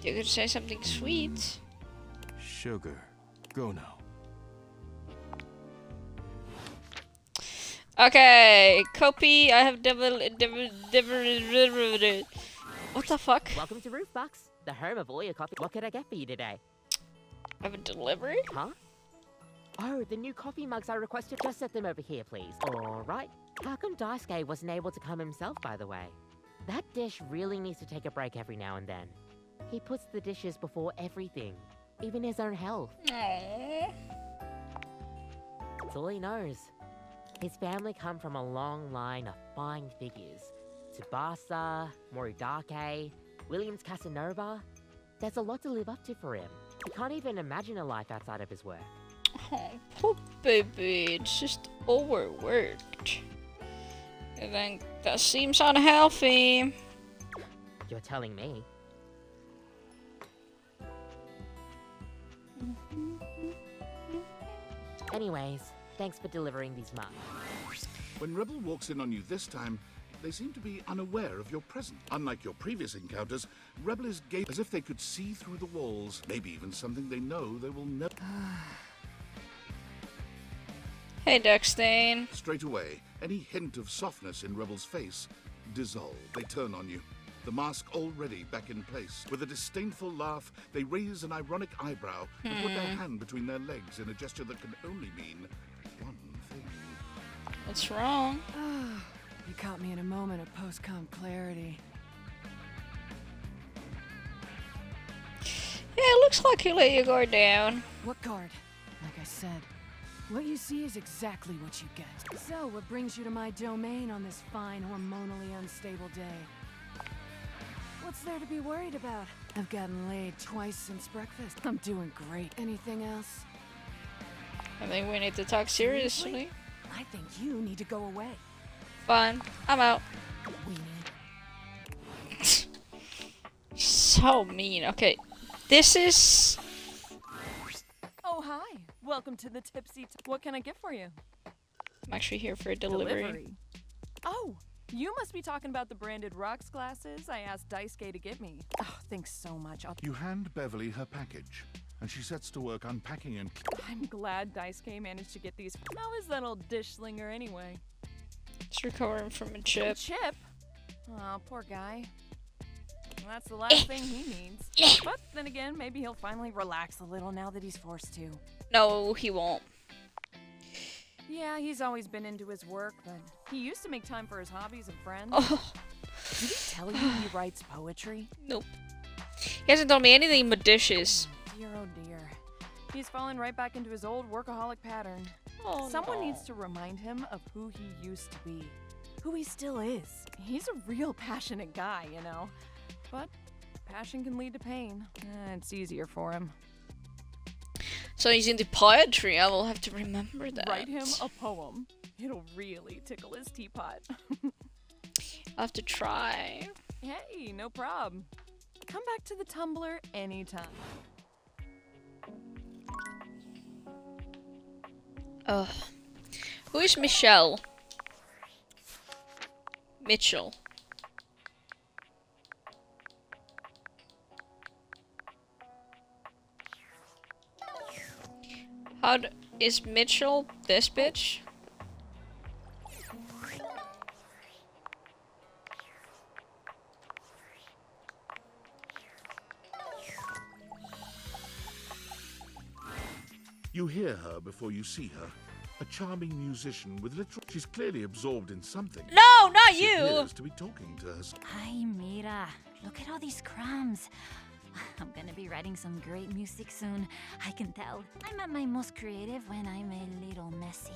You could say something sweet. Sugar, go now. Okay, Kopi, I have what the fuck? Welcome to Roofbox, the home of all your coffee. What could I get for you today? I have a delivery? Huh? Oh, the new coffee mugs I requested. Just set them over here, please. Alright. How come Daisuke wasn't able to come himself, by the way? That dish really needs to take a break every now and then. He puts the dishes before everything, even his own health. Aww. That's all he knows. His family come from a long line of fine figures. Tsubasa, Moridake, Williams Casanova. There's a lot to live up to for him. He can't even imagine a life outside of his work. Oh, poor baby, it's just overworked. I think that seems unhealthy. You're telling me? Anyways, thanks for delivering these mugs. When Rebel walks in on you this time, they seem to be unaware of your presence. Unlike your previous encounters, Rebel is gay as if they could see through the walls. Maybe even something they know they will never... Hey, Duckstain. Straight away, any hint of softness in Rebel's face dissolve. They turn on you, the mask already back in place. With a disdainful laugh, they raise an ironic eyebrow and put their hand between their legs in a gesture that can only mean one thing. What's wrong? You caught me in a moment of post-com clarity. Yeah, it looks like he let you go down. What guard? Like I said, what you see is exactly what you get. So, what brings you to my domain on this fine, hormonally unstable day? What's there to be worried about? I've gotten laid twice since breakfast. I'm doing great. Anything else? I think we need to talk seriously. I think you need to go away. Fine, I'm out. So mean. Okay, this is... Oh, hi. Welcome to the Tipsy... What can I get for you? I'm actually here for a delivery. Oh, you must be talking about the branded rocks glasses I asked Daisuke to get me. Oh, thanks so much. You hand Beverly her package, and she sets to work unpacking and... I'm glad Daisuke managed to get these. How is that old dish slinger anyway? He's recovering from a chip. A chip? Oh, poor guy. Well, that's the last thing he needs. But then again, maybe he'll finally relax a little now that he's forced to. No, he won't. Yeah, he's always been into his work, but he used to make time for his hobbies and friends. Oh, Did he tell you he writes poetry? Nope. He hasn't told me anything but dishes. Dear, oh dear. He's fallen right back into his old workaholic pattern. Oh, Someone no. needs to remind him of who he used to be. Who he still is. He's a real passionate guy, you know. But passion can lead to pain. It's easier for him. So he's into poetry. I will have to remember that. Write him a poem. It'll really tickle his teapot. I'll have to try. Hey, no problem. Come back to the Tumblr anytime. Who is Michelle? Mitchell. Is Mitchell this bitch? You hear her before you see her. A charming musician with little... She's clearly absorbed in something. No, not She you! appears to be talking to her. Hi, Mira. Look at all these crumbs. I'm gonna be writing some great music soon. I can tell. I'm at my most creative when I'm a little messy.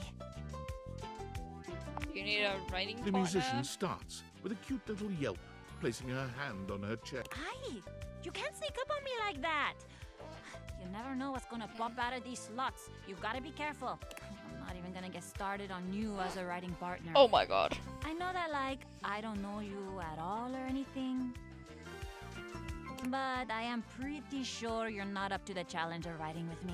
You need a writing The partner? musician starts with a cute little yelp, placing her hand on her chest. Hi! You can't sneak up on me like that! You never know what's gonna pop out of these slots. You gotta be careful. I'm not even gonna get started on you as a writing partner. Oh my god. I know that, like, I don't know you at all or anything. But I am pretty sure you're not up to the challenge of writing with me.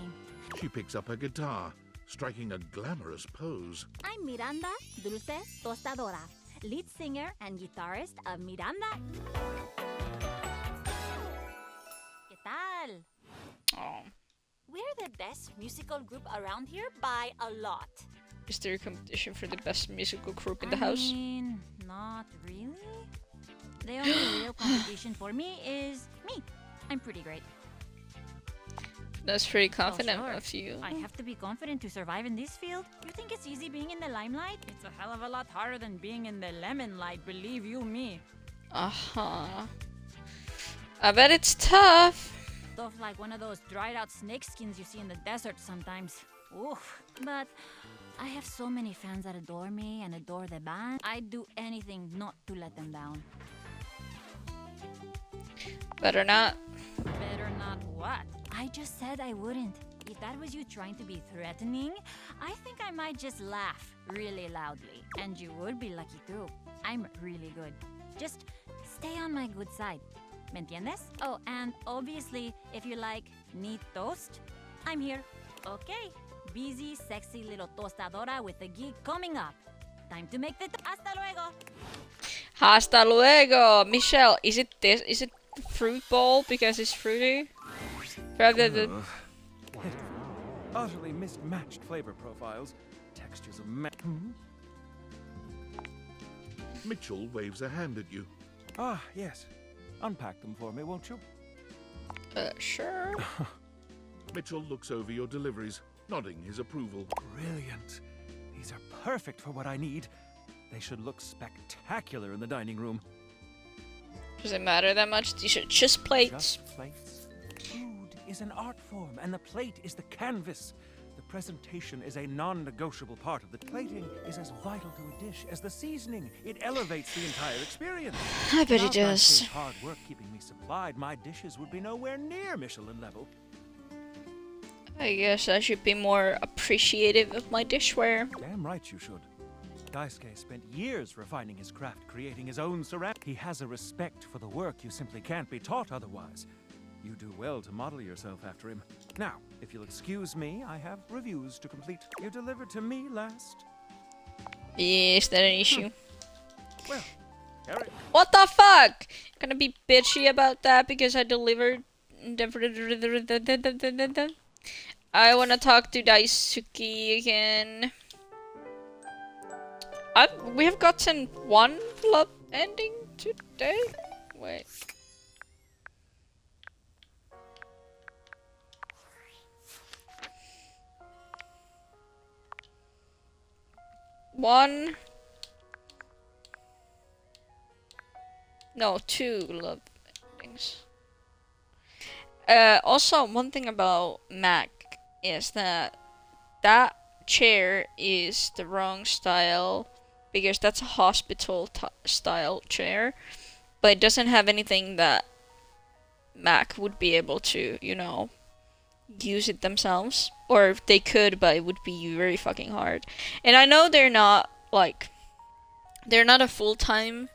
She picks up her guitar, striking a glamorous pose. I'm Miranda Dulce Tostadora, lead singer and guitarist of Miranda. ¿Qué tal? Oh. We're the best musical group around here by a lot. Is there a competition for the best musical group in the house? I mean, not really. The only real competition for me is me. I'm pretty great. That's pretty confident sure. of you. I have to be confident to survive in this field. You think it's easy being in the limelight? It's a hell of a lot harder than being in the lemon light, believe you me. Uh-huh. I bet it's tough. Stuff like one of those dried out snake skins you see in the desert sometimes. Oof. But I have so many fans that adore me and adore the band. I'd do anything not to let them down. Better not. Better not what? I just said I wouldn't. If that was you trying to be threatening, I think I might just laugh really loudly. And you would be lucky too. I'm really good. Just stay on my good side. ¿Me entiendes? Oh, and obviously, if you like neat toast, I'm here. Okay. Busy, sexy little tostadora with a gig coming up. Time to make the hasta luego. Hasta luego, Michelle. Is it this? Is it fruit bowl because it's fruity? Utterly mismatched flavor profiles, textures of Mitchell waves a hand at you. Ah, yes. Unpack them for me, won't you? Sure. Mitchell looks over your deliveries, nodding his approval. Brilliant. These are perfect for what I need. They should look spectacular in the dining room. Does it matter that much? These are just plates. Just plates. Food is an art form, and the plate is the canvas. The presentation is a non-negotiable part of the plating is as vital to a dish as the seasoning. It elevates the entire experience. I bet it Without my does. team's hard work keeping me supplied, my dishes would be nowhere near Michelin level. I guess I should be more appreciative of my dishware. Damn right you should. Daisuke spent years refining his craft, creating his own ceramic. He has a respect for the work you simply can't be taught otherwise. You do well to model yourself after him. Now, if you'll excuse me, I have reviews to complete. You delivered to me last. Is that an issue? Well, Eric. What the fuck? Gonna be bitchy about that because I delivered. I wanna talk to Daisuke again. We have gotten one love ending today? Wait. One. No, 2 love endings. Also, one thing about Mac is that that chair is the wrong style because that's a hospital style chair, but it doesn't have anything that Mac would be able to, you know, use it themselves. Or if they could, but it would be very fucking hard. And I know they're not like, they're not a full-time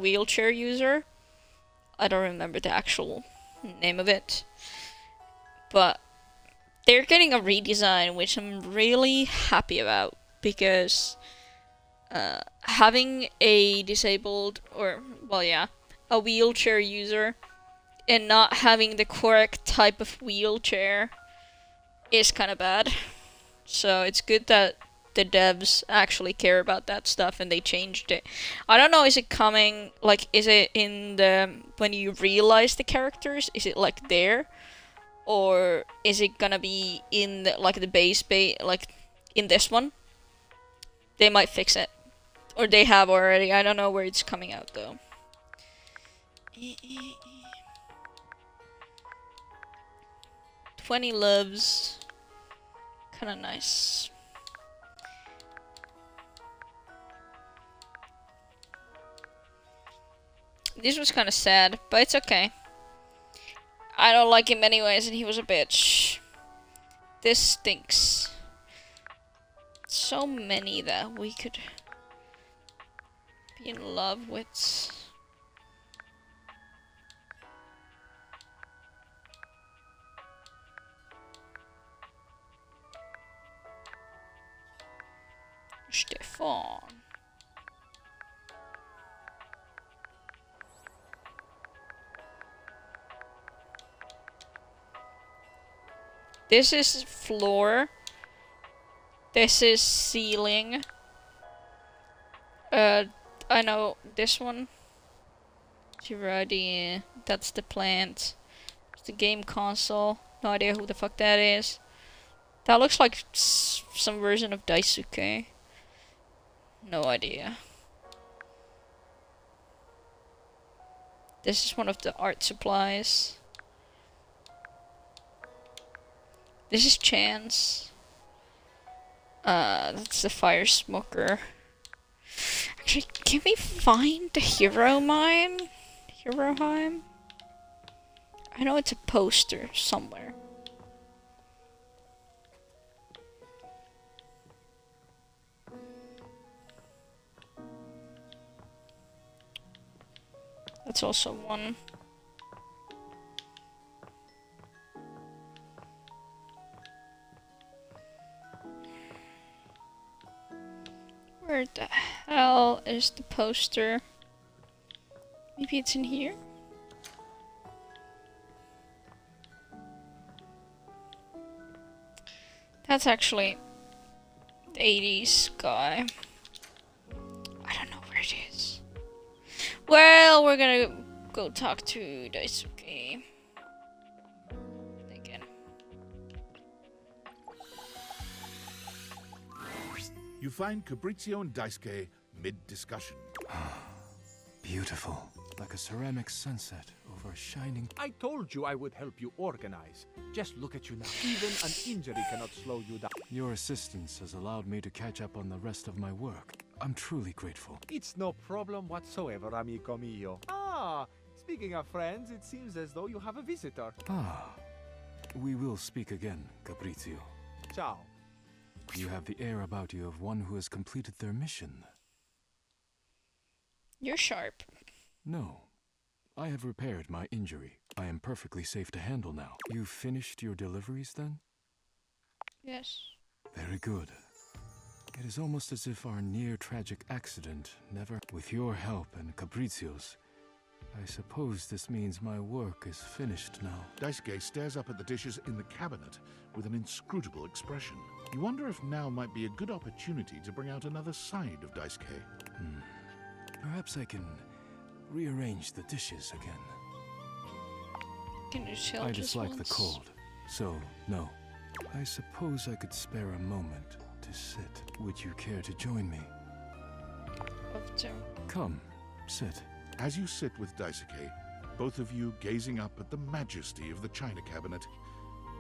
wheelchair user. I don't remember the actual name of it, but they're getting a redesign, which I'm really happy about, because having a disabled, or well, yeah, a wheelchair user and not having the correct type of wheelchair is kind of bad. So it's good that the devs actually care about that stuff and they changed it. I don't know, is it coming, like, is it in the, when you realize the characters, is it like there? Or is it gonna be in the, like the base, like in this one? They might fix it. Or they have already, I don't know where it's coming out though. 20 loves. Kinda nice. This was kinda sad, but it's okay. I don't like him anyways, and he was a bitch. This stinks. So many that we could be in love with. Stefan. This is floor. This is ceiling. I know this one. Girardi, that's the plant. It's the game console. No idea who the fuck that is. That looks like some version of Daisuke. No idea. This is one of the art supplies. This is Chance. That's the fire smoker. Actually, can we find the hero mine? Heroheim? I know it's a poster somewhere. That's also one. Where the hell is the poster? Maybe it's in here? That's actually the 80s guy. I don't know where it is. Well, we're gonna go talk to Daisuke. Again. You find Fabrizio and Daisuke mid-discussion. Beautiful. Like a ceramic sunset over a shining... I told you I would help you organize. Just look at you now. Even an injury cannot slow you down. Your assistance has allowed me to catch up on the rest of my work. I'm truly grateful. It's no problem whatsoever, amigo mio. Ah, speaking of friends, it seems as though you have a visitor. Ah, we will speak again, Fabrizio. Ciao. You have the air about you of one who has completed their mission. You're sharp. No. I have repaired my injury. I am perfectly safe to handle now. You finished your deliveries then? Yes. Very good. It is almost as if our near-tragic accident never... With your help and Fabrizio's, I suppose this means my work is finished now. Daisuke stares up at the dishes in the cabinet with an inscrutable expression. You wonder if now might be a good opportunity to bring out another side of Daisuke. Perhaps I can rearrange the dishes again. Can you chill I just dislike once? the cold, so no. I suppose I could spare a moment to sit. Would you care to join me? to. Come, sit. As you sit with Daisuke, both of you gazing up at the majesty of the china cabinet,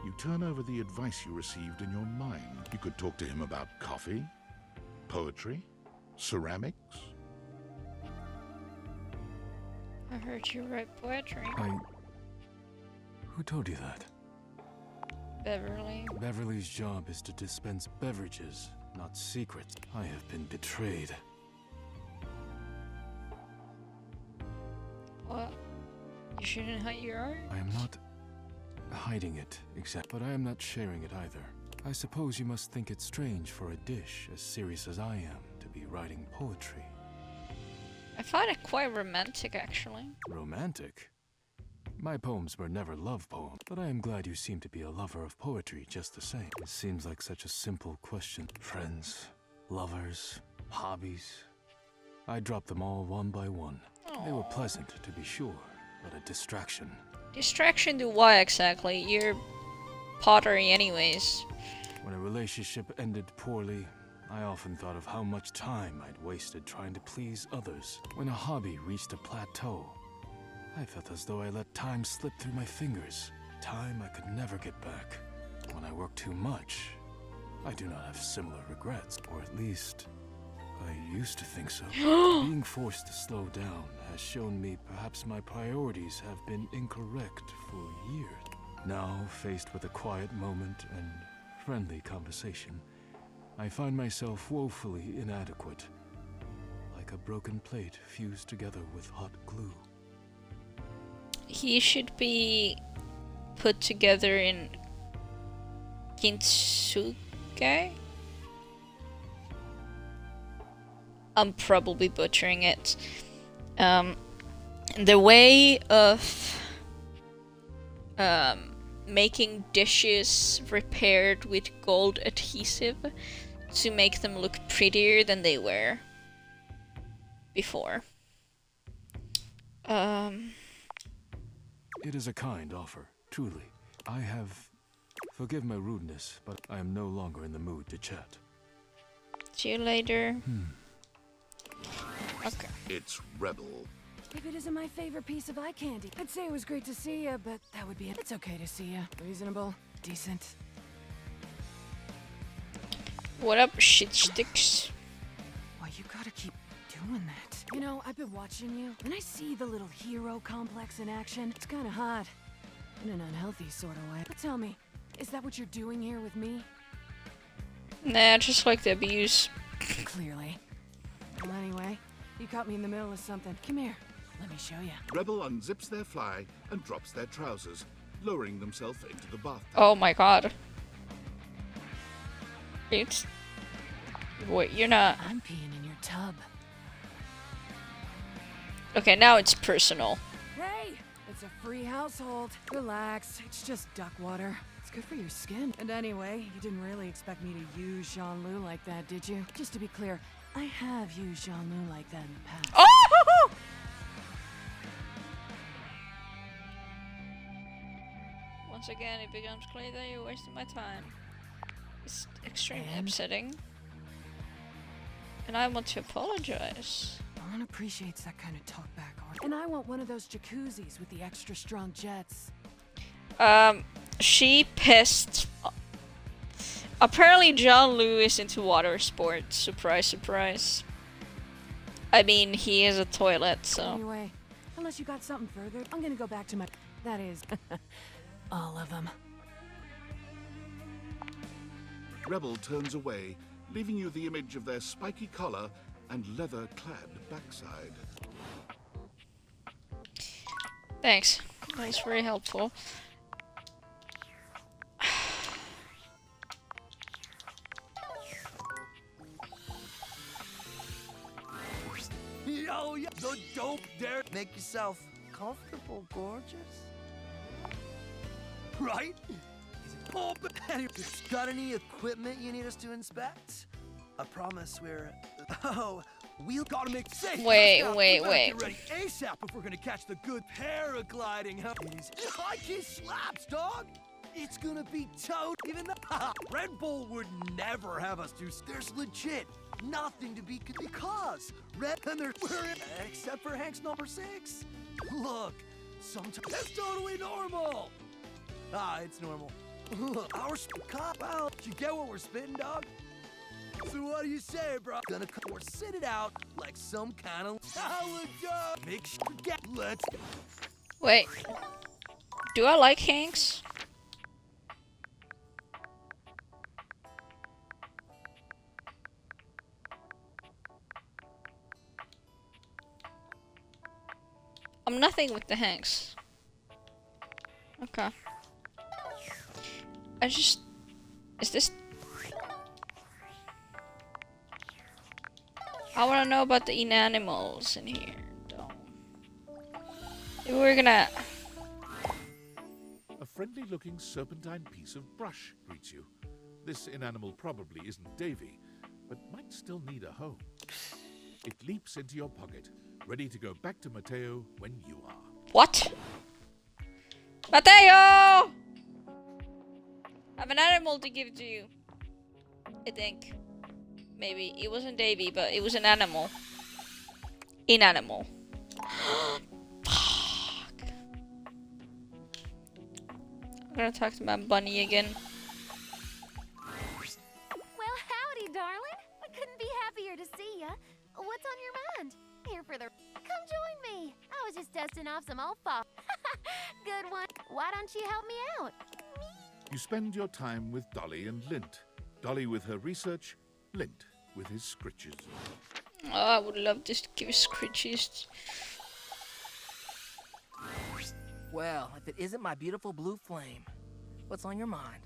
you turn over the advice you received in your mind. You could talk to him about coffee, poetry, ceramics. I heard you write poetry. Who told you that? Beverly. Beverly's job is to dispense beverages, not secrets. I have been betrayed. What? You shouldn't hide your art? I am not hiding it, but I am not sharing it either. I suppose you must think it strange for a dish as serious as I am to be writing poetry. I find it quite romantic, actually. Romantic? My poems were never love poems, but I am glad you seem to be a lover of poetry just the same. It seems like such a simple question. Friends, lovers, hobbies. I dropped them all one by one. They were pleasant, to be sure, but a distraction. Distraction to what exactly? You're pottery anyways. When a relationship ended poorly, I often thought of how much time I'd wasted trying to please others. When a hobby reached a plateau, I felt as though I let time slip through my fingers. Time I could never get back. When I work too much, I do not have similar regrets, or at least I used to think so. Being forced to slow down has shown me perhaps my priorities have been incorrect for years. Now, faced with a quiet moment and friendly conversation, I find myself woefully inadequate, like a broken plate fused together with hot glue. He should be put together in Kintsugi? I'm probably butchering it. The way of making dishes repaired with gold adhesive to make them look prettier than they were before. It is a kind offer, truly. I have... Forgive my rudeness, but I am no longer in the mood to chat. See you later. Okay. It's Rebel. If it isn't my favorite piece of eye candy, I'd say it was great to see you, but that would be it. It's okay to see you. Reasonable, decent. What up, shit sticks? Why, you gotta keep doing that. You know, I've been watching you, and I see the little hero complex in action. It's kinda hot. In an unhealthy sort of way. But tell me, is that what you're doing here with me? Nah, just like the abuse. Clearly. Well, anyway, you caught me in the middle of something. Come here, let me show you. Rebel unzips their fly and drops their trousers, lowering themselves into the bathtub. Oh my god. It's... Wait, you're not... I'm peeing in your tub. Okay, now it's personal. Hey, it's a free household. Relax, it's just duck water. It's good for your skin. And anyway, you didn't really expect me to use Jean-Loup like that, did you? Just to be clear, I have used Jean-Loup like that in the past. Oh! Once again, it becomes clear that you're wasting my time. It's extremely upsetting. And I want to apologize. No one appreciates that kind of talk back, and I want one of those jacuzzis with the extra strong jets. She pissed. Apparently Jean-Loup is into water sports. Surprise, surprise. I mean, he is a toilet, so... Anyway, unless you got something further, I'm gonna go back to my... That is... all of them. Rebel turns away, leaving you the image of their spiky collar and leather-clad backside. Thanks. That's very helpful. Yo, the dope there. Make yourself comfortable, gorgeous. Right? Is it pumping? Got any equipment you need us to inspect? I promise we're... Oh, we'll gotta make safe. Wait. Get ready ASAP if we're gonna catch the good paragliding. Huh? I kiss slaps, dog. It's gonna be toad. Even the Red Bull would never have us do. There's legit nothing to be because red and they're except for Hank's number 6. Look, sometimes that's totally normal. It's normal. Our cop out. You get what we're spitting, dog? So what do you say, bro? Gonna or sit it out like some kind of make sure get let's Wait. Do I like Hanks? I'm nothing with the Hanks. Okay. Is this... I want to know about the inanimals in here, though. Maybe we're gonna... A friendly-looking serpentine piece of brush greets you. This inanimal probably isn't Davy, but might still need a home. It leaps into your pocket, ready to go back to Mateo when you are. What? Mateo! I have an animal to give to you. I think. Maybe. It wasn't Davy, but it was an animal. Inanimal. Fuck. I'm gonna talk to my bunny again. Well, howdy, darling. I couldn't be happier to see ya. What's on your mind? Here for the... Come join me. I was just dusting off some old fog. Good one. Why don't you help me out? You spend your time with Dolly and Lint. Dolly with her research, Lint with his scritches. Oh, I would love just to give scritches. Well, if it isn't my beautiful blue flame, what's on your mind?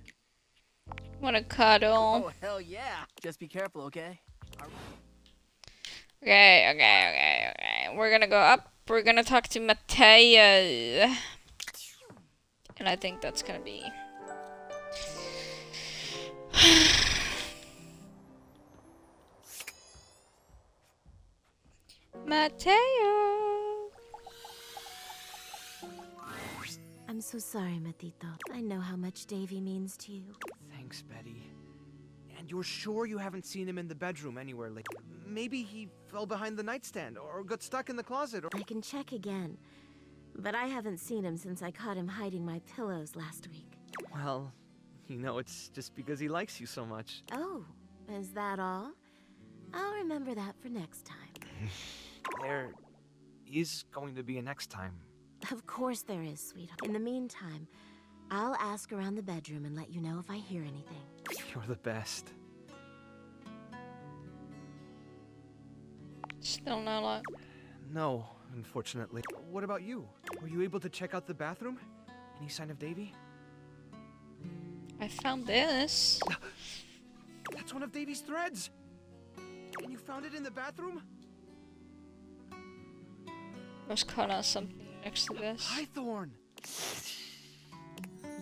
Wanna cuddle? Oh, hell yeah. Just be careful, okay? Okay. We're gonna go up. We're gonna talk to Mateo. And I think that's gonna be... Mateo! I'm so sorry, Matito. I know how much Davy means to you. Thanks, Betty. And you're sure you haven't seen him in the bedroom anywhere lately? Maybe he fell behind the nightstand or got stuck in the closet or... I can check again. But I haven't seen him since I caught him hiding my pillows last week. Well, you know, it's just because he likes you so much. Oh, is that all? I'll remember that for next time. There is going to be a next time. Of course there is, sweetheart. In the meantime, I'll ask around the bedroom and let you know if I hear anything. You're the best. Still not a lot. No, unfortunately. What about you? Were you able to check out the bathroom? Any sign of Davy? I found this. That's one of Davy's threads! And you found it in the bathroom? There's kind of something next to this. Pythorn!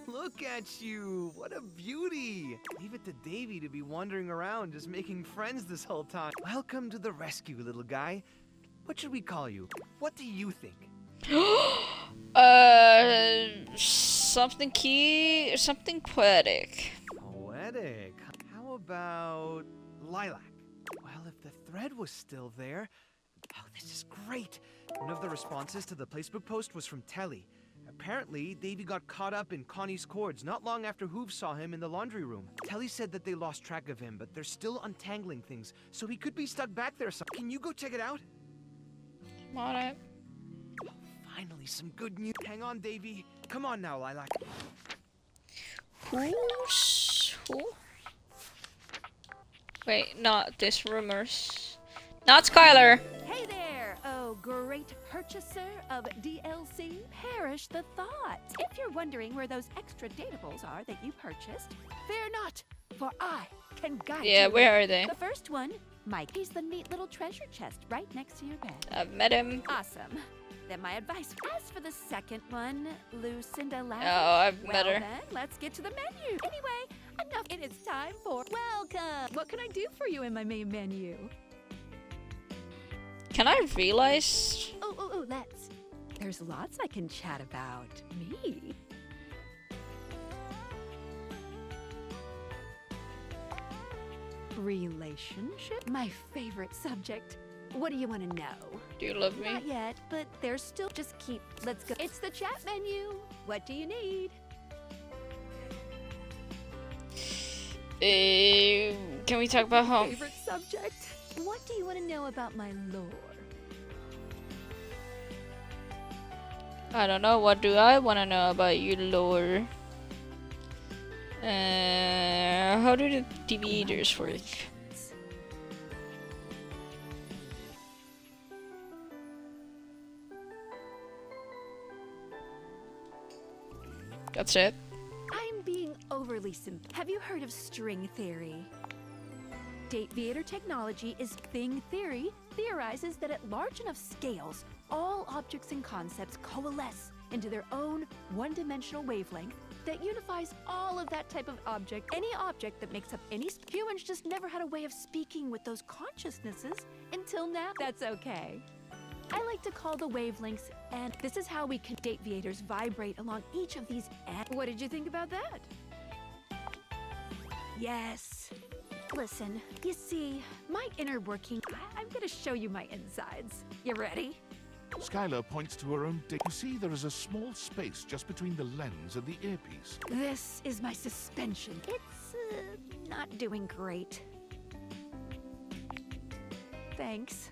Look at you! What a beauty! Leave it to Davy to be wandering around just making friends this whole time. Welcome to the rescue, little guy. What should we call you? What do you think? Something key, something poetic. Poetic? How about lilac? Well, if the thread was still there... Oh, this is great! One of the responses to the Facebook post was from Telly. Apparently, Davy got caught up in Connie's cords not long after Hoove saw him in the laundry room. Telly said that they lost track of him, but they're still untangling things, so he could be stuck back there. Can you go check it out? I'm on it. Oh, finally, some good news. Hang on, Davy. Come on now, Lilac. Who? Wait, not this rumors. Not Skylar. Hey there, oh great purchaser of DLC. Perish the thought. If you're wondering where those extra datables are that you purchased, fear not, for I can guide you. Yeah, where are they? The first one, Mike. He's the neat little treasure chest right next to your bed. I've met him. Awesome. Then my advice. As for the second one, Lucinda Lavish. Oh, I've met her. Then, let's get to the menu. Anyway, enough. It is time for welcome. What can I do for you in my main menu? Can I realize? Oh, let's. There's lots I can chat about. Me. Relationship? My favorite subject. What do you want to know? Do you love me? Not yet, but there's still. Just keep. Let's go. It's the chat menu. What do you need? Can we talk about home? Favorite subject? What do you want to know about my lore? I don't know. What do I want to know about you, lore? How do the deviators work? That's it. I'm being overly simple. Have you heard of string theory? Deviator technology is thing theory theorizes that at large enough scales, all objects and concepts coalesce into their own one-dimensional wavelength that unifies all of that type of object. Any object that makes up any humans just never had a way of speaking with those consciousnesses until now. That's okay. I like to call the wavelengths, and this is how we can deviators vibrate along each of these. What did you think about that? Yes. Listen, you see, my inner working, I'm gonna show you my insides. You ready? Skylar points to her own dick. You see, there is a small space just between the lens and the earpiece. This is my suspension. It's not doing great. Thanks.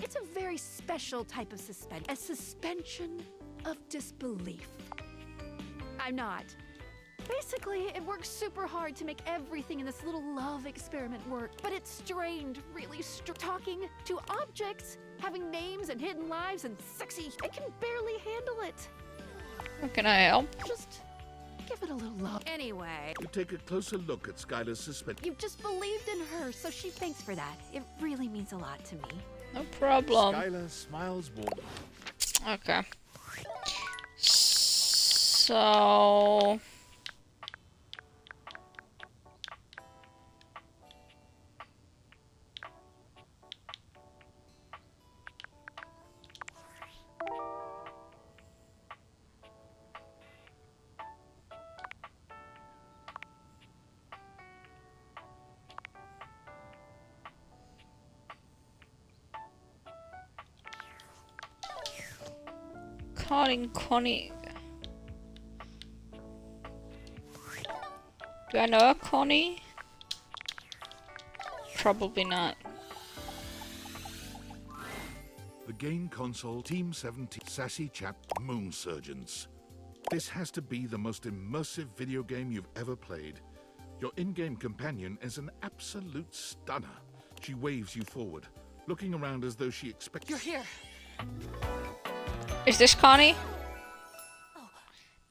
It's a very special type of suspension. A suspension of disbelief. I'm not. Basically, it works super hard to make everything in this little love experiment work, but it's strained, really talking to objects, having names and hidden lives and sexy. I can barely handle it. How can I help? Just give it a little love. Anyway. You take a closer look at Skylar's suspension. You just believed in her, so she thanks for that. It really means a lot to me. No problem. Skylar smiles warmly. Okay. So... Connie. Do I know a Connie? Probably not. The game console Team 17 Sassy Chap Moon Surgeons. This has to be the most immersive video game you've ever played. Your in-game companion is an absolute stunner. She waves you forward, looking around as though she expects... You're here! Is this Connie? Oh.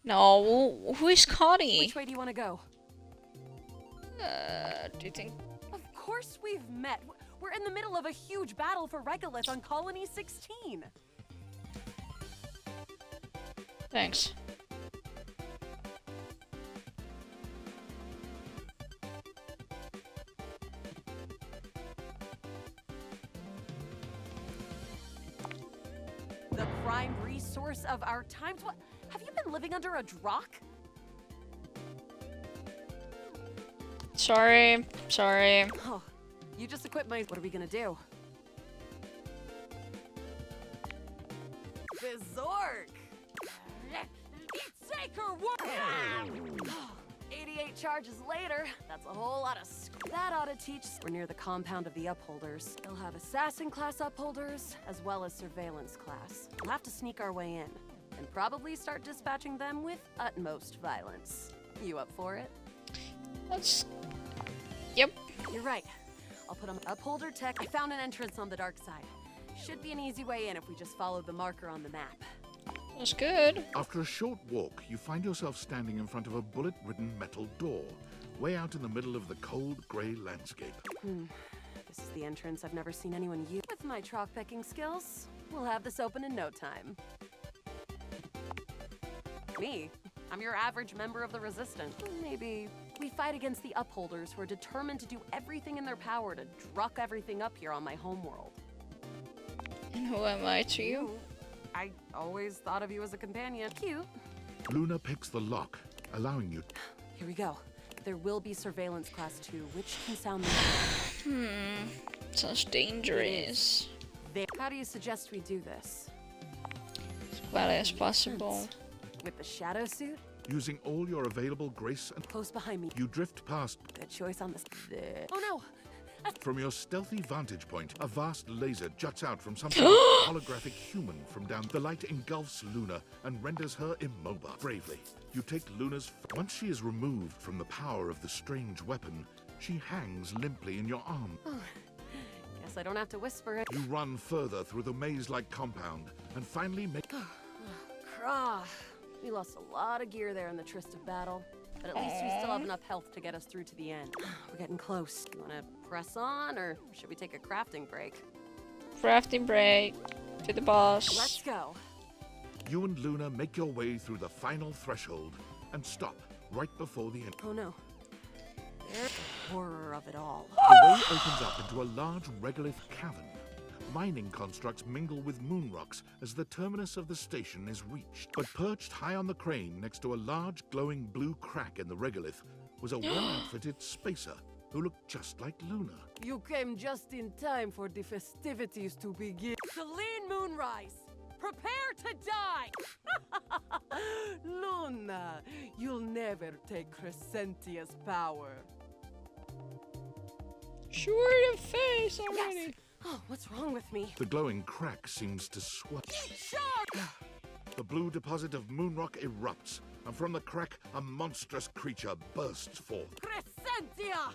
No, who is Connie? Which way do you want to go? Do you think? Of course we've met. We're in the middle of a huge battle for Regolith on Colony 16. Thanks. The prime resource of our times? What? Have you been living under a rock? Sorry. Oh, you just equipped my... What are we gonna do? The Zork! Sacre work! 88 charges later, that's a whole lot of... That ought to teach... We're near the compound of the Upholders. They'll have Assassin class Upholders, as well as Surveillance class. We'll have to sneak our way in, and probably start dispatching them with utmost violence. You up for it? Let's... Yep. You're right. I'll put on Upholder tech. I found an entrance on the dark side. Should be an easy way in if we just follow the marker on the map. That's good. After a short walk, you find yourself standing in front of a bullet-ridden metal door, way out in the middle of the cold, grey landscape. This is the entrance I've never seen anyone use. With my chalk-picking skills, we'll have this open in no time. Me? I'm your average member of the Resistance. Maybe we fight against the Upholders who are determined to do everything in their power to druck everything up here on my homeworld. And who am I to you? I always thought of you as a companion. Cute. Luna picks the lock, allowing you... Here we go. There will be Surveillance Class 2, which can sound... Sounds dangerous. How do you suggest we do this? As well as possible. With the shadow suit? Using all your available grace and Close behind me. you drift past. Good choice on this. Oh no! From your stealthy vantage point, a vast laser juts out from some sort of holographic human from down. The light engulfs Luna and renders her immobile. Bravely, you take Luna's... Once she is removed from the power of the strange weapon, she hangs limply in your arm. Oh, guess I don't have to whisper it. You run further through the maze-like compound and finally make... Krah. We lost a lot of gear there in the tryst of battle. But at least we still have enough health to get us through to the end. We're getting close. You wanna press on, or should we take a crafting break? Crafting break. To the boss. Let's go. You and Luna make your way through the final threshold and stop right before the end. Oh no. There's the horror of it all. The way opens up into a large regolith cavern. Mining constructs mingle with moon rocks as the terminus of the station is reached. But perched high on the crane next to a large glowing blue crack in the regolith was a well-outfitted spacer who looked just like Luna. You came just in time for the festivities to begin. Celine Moonrise, prepare to die! Luna, you'll never take Crescentia's power. Sure in the face already. Yes. Oh, what's wrong with me? The glowing crack seems to swell. Shark! The blue deposit of moonrock erupts, and from the crack, a monstrous creature bursts forth. Crescentia!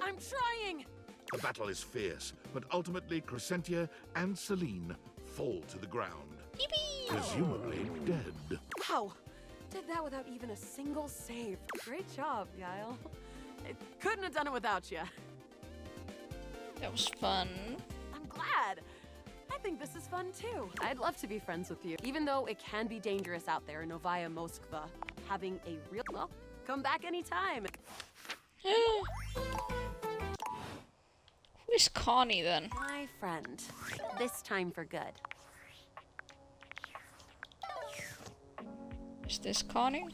I'm trying! The battle is fierce, but ultimately Crescentia and Celine fall to the ground. Yippee! Presumably dead. Wow! Did that without even a single save. Great job, Guile. I couldn't have done it without you. That was fun. I'm glad. I think this is fun too. I'd love to be friends with you, even though it can be dangerous out there in Novaya Moskva. Having a real... Well, come back anytime. Who's Connie then? My friend. This time for good. Is this Connie?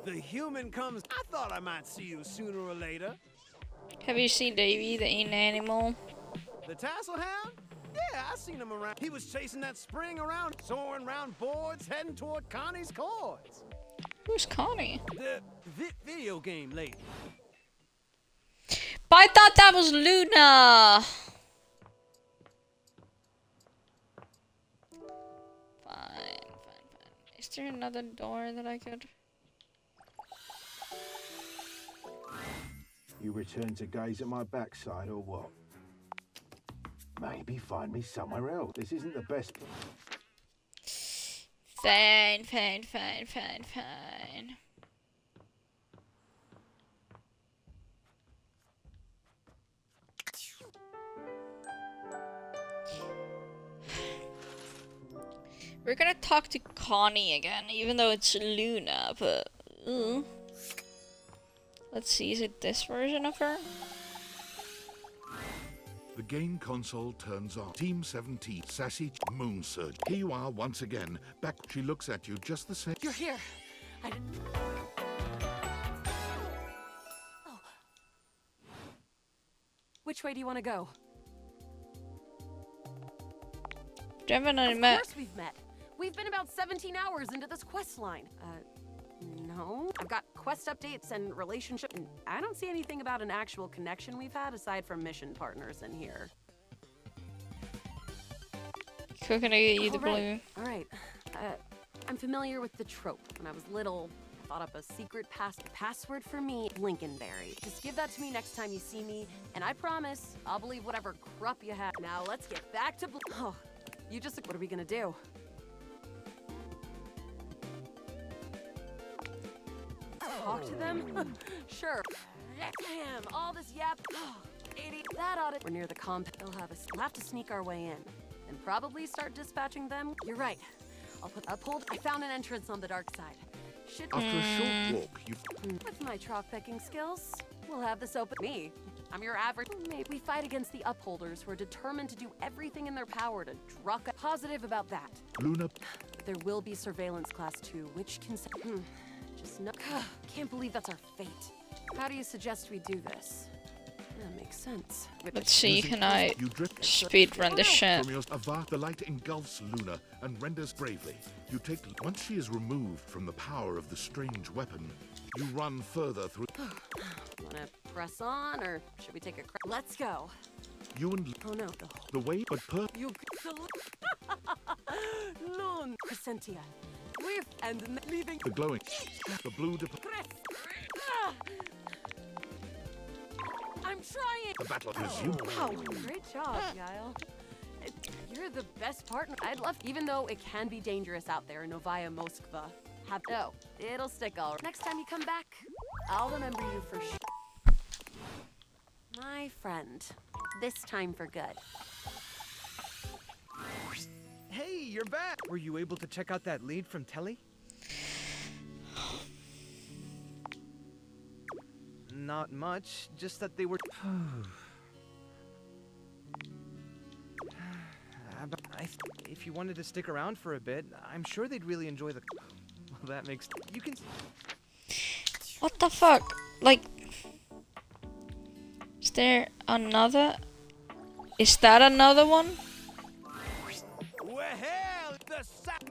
The human comes. I thought I might see you sooner or later. Have you seen Davy, the animal? The tassel hound? Yeah, I seen him around. He was chasing that spring around, soaring around boards, heading toward Connie's chords. Who's Connie? The video game lady. But I thought that was Luna! Fine. Is there another door that I could... You return to gaze at my backside or what? Maybe find me somewhere else. This isn't the best. Fine. We're gonna talk to Connie again, even though it's Luna, but... Let's see, is it this version of her? The game console turns on. Team 17, Sassy Moon Surge. Here you are once again. Back, she looks at you just the same. You're here. I didn't... Oh. Which way do you want to go? Definitely Of met. course we've met. We've been about 17 hours into this quest line. No. I've got quest updates and relationship, and I don't see anything about an actual connection we've had aside from mission partners in here. Cooking to get you the blue. All right. I'm familiar with the trope. When I was little, I thought up a secret password for me, Lincolnberry. Just give that to me next time you see me, and I promise I'll believe whatever crap you have. Now let's get back to Oh, you just... What are we gonna do? Talk to them? Sure. Damn, all this yap. 80. That ought to. We're near the comp. We'll have to sneak our way in, and probably start dispatching them. You're right. I'll put uphold. I found an entrance on the dark side. Should. After a short walk, you With my chalk picking skills, we'll have this open. Me. I'm your average. Maybe we fight against the upholders who are determined to do everything in their power to druck. Positive about that. Luna. There will be surveillance class 2, which can. Just no. Can't believe that's our fate. How do you suggest we do this? That makes sense. Let's see, can I speedrun this shit? From your avart, the light engulfs Luna and renders bravely. You take once she is removed from the power of the strange weapon, you run further through. Wanna press on, or should we take a Let's go. You and Oh no, the way, but you. Lun, Crescentia. We're and leaving. the glowing, the blue. Ah! I'm trying. The battle resumes. Wow, great job, Guile. You're the best partner. I'd love, even though it can be dangerous out there in Novaya Moskva. No, it'll stick all right. Next time you come back, I'll remember you for sure. My friend, this time for good. Hey, you're back! Were you able to check out that lead from Telly? Not much, just that they were... If you wanted to stick around for a bit, I'm sure they'd really enjoy the... Well, that makes... You can... What the fuck? Like... Is there another? Is that another one? Well, hell,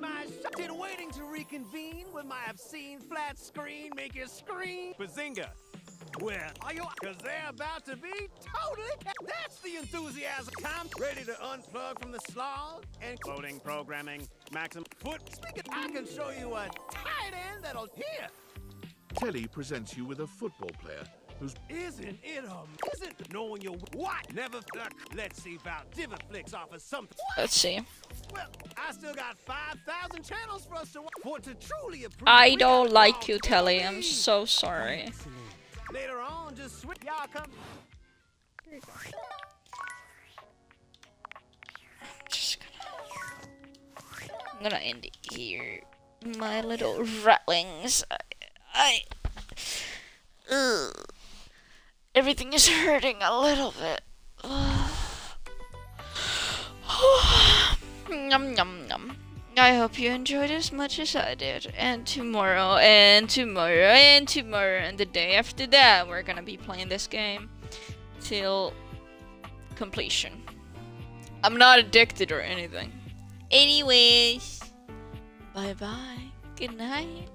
my shit waiting to reconvene with my obscene flat screen make you scream. Bazinga. Well, are you? Because they're about to be totally. That's the enthusiasm. Time ready to unplug from the slog and loading programming. Maximum foot. Speaking, I can show you a tight end that'll hear. Telly presents you with a football player who's... Isn't it isn't knowing your what? Never. Let's see about divot flicks off of something. Let's see. Well, I still got 5,000 channels for us to watch for to truly approve. I don't like you, Telly. I'm so sorry. Later on, just switch. Y'all come. I'm gonna end it here. My little rattlings. Everything is hurting a little bit. Yum yum yum. I hope you enjoyed as much as I did. And tomorrow, and tomorrow, and tomorrow, and the day after that, we're gonna be playing this game till completion. I'm not addicted or anything. Anyways, bye bye. Good night.